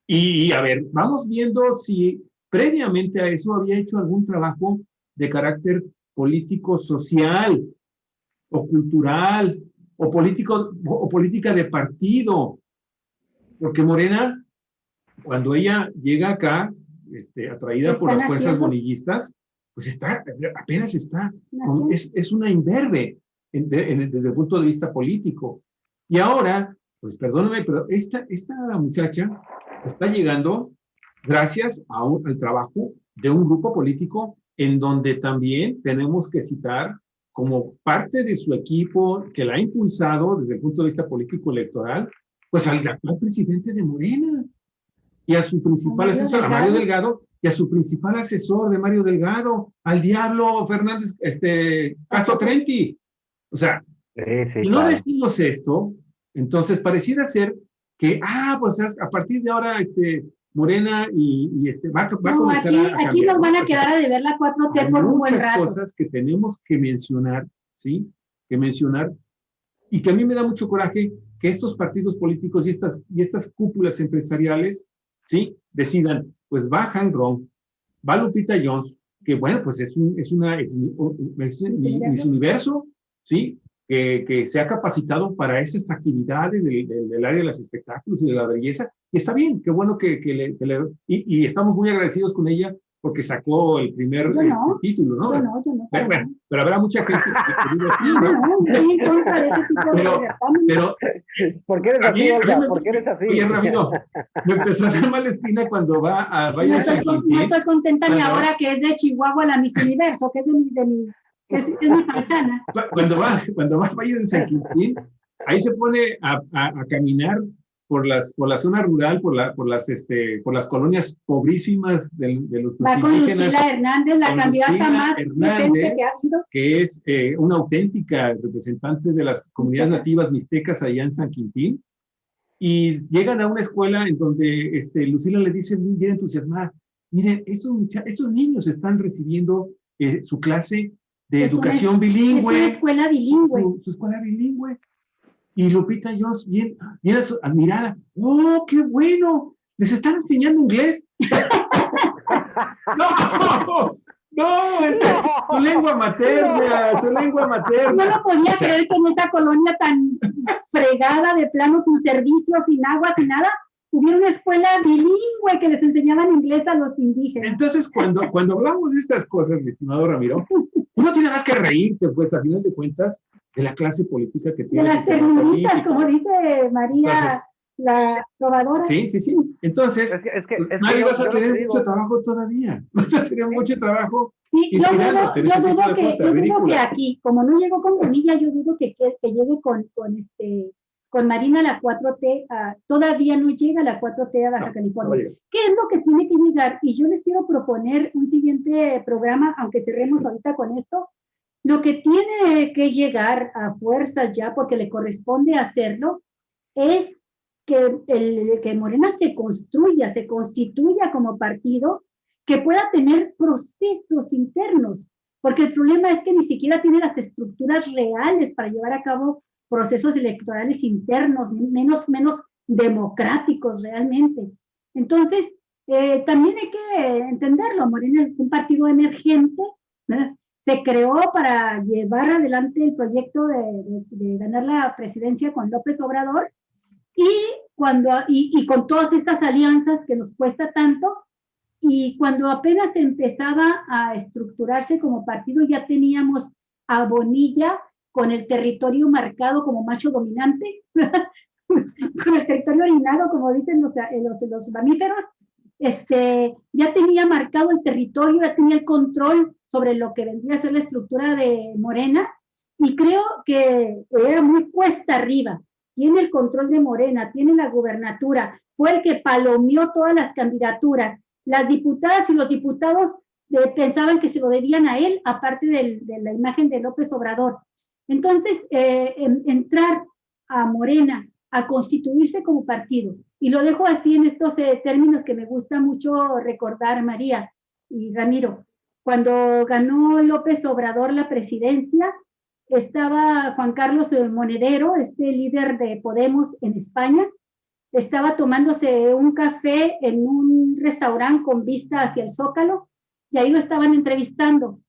Y a ver, vamos viendo si previamente a eso había hecho algún trabajo de carácter político, social, o cultural, o política de partido. Porque Morena, cuando ella llega acá, atraída por las fuerzas bonillistas, pues apenas está, es una imberbe desde el punto de vista político. Y ahora, pues perdóname, pero esta muchacha está llegando gracias al trabajo de un grupo político en donde también tenemos que citar como parte de su equipo que la ha impulsado desde el punto de vista político electoral, pues al actual presidente de Morena y a su principal asesor, a Mario Delgado, y a su principal asesor de Mario Delgado, al diablo Fernández, Castro Trenti. O sea, si no decimos esto, entonces pareciera ser que, pues a partir de ahora, Morena va a comenzar a cambiar. Aquí nos van a quedar a deber la 4T por un buen rato. Hay muchas cosas que tenemos que mencionar, ¿sí? Y que a mí me da mucho coraje que estos partidos políticos y estas cúpulas empresariales, ¿sí? Decidan, pues va Han Grom, va Lupita Jones, que bueno, pues es Miss Universo, ¿sí? que se ha capacitado para esas actividades del área de los espectáculos y de la belleza, y está bien, qué bueno y estamos muy agradecidos con ella porque sacó el primer título, ¿no? Yo no. Pero habrá mucha gente que diga así, ¿no? No, estoy en contra de ese tipo pero ¿por qué eres así, Olga? ¿Por qué eres así? Oye, Ramiro, me empezó a dar mala espina cuando vaya a San Quintín. No estoy contenta ni ahora que es de Chihuahua la Miss Universo, que es mi paisana. Cuando va a Valle de San Quintín, ahí se pone a caminar por la zona rural, por las colonias pobrísimas de los indígenas. Va con Lucila Hernández, la candidata más Hernández, que ha habido. Que es una auténtica representante de las comunidades nativas mixtecas allá en San Quintín, y llegan a una escuela en donde Lucila le dice bien entusiasmada, miren, estos niños están recibiendo su clase de educación bilingüe. Es una escuela bilingüe. Su escuela bilingüe. Y Lupita Jones, bien admirada, ¡oh, qué bueno! ¿Les están enseñando inglés? ¡No! Su lengua materna. No lo podía creer que en esta colonia tan fregada, de plano, sin servicio, sin agua, sin nada, hubiera una escuela bilingüe que les enseñaban inglés a los indígenas. Entonces, cuando hablamos de estas cosas, mi estimado Ramiro, uno tiene más que reírte, pues, a final de cuentas, de la clase política que tiene. De las terminitas, como dice María, entonces, la probadora. Sí. Entonces, Mari, vas a tener mucho trabajo todavía. Vas a tener mucho trabajo. Sí, yo dudo que aquí, como no llegó con Bonilla, yo dudo que llegue con Marina la 4T, todavía no llega la 4T a Baja California. ¿Qué es lo que tiene que llegar? Y yo les quiero proponer un siguiente programa, aunque cerremos ahorita con esto. Lo que tiene que llegar a fuerzas ya, porque le corresponde hacerlo, es que Morena se constituya como partido, que pueda tener procesos internos, porque el problema es que ni siquiera tiene las estructuras reales para llevar a cabo procesos electorales internos, menos democráticos realmente. Entonces, también hay que entenderlo, Morena es un partido emergente, ¿verdad? Se creó para llevar adelante el proyecto de ganar la presidencia con López Obrador, y con todas estas alianzas que nos cuesta tanto, y cuando apenas empezaba a estructurarse como partido, ya teníamos a Bonilla con el territorio marcado como macho dominante, con el territorio orinado, como dicen los mamíferos, ya tenía marcado el territorio, ya tenía el control sobre lo que vendría a ser la estructura de Morena, y creo que era muy cuesta arriba. Tiene el control de Morena, tiene la gubernatura, fue el que palomeó todas las candidaturas. Las diputadas y los diputados pensaban que se lo debían a él, aparte de la imagen de López Obrador. Entonces, entrar a Morena, a constituirse como partido, y lo dejo así en estos términos que me gusta mucho recordar, María y Ramiro. Cuando ganó López Obrador la presidencia, estaba Juan Carlos Monedero, líder de Podemos en España, estaba tomándose un café en un restaurante con vista hacia el Zócalo, y ahí lo estaban entrevistando,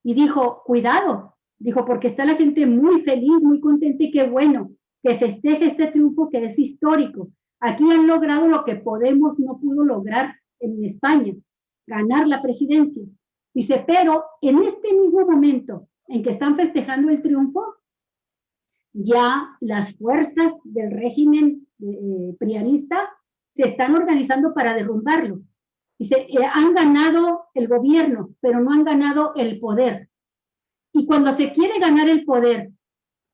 y dijo, cuidado, dijo, porque está la gente muy feliz, muy contenta, y qué bueno, que festeje este triunfo que es histórico. Aquí han logrado lo que Podemos no pudo lograr en España, ganar la presidencia. Dice, pero en este mismo momento en que están festejando el triunfo, ya las fuerzas del régimen prianista se están organizando para derrumbarlo. Dice, han ganado el gobierno, pero no han ganado el poder. Y cuando se quiere ganar el poder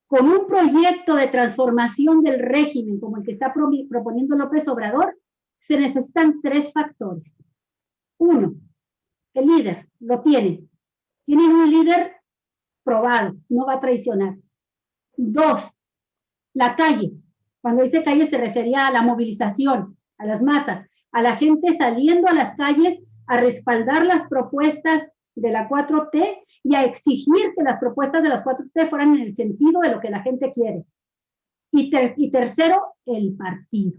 con un proyecto de transformación del régimen, como el que está proponiendo López Obrador, se necesitan 3 factores. 1, el líder, lo tienen. Tienen un líder probado, no va a traicionar. 2, la calle. Cuando dice calle se refería a la movilización, a las masas, a la gente saliendo a las calles a respaldar las propuestas de la 4T y a exigir que las propuestas de las 4T fueran en el sentido de lo que la gente quiere. Y tercero, el partido.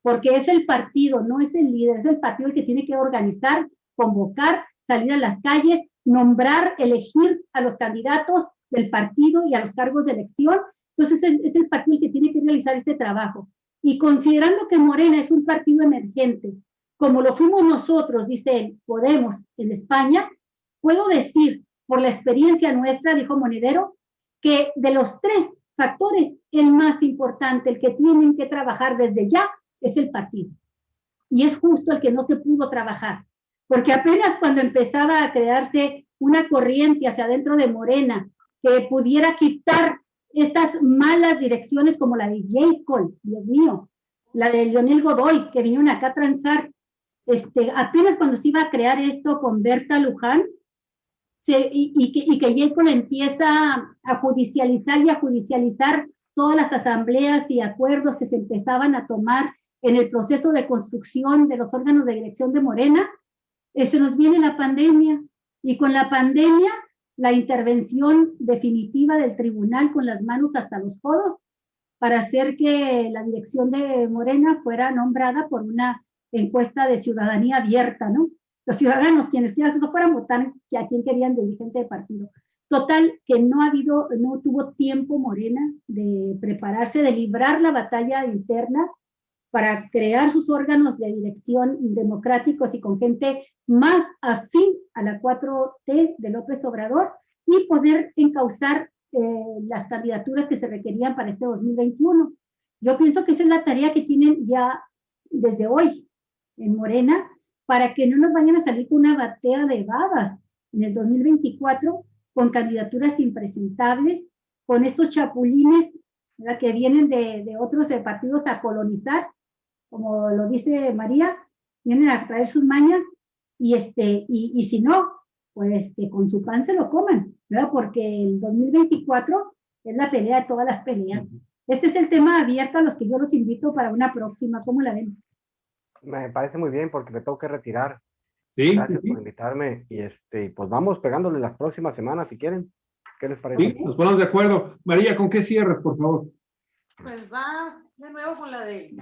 Porque es el partido, no es el líder, es el partido el que tiene que organizar, convocar, salir a las calles, nombrar, elegir a los candidatos, del partido y a los cargos de elección. Entonces es el partido el que tiene que realizar este trabajo. Y considerando que Morena es un partido emergente, como lo fuimos nosotros, dice él, Podemos, en España, puedo decir, por la experiencia nuestra, dijo Monedero, que de los 3 factores, el más importante, el que tienen que trabajar desde ya, es el partido. Y es justo el que no se pudo trabajar, porque apenas cuando empezaba a crearse una corriente hacia adentro de Morena, que pudiera quitar estas malas direcciones como la de J. Cole, Dios mío, la de Leonel Godoy, que vinieron acá a transar, apenas cuando se iba a crear esto con Berta Luján, y que J. Cole empieza a judicializar todas las asambleas y acuerdos que se empezaban a tomar en el proceso de construcción de los órganos de dirección de Morena, se nos viene la pandemia, y con la pandemia, la intervención definitiva del tribunal con las manos hasta los codos, para hacer que la dirección de Morena fuera nombrada por una encuesta de ciudadanía abierta, ¿no? Los ciudadanos, quienes quieran, no fueran votar a quien querían de dirigente de partido. Total, que no tuvo tiempo Morena de prepararse, de librar la batalla interna para crear sus órganos de dirección democráticos y con gente más afín a la 4T de López Obrador y poder encauzar las candidaturas que se requerían para este 2021. Yo pienso que esa es la tarea que tienen ya desde hoy en Morena, para que no nos vayan a salir con una batea de babas en el 2024 con candidaturas impresentables, con estos chapulines, ¿verdad?, que vienen de otros partidos a colonizar, como lo dice María, vienen a traer sus mañas, y si no, pues que con su pan se lo coman, ¿verdad? Porque el 2024 es la pelea de todas las peleas. Este es el tema abierto a los que yo los invito para una próxima. ¿Cómo la ven? Me parece muy bien porque me tengo que retirar. Sí, Gracias sí. por invitarme y pues vamos pegándole las próximas semanas si quieren. ¿Qué les parece? Sí, nos ponemos de acuerdo. María, ¿con qué cierras, por favor? Pues va de nuevo con la de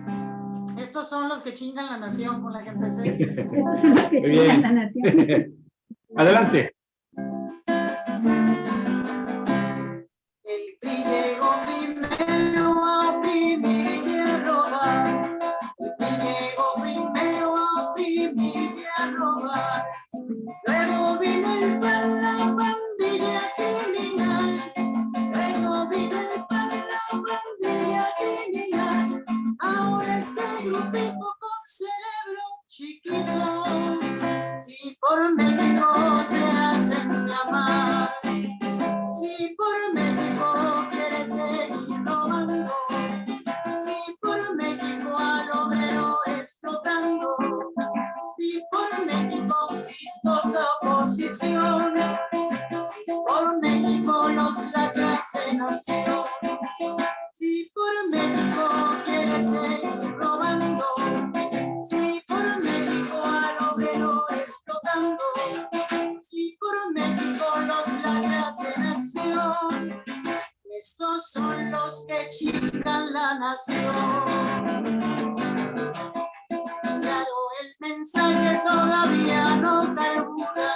estos son los que chingan la nación, con la que empecé. Estos son los que chingan la nación. Adelante. El PRI llegó primero a oprimir y a robar. El PRI llegó primero a oprimir y a robar. Luego vino el PAN, la pandilla criminal. Luego vino el PAN, la pandilla criminal. Ahora este grupito con cerebro chiquito, si por México se hacen llamar, si por México quiere seguir robando, si por México al obrero explotando, si por México vistosa oposición, si por México los lacras en opción, si por México quiere seguir robando, si por México al obrero explotando, si por México los lacras en acción, estos son los que chingan la nación. Claro, el mensaje todavía no carbura,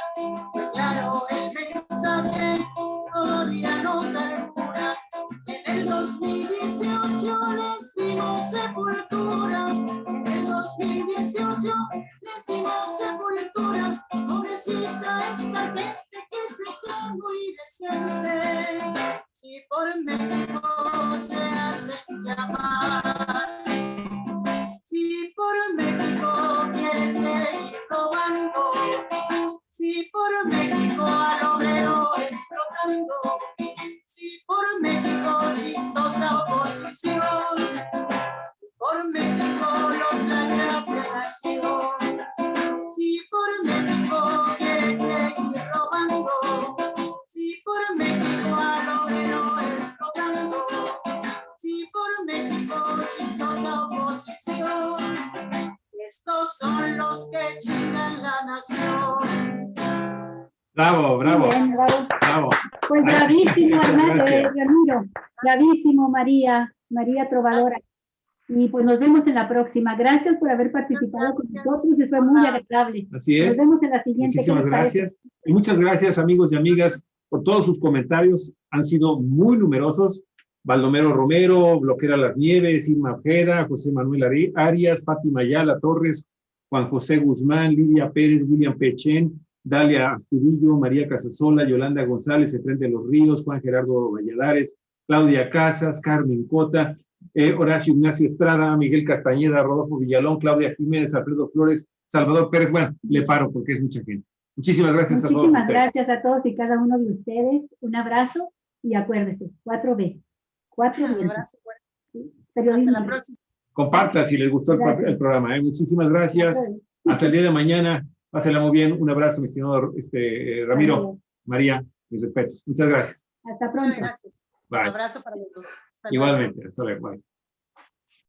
claro, el mensaje todavía no carbura. En el 2018 les dimos sepultura, en el 2018 les dimos sepultura. Pobrecita esta gente que se cree muy decente, si por México se hacen llamar, si por México quiere seguir robando, si por México al obrero explotando, si por México chistosa oposición, si por México los lacras en acción, si por México quiere seguir robando, si por México al obrero explotando, si por México chistosa oposición, estos son los que chingan la nación. Bravo, bravo. Bien, bravo. Bravo. Pues bravísimo, Ramiro. Bravísimo, María Trovadora. Y pues nos vemos en la próxima. Gracias por haber participado con nosotros. Fue muy agradable. Así es. Nos vemos en la siguiente. Muchísimas gracias. Y muchas gracias, amigos y amigas por todos sus comentarios, han sido muy numerosos. Baldomero Romero, Bloquera Las Nieves, Irma Ojeda, José Manuel Arias, Fátima Ayala Torres, Juan José Guzmán, Lidia Pérez, William Pechen, Dalia Astudillo, María Casasola, Yolanda González, Efrén de los Ríos, Juan Gerardo Valladares, Claudia Casas, Carmen Cota, Horacio Ignacio Estrada, Miguel Castañeda, Rodolfo Villalón, Claudia Jiménez, Alfredo Flores, Salvador Pérez. Bueno, le paro porque es mucha gente. Muchísimas gracias a todos. Muchísimas gracias a todos y cada uno de ustedes. Un abrazo y acuérdese, 4B. 4 Un vientos. abrazo fuerte. Sí, Hasta periodismo. la próxima. Comparta si les gustó el programa. Muchísimas gracias. Hasta el día de mañana. Pásenla muy bien. Un abrazo, mi estimado Ramiro, María, mis respetos. Muchas gracias. Hasta pronto. Muchas gracias. Bye. Un abrazo para los dos. Hasta luego. Igualmente. Hasta luego. Bye.